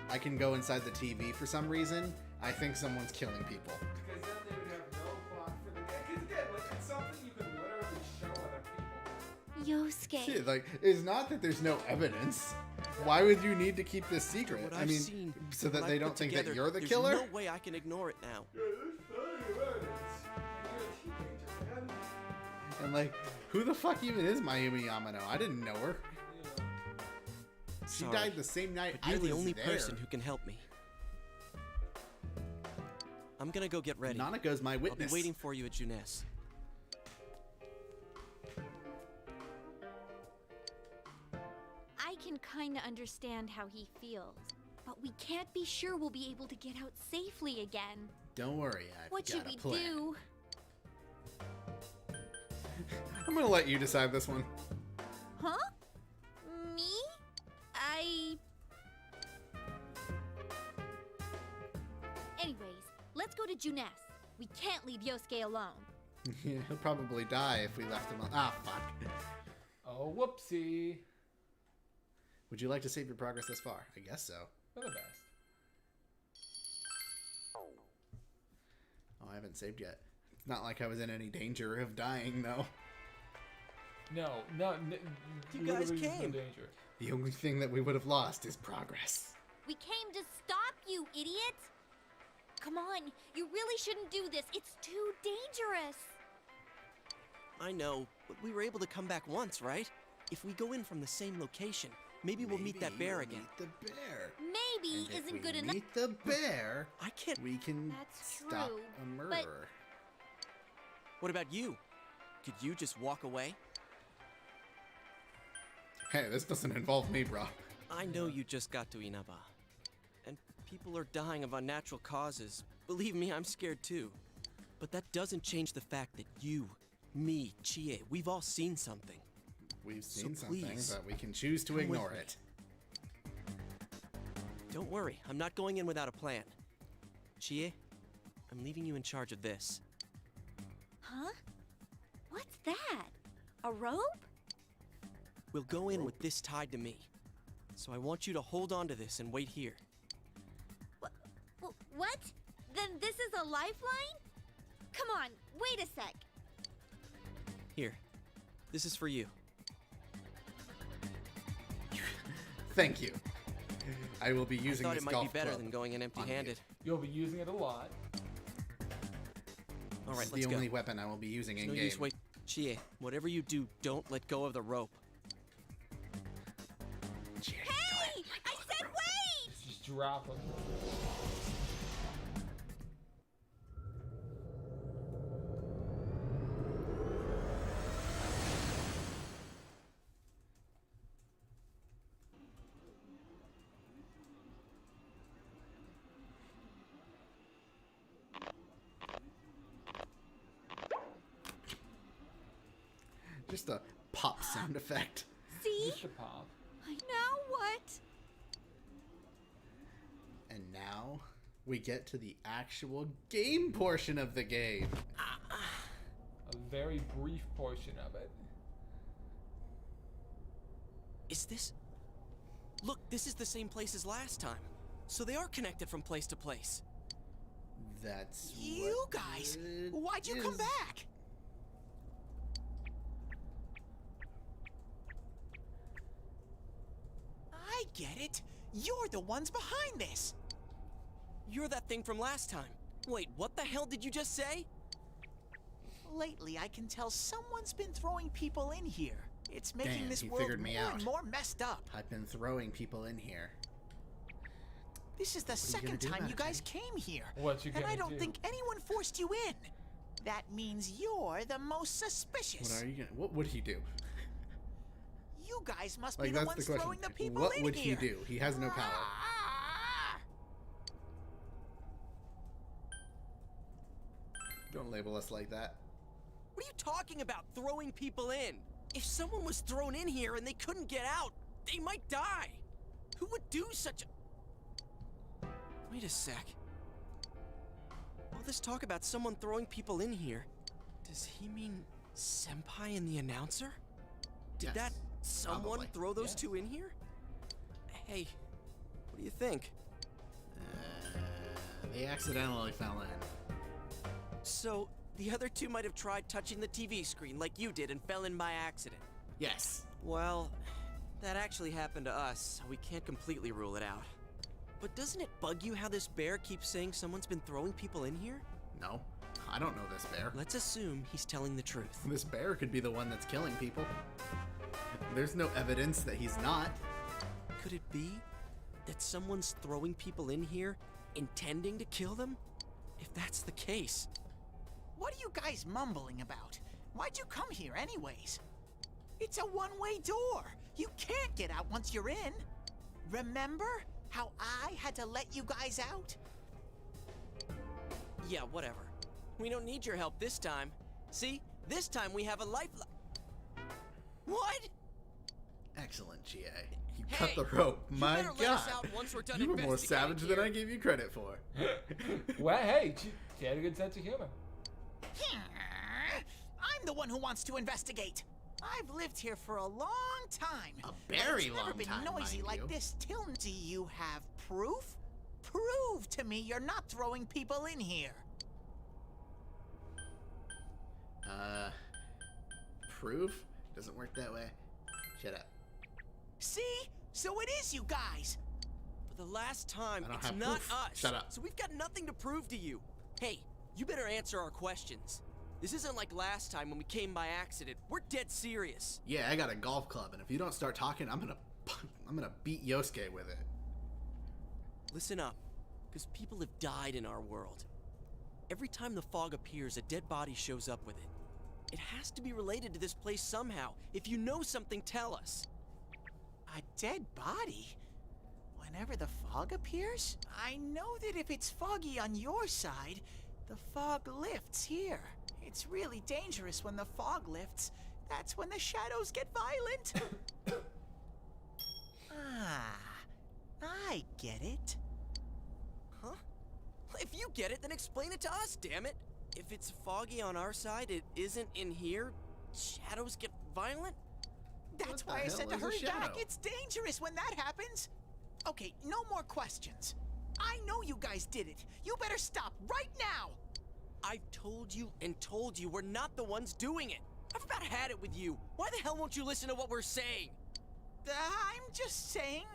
I can go inside the TV for some reason. I think someone's killing people. Because then they would have no plot for the game. Because again, like, it's something you can literally show other people. Yosuke. Shit, like, it's not that there's no evidence. Why would you need to keep this secret? What I I've mean, seen, so that what they I've don't put think together, that you're the there's killer? no way I can ignore it now. Yeah, there's plenty of evidence. And you're a teenager, man. And like, who the fuck even is Mayumi Yamano? I didn't know her. She Sorry, died the same night but you're I was the only there. person who can help me. I'm gonna go get ready. Nanako's my I'll witness. be waiting for you at Junes. I can kinda understand how he feels. But we can't be sure we'll be able to get out safely again. Don't worry, I've What got should a we plan. do? I'm gonna let you decide this one. Huh? Me? Anyways, let's go to Junes. We can't leave Yosuke alone. Yeah, he'll probably die if we left him. Ah, fuck. Oh, whoopsie. Would you like to save your progress this far? I guess so. For the best. Oh, I haven't saved yet. It's not like I was in any danger of dying, though. No, You guys literally there's came. No danger. The only thing that we would have lost is progress. We came to stop you, idiot! Come on, you really shouldn't do this. It's too dangerous. I know, but we were able to come back once, right? If we go in from the same location, maybe we'll meet that bear again. Meet the bear. Maybe And if isn't we good enough. meet the bear, I can't. we can That's stop true, a but- murderer. What about you? Could you just walk away? Hey, this doesn't involve me, bro. I know you just got to Inaba. And people are dying of unnatural causes. Believe me, I'm scared too. But that doesn't change the fact that you, me, Chie, we've all seen something. We've So seen something, please, but we can choose to come with ignore me. it. Don't worry, I'm not going in without a plan. Chie, I'm leaving you in charge of this. Huh? What's that? A rope? We'll go in with this tied to me. So I want you to hold on to this and wait here. What? Then this is a lifeline? Come on, wait a sec. Here, this is for you. Thank you. I will be I using thought this it might golf be better club than going in on you. empty-handed. You'll be using it a lot. All right, It's let's the go. only weapon I will be using There's in no game. use wait. Chie, whatever you do, don't let go of the rope. Hey! I said wait! Just drop them. Just a pop sound effect. See? Just a pop. Now what? And now we get to the actual game portion of the game. A very brief portion of it. Is this... Look, this is the same place as last time. So they are connected from place to place. That's You guys! Why'd you come back? I get it. You're the ones behind this. You're that thing from last time. Wait, what the hell did you just say? Lately, I can tell someone's been throwing people in here. It's making Damn, this he world figured me more out. and more messed up. I've been throwing people in here. This is the What are you second gonna do time about you it, guys came here. What you And I gonna don't do? think anyone forced you in. That means you're the most suspicious. What are you gonna... What would he do? You guys must Like, be the that's ones the question. throwing the people What in would here. he do? He has no power. Don't label us like that. What are you talking about, throwing people in? If someone was thrown in here and they couldn't get out, they might die. Who would do such a... Wait a sec. All this talk about someone throwing people in here, does he mean Senpai and the announcer? Did Yes, that someone probably. throw those two in here? Hey, what do you think? They accidentally fell in. So, the other two might have tried touching the TV screen like you did and fell in by accident. Yes. Well, that actually happened to us, so we can't completely rule it out. But doesn't it bug you how this bear keeps saying someone's been throwing people in here? No. I don't know this bear. Let's assume he's telling the truth. This bear could be the one that's killing people. There's no evidence that he's not. Could it be that someone's throwing people in here intending to kill them? If that's the case... What are you guys mumbling about? Why'd you come here anyways? It's a one-way door. You can't get out once you're in. Remember how I had to let you guys out? Yeah, whatever. We don't need your help this time. See? This time we have a lifeline. What? Excellent, GA. You Hey, cut the rope. you My better God. let us out once we're done You were more investigating savage than here. I gave you credit for. Well, hey, she had a good sense of humor. I'm the one who wants to investigate. I've lived here for a long time. A but very it's never long been time, noisy mind like you. this till. Do you have proof? Prove to me you're not throwing people in here. Proof? Doesn't work that way. Shut up. See? So it is you guys. For the last time, I don't it's have not proof. us. Shut up. So we've got nothing to prove to you. Hey, you better answer our questions. This isn't like last time when we came by accident. We're dead serious. Yeah, I got a golf club, and if you don't start talking, I'm gonna beat Yosuke with it. Listen up, because people have died in our world. Every time the fog appears, a dead body shows up with it. It has to be related to this place somehow. If you know something, tell us. A dead body? Whenever the fog appears? I know that if it's foggy on your side, the fog lifts here. It's really dangerous when the fog lifts. That's when the shadows get violent. I get it. Huh? If you get it, then explain it to us, damn it. If it's foggy on our side, it isn't in here. Shadows get violent? That's What why the I said hell to is a hurry back. shadow? It's dangerous when that happens. Okay, no more questions. I know you guys did it. You better stop right now. I've told you and told you we're not the ones doing it. I've about had it with you. Why the hell won't you listen to what we're saying? I'm just saying,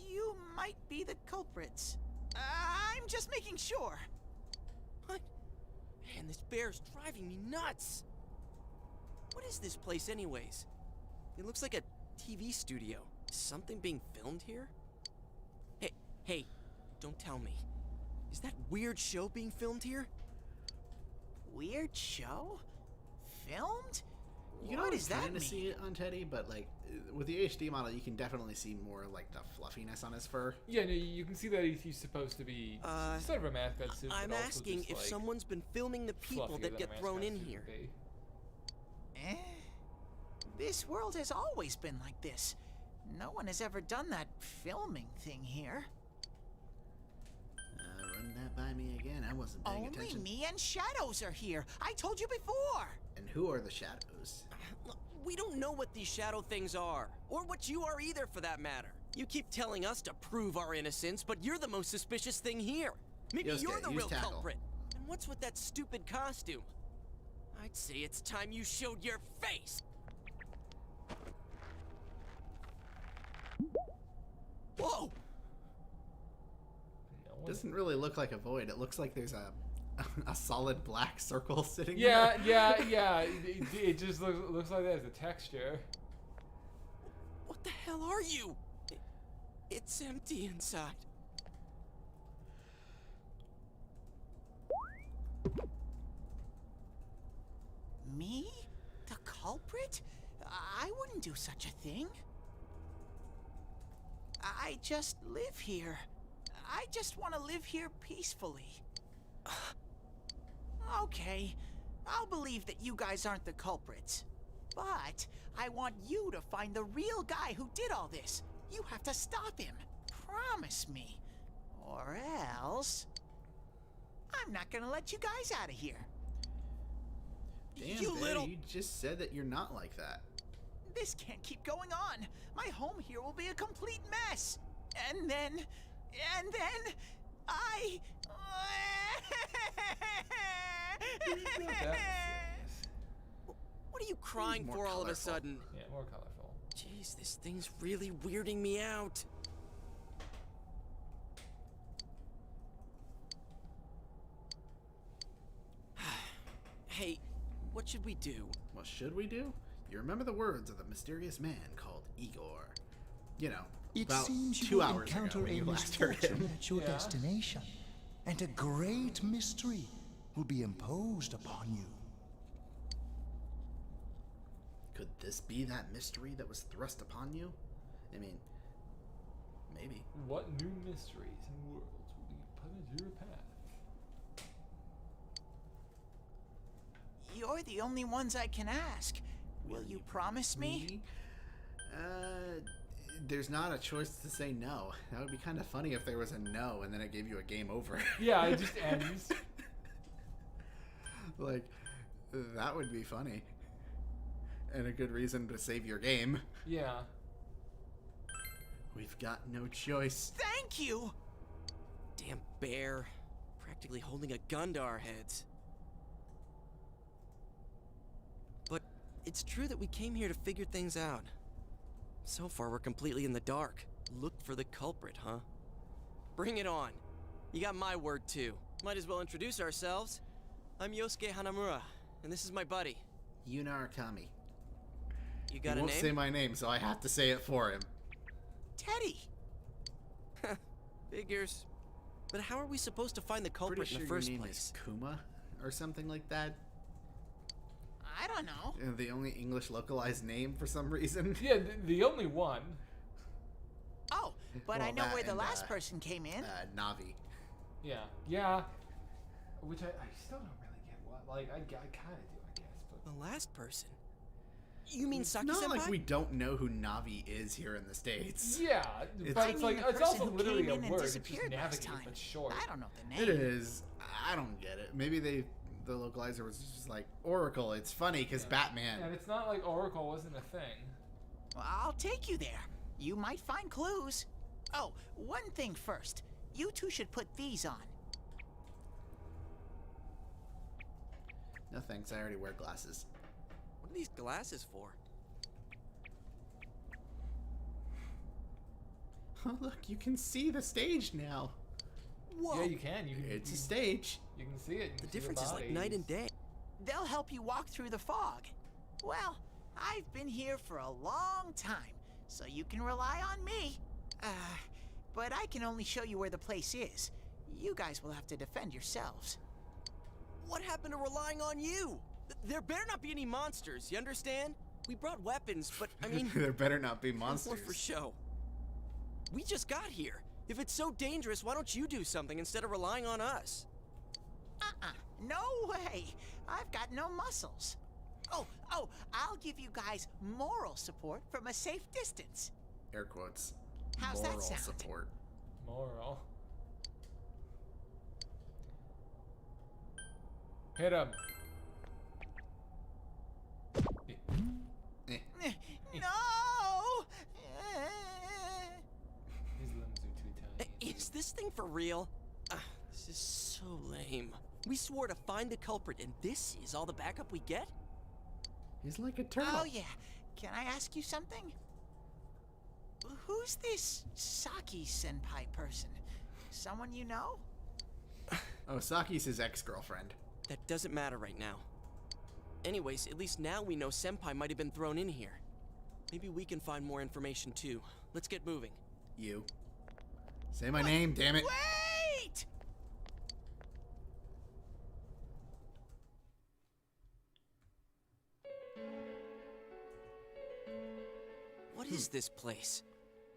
you might be the culprits. I'm just making sure. What? Man, this bear's driving me nuts. What is this place anyways? It looks like a TV studio. Is something being filmed here? Hey, don't tell me. Is that weird show being filmed here? Weird show? Filmed? You can What always does that kind of mean? see it on Teddy, but like with the HD model, you can definitely see more like the fluffiness on his fur. Yeah, no, you can see that he's supposed to be sort of a mascot suit. I'm but also asking just, if like, someone been filming the people fluffier that than get a thrown mascot in suit here. would be. This world has always been like this. No one has ever done that filming thing here. Run that by me again. I wasn't paying attention. Only me and Shadows are here. I told you before. And who are the shadows? Look, we don't know what these shadow things are, or what you are either, for that matter. You keep telling us to prove our innocence, but you're the most suspicious thing here. Maybe Yosuke, you're the use real tackle. culprit. And what's with that stupid costume? I'd say it's time you showed your face. Whoa! Doesn't really look like a void. It looks like there's a solid black circle sitting Yeah, there. yeah. It just looks like there's a texture. What the hell are you? It's empty inside. Me? The culprit? I wouldn't do such a thing. I just live here. I just want to live here peacefully. Okay, I'll believe that you guys aren't the culprits. But I want you to find the real guy who did all this. You have to stop him. Promise me. Or else... I'm not gonna let you guys out of here. Damn, you Bay, little... you just said that you're not like that. This can't keep going on. My home here will be a complete mess. And then I... What are you crying More for all of a colorful. sudden? Yeah, more colorful. Jeez, this thing's really weirding me out. Hey, what should we do? What should we do? You remember the words of the mysterious man called Igor. You know, It about seems you 2 will hours ago encounter when a you last heard misfortune him. at your Yeah. destination, and a great mystery will be imposed upon you. Could this be that mystery that was thrust upon you? I mean, maybe. What new mysteries and worlds will be put into your path? You're the only ones I can ask. Will you promise me? There's not a choice to say no. That would be kind of funny if there was a no and then it gave you a game over. Yeah, it just ends. Like, that would be funny. And a good reason to save your game. Yeah. We've got no choice. Thank you! Damn bear. Practically holding a gun to our heads. But it's true that we came here to figure things out. So far, we're completely in the dark. Look for the culprit, huh? Bring it on. You got my word, too. Might as well introduce ourselves. I'm Yosuke Hanamura, and this is my buddy. Yuna Arakami. You got He a won't name? say my name, so I have to say it for him. Teddy! Figures. But how are we supposed to find the culprit Pretty in sure the first your name place? is Kuma or something like that. I don't know. The only English localized name for some reason. Yeah, the only one. Oh, but Well, I know that where the and, last person came in. Navi. Yeah. Which I still don't really get what. Like, I kind of do, I guess. But The last person? You mean It's Saki not senpai? like we don't know who Navi is here in the States. yeah, but it's like the it's person also who literally came a in and word. It's just disappeared last navigated, time. but short. I don't know the name. It is. I don't get it. Maybe the localizer was just like Oracle. It's funny because Batman. And it's not like Oracle wasn't a thing. Well, I'll take you there. You might find clues. Oh, one thing first. You two should put these on. No thanks. I already wear glasses. What are these glasses for? Oh, look, you can see the stage now. Whoa! Yeah, you can. It's a stage. You can see it. You The can see difference is like bodies. night and day. They'll help you walk through the fog. Well, I've been here for a long time, so you can rely on me. But I can only show you where the place is. You guys will have to defend yourselves. What happened to relying on you? There better not be any monsters, you understand? We brought weapons, but I mean... There better not be more monsters. for show. We just got here. If it's so dangerous, why don't you do something instead of relying on us? No way! I've got no muscles. Oh, I'll give you guys moral support from a safe distance. Air quotes. How's that Moral sound? support. Moral. Hit him. No! His limbs are too tiny. Is this thing for real? This is so lame. We swore to find the culprit, and this is all the backup we get? He's like a turtle. Oh, yeah. Can I ask you something? Who's this Saki senpai person? Someone you know? Oh, Saki's his ex-girlfriend. That doesn't matter right now. Anyways, at least now we know Senpai might have been thrown in here. Maybe we can find more information too. Let's get moving. You. Say my name, damn it. Wait! What is this place?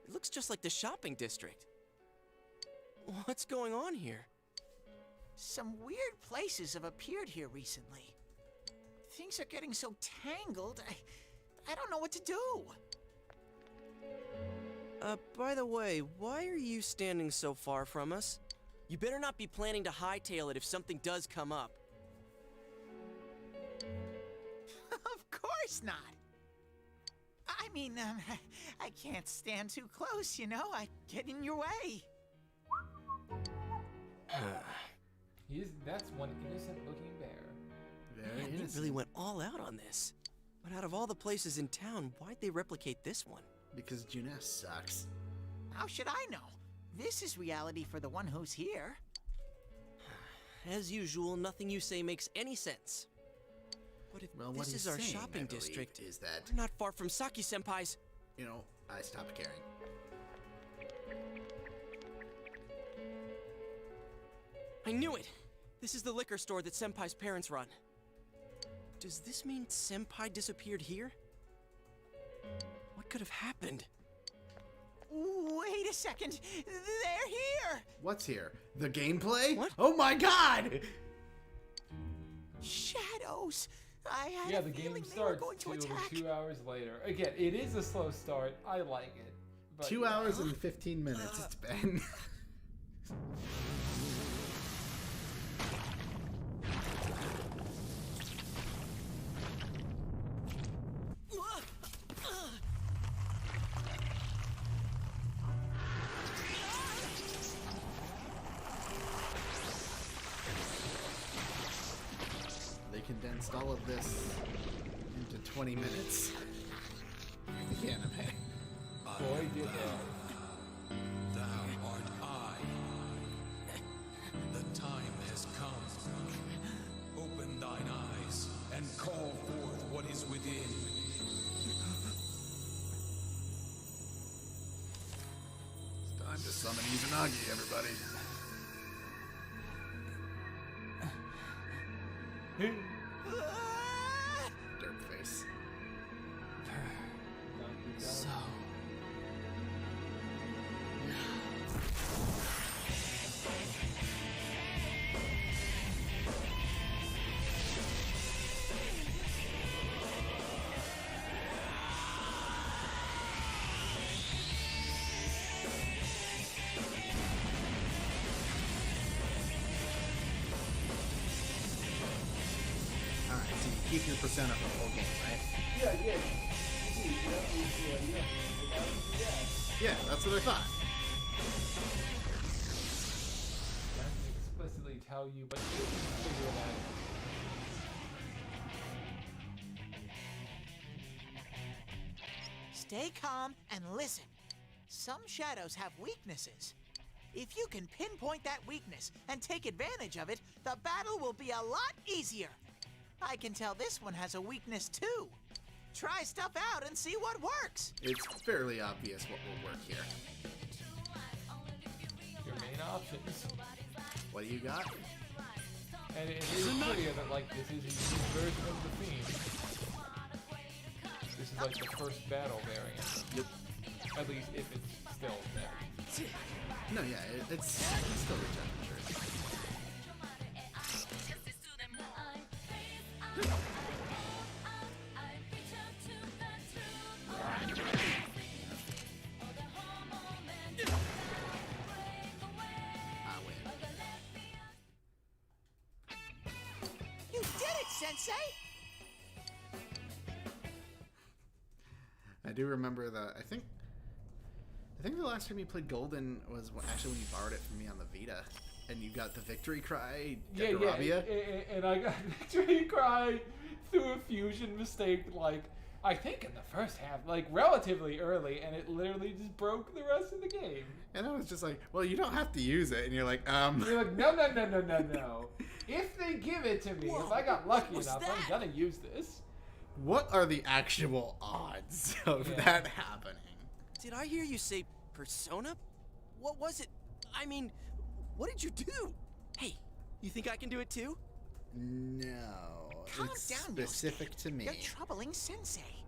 It looks just like the shopping district. What's going on here? Some weird places have appeared here recently. Things are getting so tangled, I don't know what to do. By the way, why are you standing so far from us? You better not be planning to hightail it if something does come up. Of course not. I mean, I can't stand too close, you know? I get in your way. That's one innocent-looking bear. Very Man, innocent. they really went all out on this. But out of all the places in town, why'd they replicate this one? Because Juness sucks. How should I know? This is reality for the one who's here. As usual, nothing you say makes any sense. But if Well, what this he's is our saying, shopping I believe, district, is that, we're not far from Saki-senpai's. you know, I stopped caring. I knew it! This is the liquor store that Senpai's parents run. Does this mean Senpai disappeared here? What could have happened? Wait a second! They're here! What's here? The gameplay? What? Oh my god! Shadows! I had a the game feeling they were starts going to attack. 2 hours later. Again, it is a slow start. I like it. But 2 hours and 15 minutes it's been. They condensed all of this into 20 minutes. The anime. Boy, did they. Thou art I. The time has come. Open thine eyes and call forth what is within. It's time to summon Izanagi, everybody. Dirt face. So... Alright, so you keep your persona for the whole game, right? Yeah, that's what I thought. Doesn't explicitly tell you, but you can figure it out. Stay calm and listen. Some shadows have weaknesses. If you can pinpoint that weakness and take advantage of it, the battle will be a lot easier. I can tell this one has a weakness too. Try stuff out and see what works. It's fairly obvious what will work here. Your main options. What do you got? And it is clear that, like, this is a unique version of the theme. This is like the first battle variant. Yep. At least if it's still there. No, yeah, it's still returning, sure. Sensei? I do remember I think the last time you played Golden was actually when you borrowed it from me on the Vita, and you got the victory cry. Yeah, and I got victory cry through a fusion mistake, like, I think in the first half, like, relatively early, and it literally just broke the rest of the game. And I was just like, well, you don't have to use it. And you're like, You're like, no. If they give it to me, if I got lucky enough, I'm gonna use this. What are the actual odds of that happening? Did I hear you say persona? What was it? I mean, what did you do? Hey, you think I can do it too? No. Calm it's down, specific Yosuke. to me. You're troubling Sensei.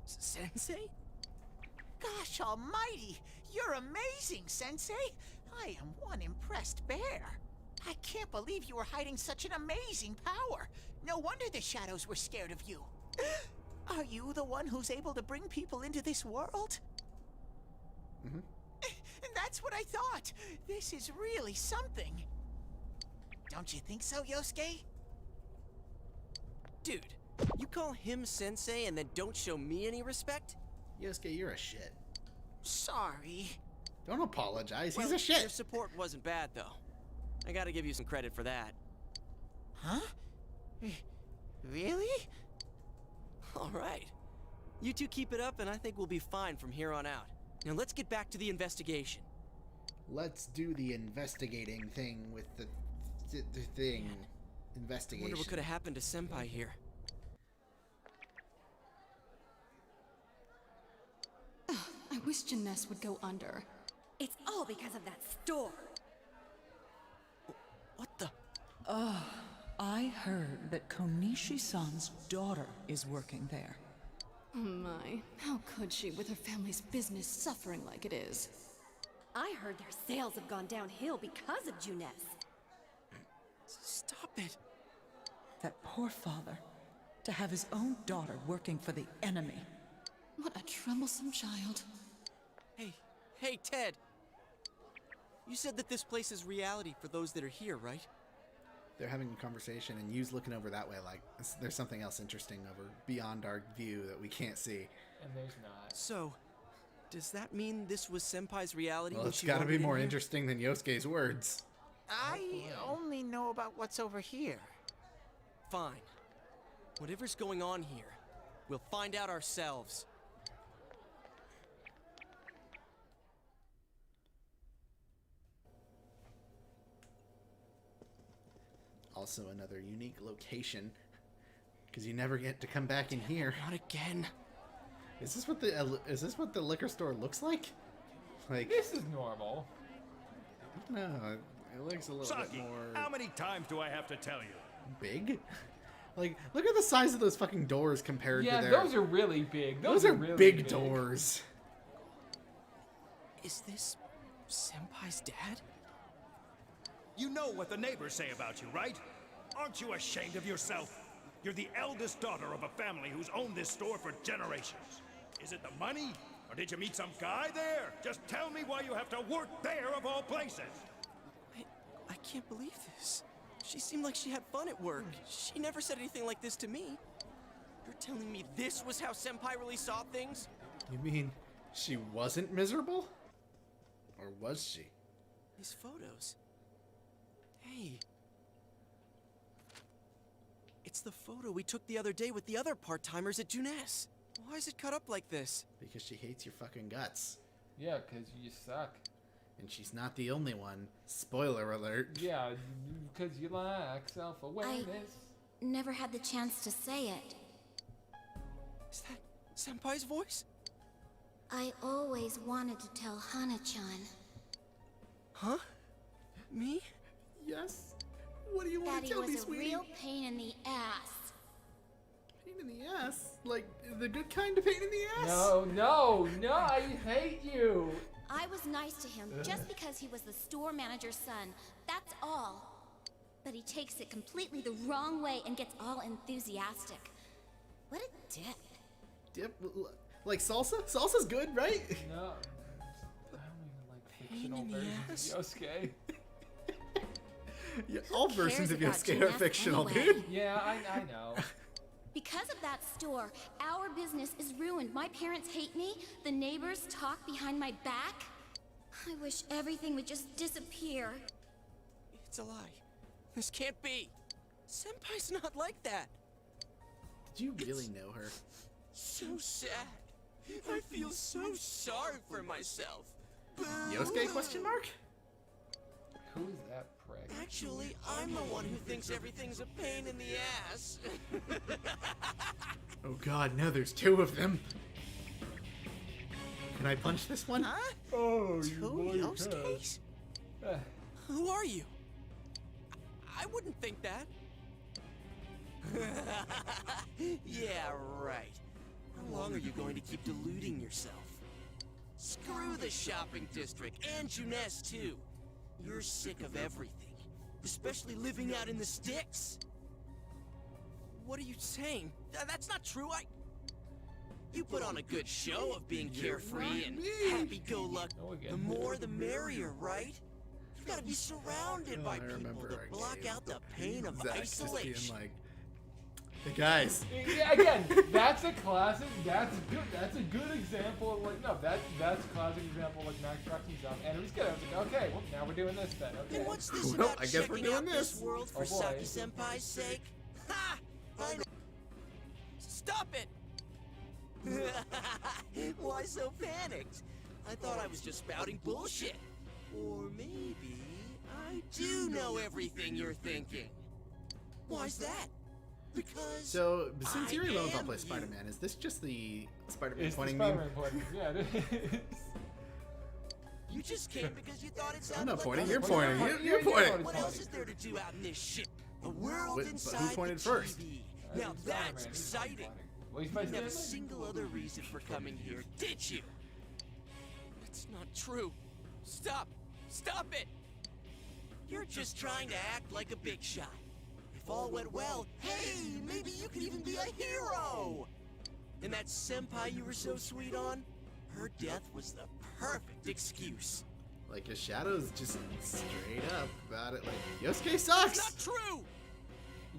Sensei? Gosh almighty! You're amazing, Sensei! I am one impressed bear. I can't believe you were hiding such an amazing power. No wonder the shadows were scared of you. Are you the one who's able to bring people into this world? Mm-hmm. That's what I thought. This is really something. Don't you think so, Yosuke? Dude, you call him Sensei and then don't show me any respect? Yosuke, you're a shit. Sorry. Don't apologize. Well, He's a shit. Your support wasn't bad, though. I gotta give you some credit for that. Huh? Really? All right. You two keep it up, and I think we'll be fine from here on out. Now let's get back to the investigation. Let's do the investigating thing with the thing. I Investigation. wonder what could have happened to Senpai here. I wish Jeunesse would go under. It's all because of that store. What the? I heard that Konishi-san's daughter is working there. Oh my, how could she with her family's business suffering like it is? I heard their sales have gone downhill because of Jeunesse. Stop it. That poor father, to have his own daughter working for the enemy. What a troublesome child. Hey, Ted. You said that this place is reality for those that are here, right? They're having a conversation, and you's looking over that way like there's something else interesting over beyond our view that we can't see. And there's not. So, does that mean this was Senpai's reality? Well, when it's she got to be wandered in more here? interesting than Yosuke's words. I only know about what's over here. Fine. Whatever's going on here, we'll find out ourselves. Also another unique location, because you never get to come back in here. Not again. Is this what the liquor store looks like? Like, this is normal. No, it looks a little bit more how many times do I have to tell you? big. Like, look at the size of those fucking doors compared to their... Yeah, those are really big. Those are really big doors. Is this Senpai's dad? You know what the neighbors say about you, right? Aren't you ashamed of yourself? You're the eldest daughter of a family who's owned this store for generations. Is it the money? Or did you meet some guy there? Just tell me why you have to work there of all places. I can't believe this. She seemed like she had fun at work. She never said anything like this to me. You're telling me this was how Senpai really saw things? You mean she wasn't miserable? Or was she? These photos. Hey. It's the photo we took the other day with the other part-timers at Jeunesse. Why is it cut up like this? Because she hates your fucking guts. Yeah, because you suck. And she's not the only one. Spoiler alert. Yeah, because you lack self-awareness. Never had the chance to say it. Is that Senpai's voice? I always wanted to tell Hana-chan. Huh? Me? Yes? What do you want Daddy to tell me, was a sweetie? real pain in the ass. Pain in the ass? Like, the good kind of pain in the ass? No, I hate you. I was nice to him just because he was the store manager's son. That's all. But he takes it completely the wrong way and gets all enthusiastic. What a dip. Dip? Like salsa? Salsa's good, right? No. I don't even like fictional versions of Yosuke. Yeah, all versions of cares Yosuke about are fictional, anyway? dude. Yeah, I know. Because of that store, our business is ruined. My parents hate me. The neighbors talk behind my back. I wish everything would just disappear. It's a lie. This can't be. Senpai's not like that. Did you really know her? So sad. I feel so sorry for myself. Yosuke question mark? Who's that prick? Actually, I'm the one who thinks everything's a pain in the ass. Oh god, now there's two of them. Can I punch this one? Huh? Oh, Two Yosuke's? Who are you? I wouldn't think that. Yeah, right. How long are you going to keep deluding yourself? Screw the shopping district and Junes too. You're sick of everything, especially living out in the sticks. What are you saying? That's not true. You put on a good show of being carefree and happy-go-lucky. The more the merrier, right? You gotta be surrounded by people to block out the pain of isolation. Just being like, hey guys. Yeah, again, that's a classic. That's good. That's a good example of like, no, that's a classic example of like Max Trucks and stuff. And it was good. I was like, okay, well now we're doing this then. Okay. And what's this Well, about I guess we're checking doing out this. this world for Oh, boy. Saki Senpai's sake? Ha! I know. Stop it! Why so panicked? I thought I was just spouting bullshit. Or maybe I do know everything you're thinking. Why's that? Because So, since you're I alone, I'll am play you. Spider-Man. Is this just the Spider-Man It's the pointing Spider-Man meme? pointing. Yeah, it is. You just came because you thought it I'm sounded not like pointing. other You're people. pointing. You're pointing. What else is there to do out in this shit? A world But who inside pointed the first? TV. That's Now Spider-Man. that's He's exciting. pointing. Well, he's You my didn't have a Stanley. single other reason for coming here, did you? That's not true. Stop. Stop it. You're just trying to act like a big shot. If all went well, hey, maybe you could even be a hero. And that senpai you were so sweet on, her death was the perfect excuse. Like, his shadow's just straight up about it. Like, Yosuke sucks! Not true.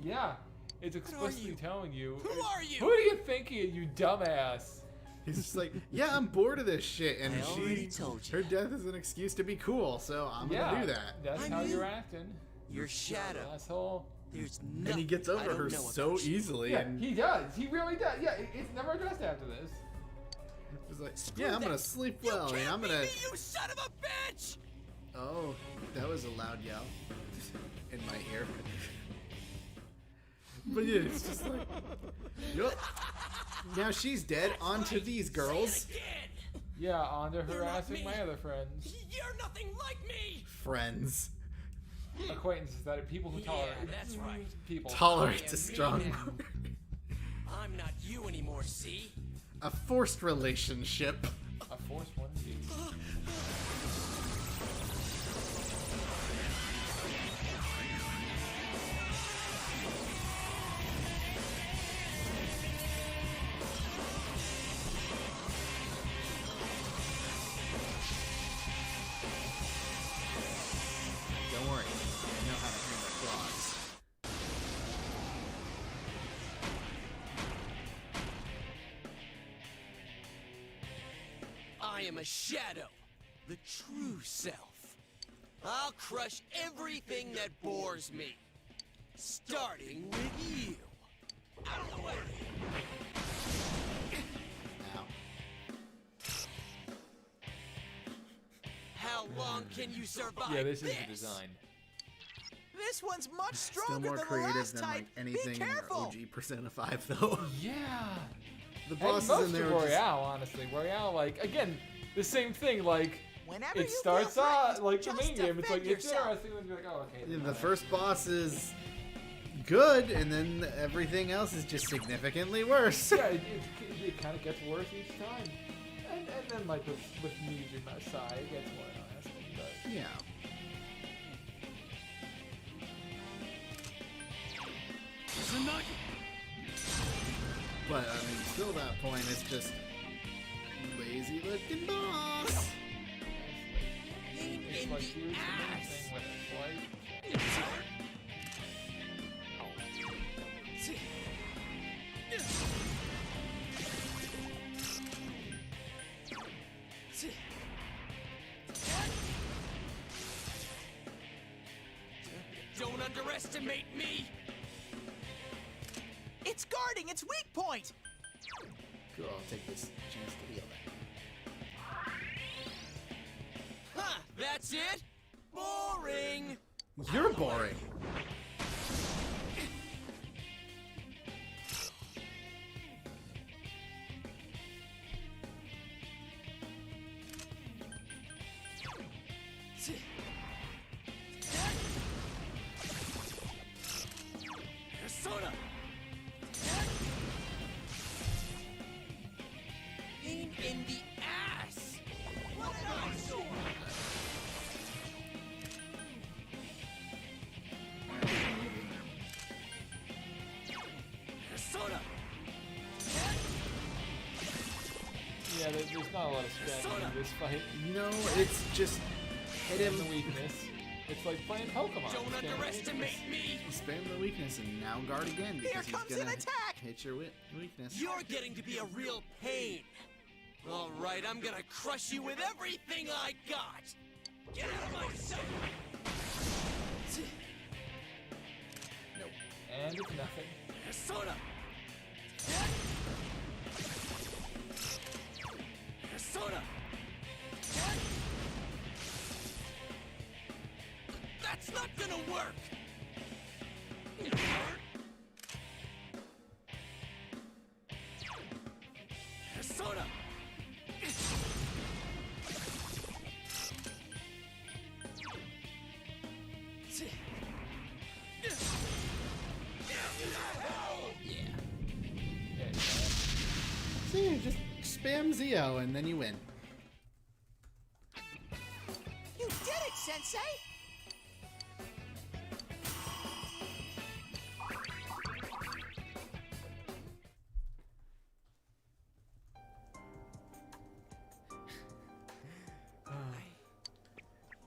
Yeah, it's are explicitly you? telling you. Who are you? Who do you think he is, you dumbass? He's just like, yeah, I'm bored of this shit. And I already told you. her death is an excuse to be cool, so I'm gonna do that. That's I'm how you. you're acting. Your shadow. Asshole. There's nothing And he gets I over don't her know so about you. easily. Yeah, And he does. He really does. Yeah, it's never addressed after this. he's like, yeah, I'm gonna sleep well, and I'm gonna. Me, you son of a bitch! Oh, that was a loud yell in my ear. But yeah, it's just like, yup. Now she's dead. On to these girls. Yeah, on to You're not harassing me. my other friends. You're nothing like me! Friends. Acquaintances, that are people who tolerate. that's right. People. Tolerate's a strong me. word. I'm not you anymore, see? A forced relationship. A forced one, indeed. Don't worry, I know how to handle flaws. I am a shadow, the true self. I'll crush everything that bores me, starting with you. Out of the way! Ow. How long can you survive Yeah, this is the design. This one's much Still stronger more than the creative last than type. like anything Be in their careful. OG Persona 5 though. Yeah. The And bosses most in there of are just, Royale, honestly. Royale, like, again, the same thing, like, Whenever it you starts feel off, threatened, like, the just main game, it's like, defend it's yourself. interesting when you're like, oh, okay. yeah, they're the not first boss is good, and then everything else is just significantly worse. Yeah, it kind of gets worse each time. And then, like, with music aside, it gets more interesting, but... Yeah. But I mean, still that point, it's just lazy looking boss. Pain It's in like, the here's the main ass. thing. with a slight. Don't underestimate me! It's guarding its weak point! Cool, I'll take this chance to heal that. Huh, that's it? Boring! You're boring. Persona! Pain in the ass! What an eyesore! Persona! Yeah, there's not a lot of strategy in this fight. No, it's just hit him. The weakness. It's like playing Pokemon. Don't Spam the underestimate weakness. me! Spam the weakness and now guard again because Here he's comes gonna an attack! hit your weakness. You're getting to be a real pain! Alright, I'm gonna crush you with everything I got! Get out of my sight! Nope. And it's nothing. Persona! Persona! That's not gonna work! Persona! See, just spam Zio and then you win. You did it, Sensei!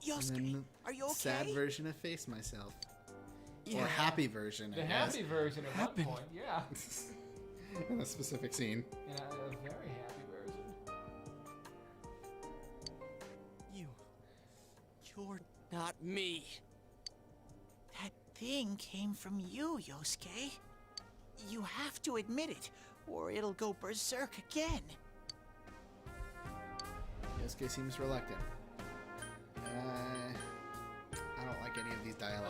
Yosuke, are you okay? Sad version of Face Myself. Yeah. Or happy version, The I happy guess. version at one point, yeah. In a specific scene. Yeah, a very happy version. You're not me. That thing came from you, Yosuke. You have to admit it, or it'll go berserk again. Yosuke seems reluctant. I don't like any of these dialogue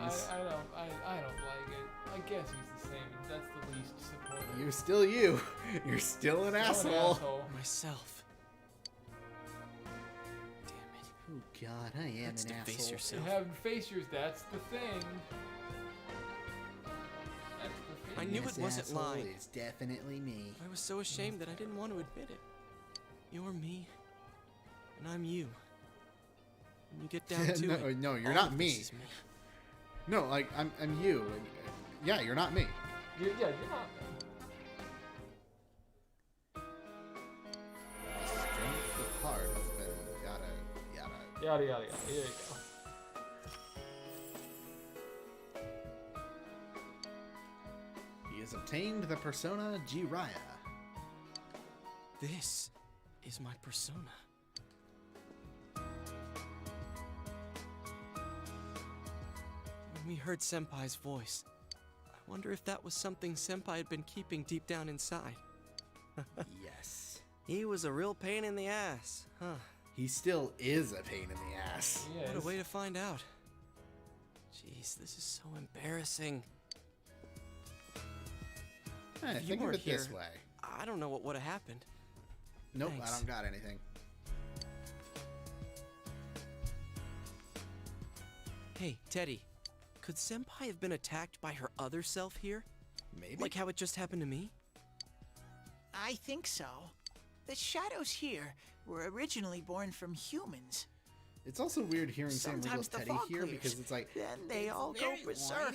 options. I don't like it. I guess he's the same. That's the least supportive. You're still you. You're still an asshole. Myself. Oh God, I am Let's an deface asshole. yourself. You have face yours, that's the thing. That's the thing. I knew it wasn't asshole lying. is definitely me. I was so ashamed that I didn't want to admit it. You're me, and I'm you. When you get down to it, no, you're all not of me. this is me. No, like I'm you. And, yeah, you're not me. You're not. Strength of heart has been yada. Yada, yada, yada. Here you go. He has obtained the persona Jiraiya. This is my persona. When we heard Senpai's voice, I wonder if that was something Senpai had been keeping deep down inside. Yes. He was a real pain in the ass, huh? He still is a pain in the ass. Yes. What a way to find out. Jeez, this is so embarrassing. Hey, If you think of weren't it this here, way. I don't know what would have happened. Nope, Thanks. I don't got anything. Hey, Teddy, could Senpai have been attacked by her other self here? Maybe. Like how it just happened to me? I think so. The shadows here were originally born from humans. It's also weird hearing Sam Riegel's Sometimes the Teddy fog here clears. because it's like Then they all go berserk.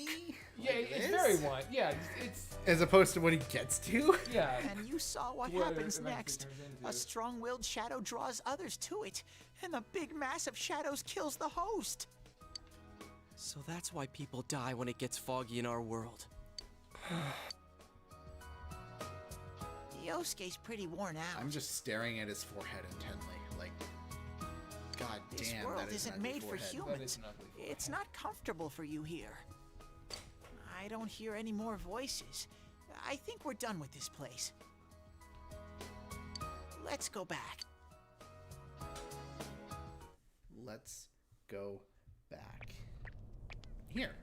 Yeah, it's very white. Yeah, it's as opposed to what he gets to. yeah. And you saw what What it happens eventually next. turns into. A strong-willed shadow draws others to it, and the big mass of shadows kills the host. So that's why people die when it gets foggy in our world. Yosuke's pretty worn out. I'm just staring at his forehead intently, like, god This damn, world that is an isn't ugly made forehead. for humans. It's not comfortable for you here. I don't hear any more voices. I think we're done with this place. Let's go back. Let's go back. Here.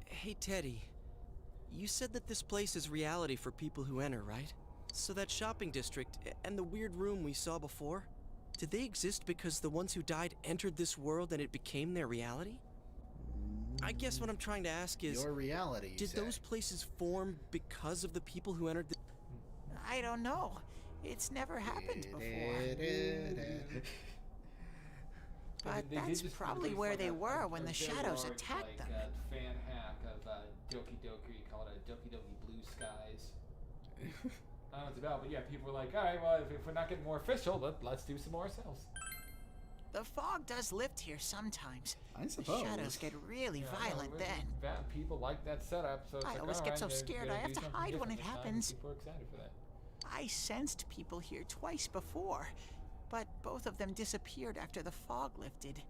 Hey, Teddy. You said that this place is reality for people who enter, right? So that shopping district and the weird room we saw before, did they exist because the ones who died entered this world and it became their reality? I guess what I'm trying to ask is... Your reality, you did say. those places form because of the people who entered the... I don't know. It's never happened before. But They did that's just probably release, where like, they a were when the very shadows large, attacked them. Fan hack of Doki Doki, call it a Doki Doki Blue Skies. I don't know what it's about, but yeah, people were like, all right, well, if we're not getting more official, let's do some more ourselves. The fog does lift here sometimes. I suppose. The shadows get really violent then. People like that setup, so it's I like, always all get right, so they're scared gonna I have do to something hide when different it this time, and happens. People are excited for that. I sensed people here twice before, but both of them disappeared after the fog lifted.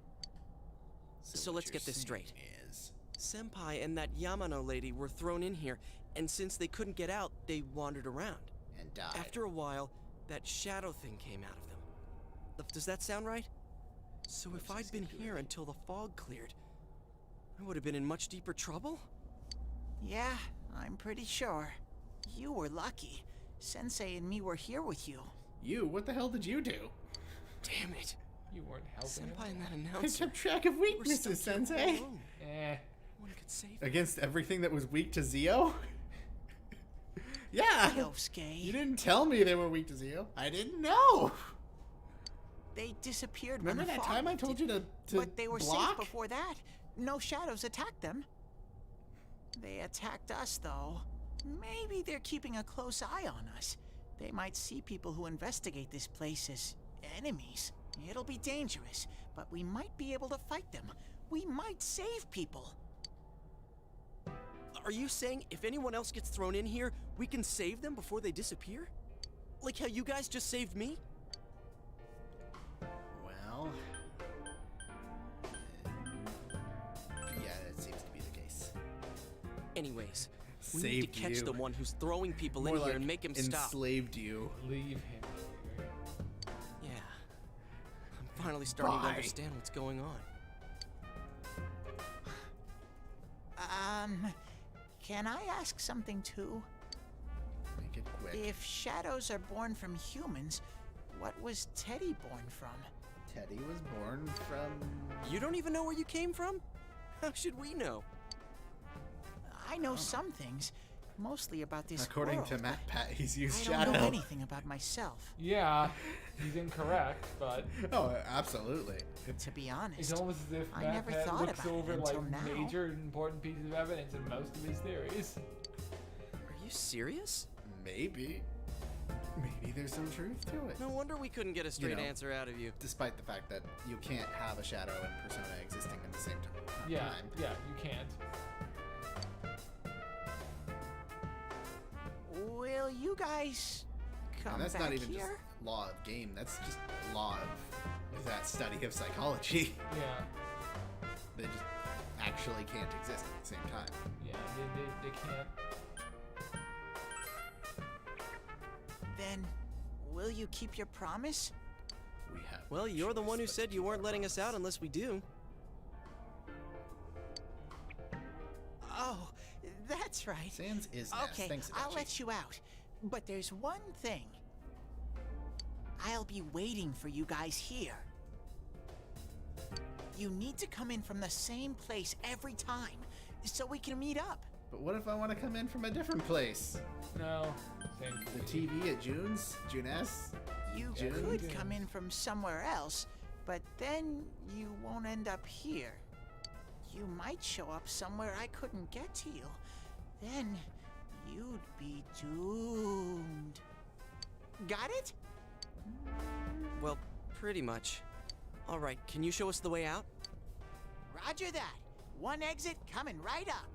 So let's get this straight. Senpai and that Yamano lady were thrown in here, and since they couldn't get out, they wandered around. And died. After a while, that shadow thing came out of them. Does that sound right? So if I'd been here until the fog cleared, I would have been in much deeper trouble? Yeah, I'm pretty sure. You were lucky. Sensei and me were here with you. You? What the hell did you do? Damn it. You weren't helping. Senpai and that I announcer. kept track of weaknesses, Sensei. One could save Against everything that was weak to Zio? Yeah. Yosuke. You didn't tell me they were weak to Zio. I didn't know. They disappeared Remember when the that fog time I told you to But they were block? safe before that. No shadows attacked them. They attacked us, though. Maybe they're keeping a close eye on us. They might see people who investigate this place as enemies. It'll be dangerous, but we might be able to fight them. We might save people. Are you saying if anyone else gets thrown in here, we can save them before they disappear? Like how you guys just saved me? Well... yeah, that seems to be the case. Anyways, we need Saved to catch you. the one who's throwing people More in here like and make him stop. enslaved you. Leave him here. Yeah. I'm finally starting to Why? understand what's going on. Can I ask something too? Make it quick. If shadows are born from humans, what was Teddy born from? Teddy was born from... You don't even know where you came from? How should we know? I know some things, mostly about this According world, to Matt Pat, he's used I shadow. don't know anything about myself. Yeah, he's incorrect, but Oh, absolutely. To be honest, it's almost as if I Matt never Pat thought looks about it over until like now. major important pieces of evidence in most of his theories. Are you serious? Maybe. Maybe there's some truth to it. No wonder we couldn't get a straight know, answer out of you. Despite the fact that you can't have a shadow and persona existing at the same time. Yeah, yeah, you can't. will you guys come And that's back not even here? just law of game, that's just law of that study of psychology. Yeah. They just actually can't exist at the same time. Yeah, they can't. Then, will you keep your promise? We have. Well, you're the one who said you weren't letting us out unless we do. Oh, that's right. Sans is Okay, Thanks, I'll Adachi. let you out. But there's one thing. I'll be waiting for you guys here. You need to come in from the same place every time, so we can meet up. But what if I want to come in from a different place? No. Same The TV at June's? Junes? You June? could come in from somewhere else, but then you won't end up here. You might show up somewhere I couldn't get to you. Then you'd be doomed. Got it? Well, pretty much. All right, can you show us the way out? Roger that. One exit coming right up.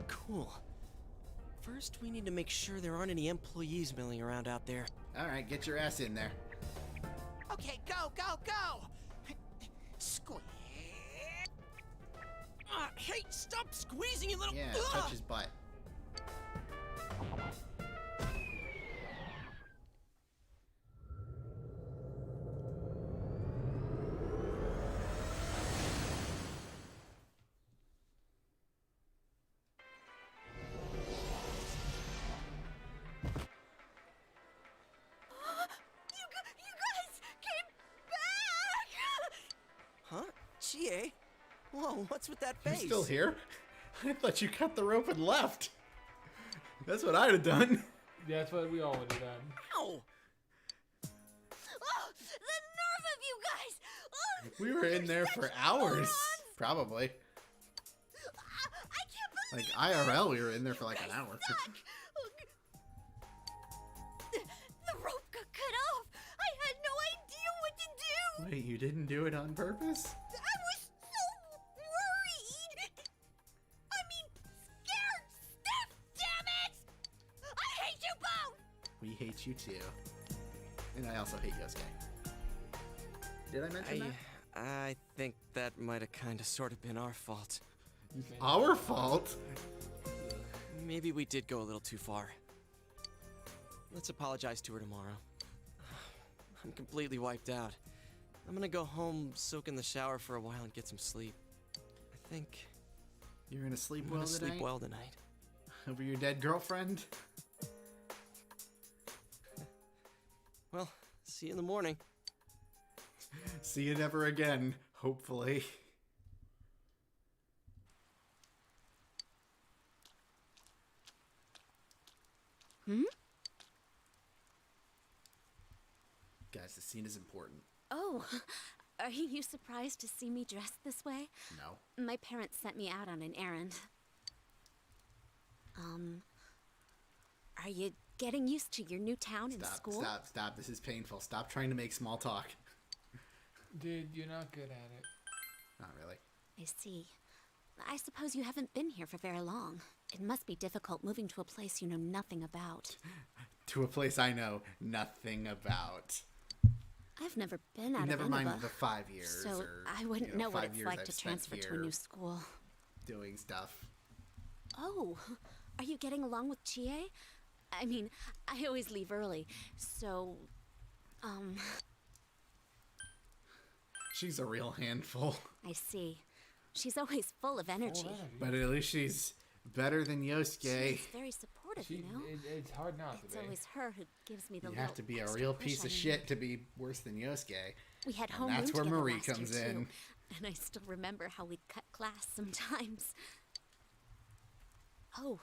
Cool. First, we need to make sure there aren't any employees milling around out there. All right, get your ass in there. Okay, go, go, go! Squeeze. Hey, stop squeezing, you little... Yeah, touch his butt. Huh? Chie? Whoa, what's with that face? You still here? I thought you cut the rope and left. That's what I'd have done. Yeah, that's what we all would have done. Ow! Oh, the nerve of you guys! Oh, We were in there for hours. Probably. I can't believe Like IRL, we were in there for like an hour. the rope got cut off. I had no idea what to do. Wait, you didn't do it on purpose? I was so worried. I mean, scared stiff, damn it! I hate you both! We hate you too. And I also hate Yosuke. Did I mention that? I think that might have kind of sort of been our fault. Our fault? Maybe we did go a little too far. Let's apologize to her tomorrow. I'm completely wiped out. I'm gonna go home, soak in the shower for a while, and get some sleep. I think You're gonna sleep I'm well gonna tonight? sleep well tonight. Over your dead girlfriend? Well, see you in the morning. See you never again, hopefully. Hmm? Guys, the scene is important. Oh, are you surprised to see me dressed this way? No. My parents sent me out on an errand. Are you getting used to your new town and school? Stop. This is painful. Stop trying to make small talk. Dude, you're not good at it. Not really. I see. I suppose you haven't been here for very long. It must be difficult moving to a place you know nothing about. To a place I know nothing about. I've never been out Never of mind Inaba, the 5 years. so or, I wouldn't know what 5 it's years like I've to spent transfer to a here new school. doing stuff. Oh, are you getting along with Chie? I mean, I always leave early, so, She's a real handful. I see. She's always full of energy. But at least she's better than Yosuke. She's very supportive, you know? It's hard not It's to be. always her who gives me the You little have to be a extra real push piece I of need. shit to be worse than Yosuke. We had And homeroom that's where together Marie last year, comes too, in. and I still remember how we'd cut class sometimes. Oh,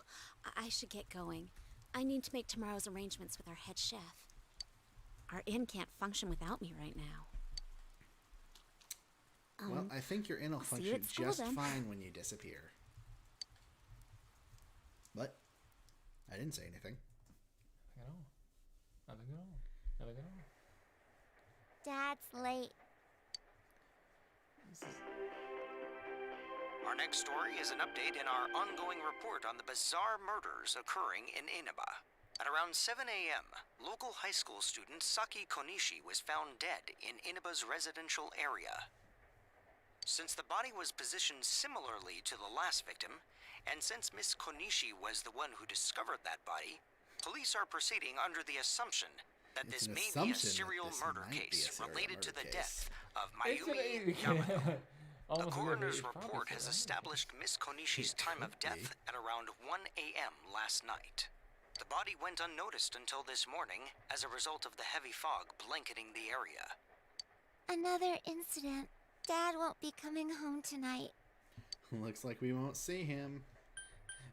I should get going. I need to make tomorrow's arrangements with our head chef. Our inn can't function without me right now. Well, I think your inn will I'll see you function at school just then. fine when you disappear. What? I didn't say anything. Nothing at all. Nothing at all. Dad's late. Our next story is an update in our ongoing report on the bizarre murders occurring in Inaba. At around 7 a.m., local high school student Saki Konishi was found dead in Inaba's residential area. Since the body was positioned similarly to the last victim, and since Miss Konishi was the one who discovered that body, police are proceeding under the assumption that It's this an may be a assumption that serial this murder might be a case serial related to murder the case. death of It's Mayumi an- Yamano. The Almost as if coroner's it's probably report has serial murder. established Miss Konishi's time of death at around 1 a.m. last night. The body went unnoticed until this morning as a result of the heavy fog blanketing the area. Another incident. Dad won't be coming home tonight. Looks like we won't see him.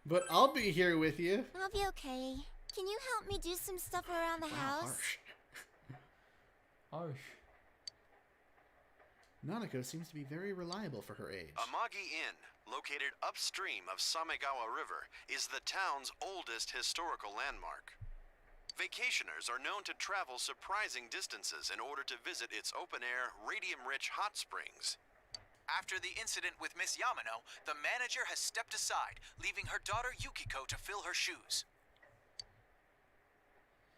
But I'll be here with you. I'll be okay. Can you help me do some stuff around the house? Harsh. Harsh. Nanako seems to be very reliable for her age. Amagi Inn, located upstream of Samegawa River, is the town's oldest historical landmark. Vacationers are known to travel surprising distances in order to visit its open-air, radium-rich hot springs. After the incident with Miss Yamano, the manager has stepped aside, leaving her daughter Yukiko to fill her shoes.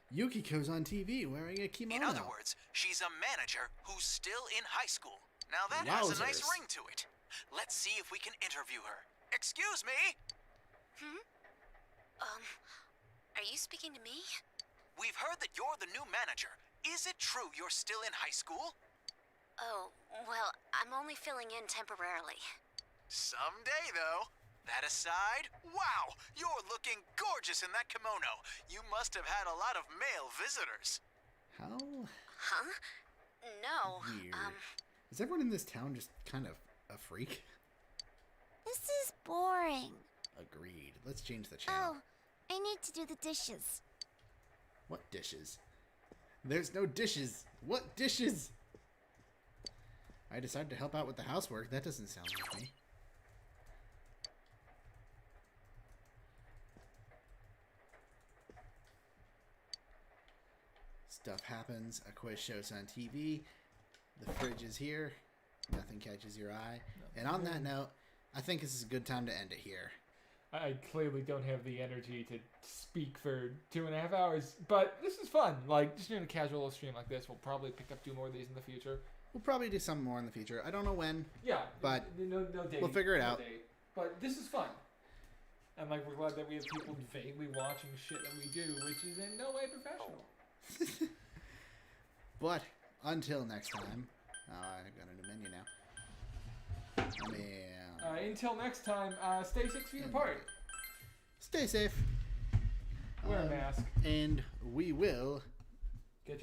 Yukiko's on TV wearing a kimono. In other words, she's a manager who's still in high school. Now that has a nice ring to it. Let's see if we can interview her. Excuse me? Are you speaking to me? We've heard that you're the new manager. Is it true you're still in high school? Oh, well, I'm only filling in temporarily. Someday, though. That aside, wow, you're looking gorgeous in that kimono. You must have had a lot of male visitors. How Huh? No. weird. Is everyone in this town just kind of a freak? This is boring. Agreed. Let's change the channel. Oh, I need to do the dishes. What dishes? There's no dishes. What dishes? I decided to help out with the housework. That doesn't sound like me. Stuff happens. A quiz shows on TV. The fridge is here. Nothing catches your eye. And on that note, I think this is a good time to end it here. I clearly don't have the energy to speak for 2.5 hours, but this is fun. Like, just doing a casual stream like this, we'll probably pick up 2 more of these in the future. We'll probably do some more in the future. I don't know when. Yeah, but no date, we'll figure it no out. date. But this is fun. And, like, we're glad that we have people vaguely watching shit that we do, which is in no way professional. But until next time, I've got a new menu now. Until next time, stay 6 feet apart. Stay safe. Wear a mask. And we will get you on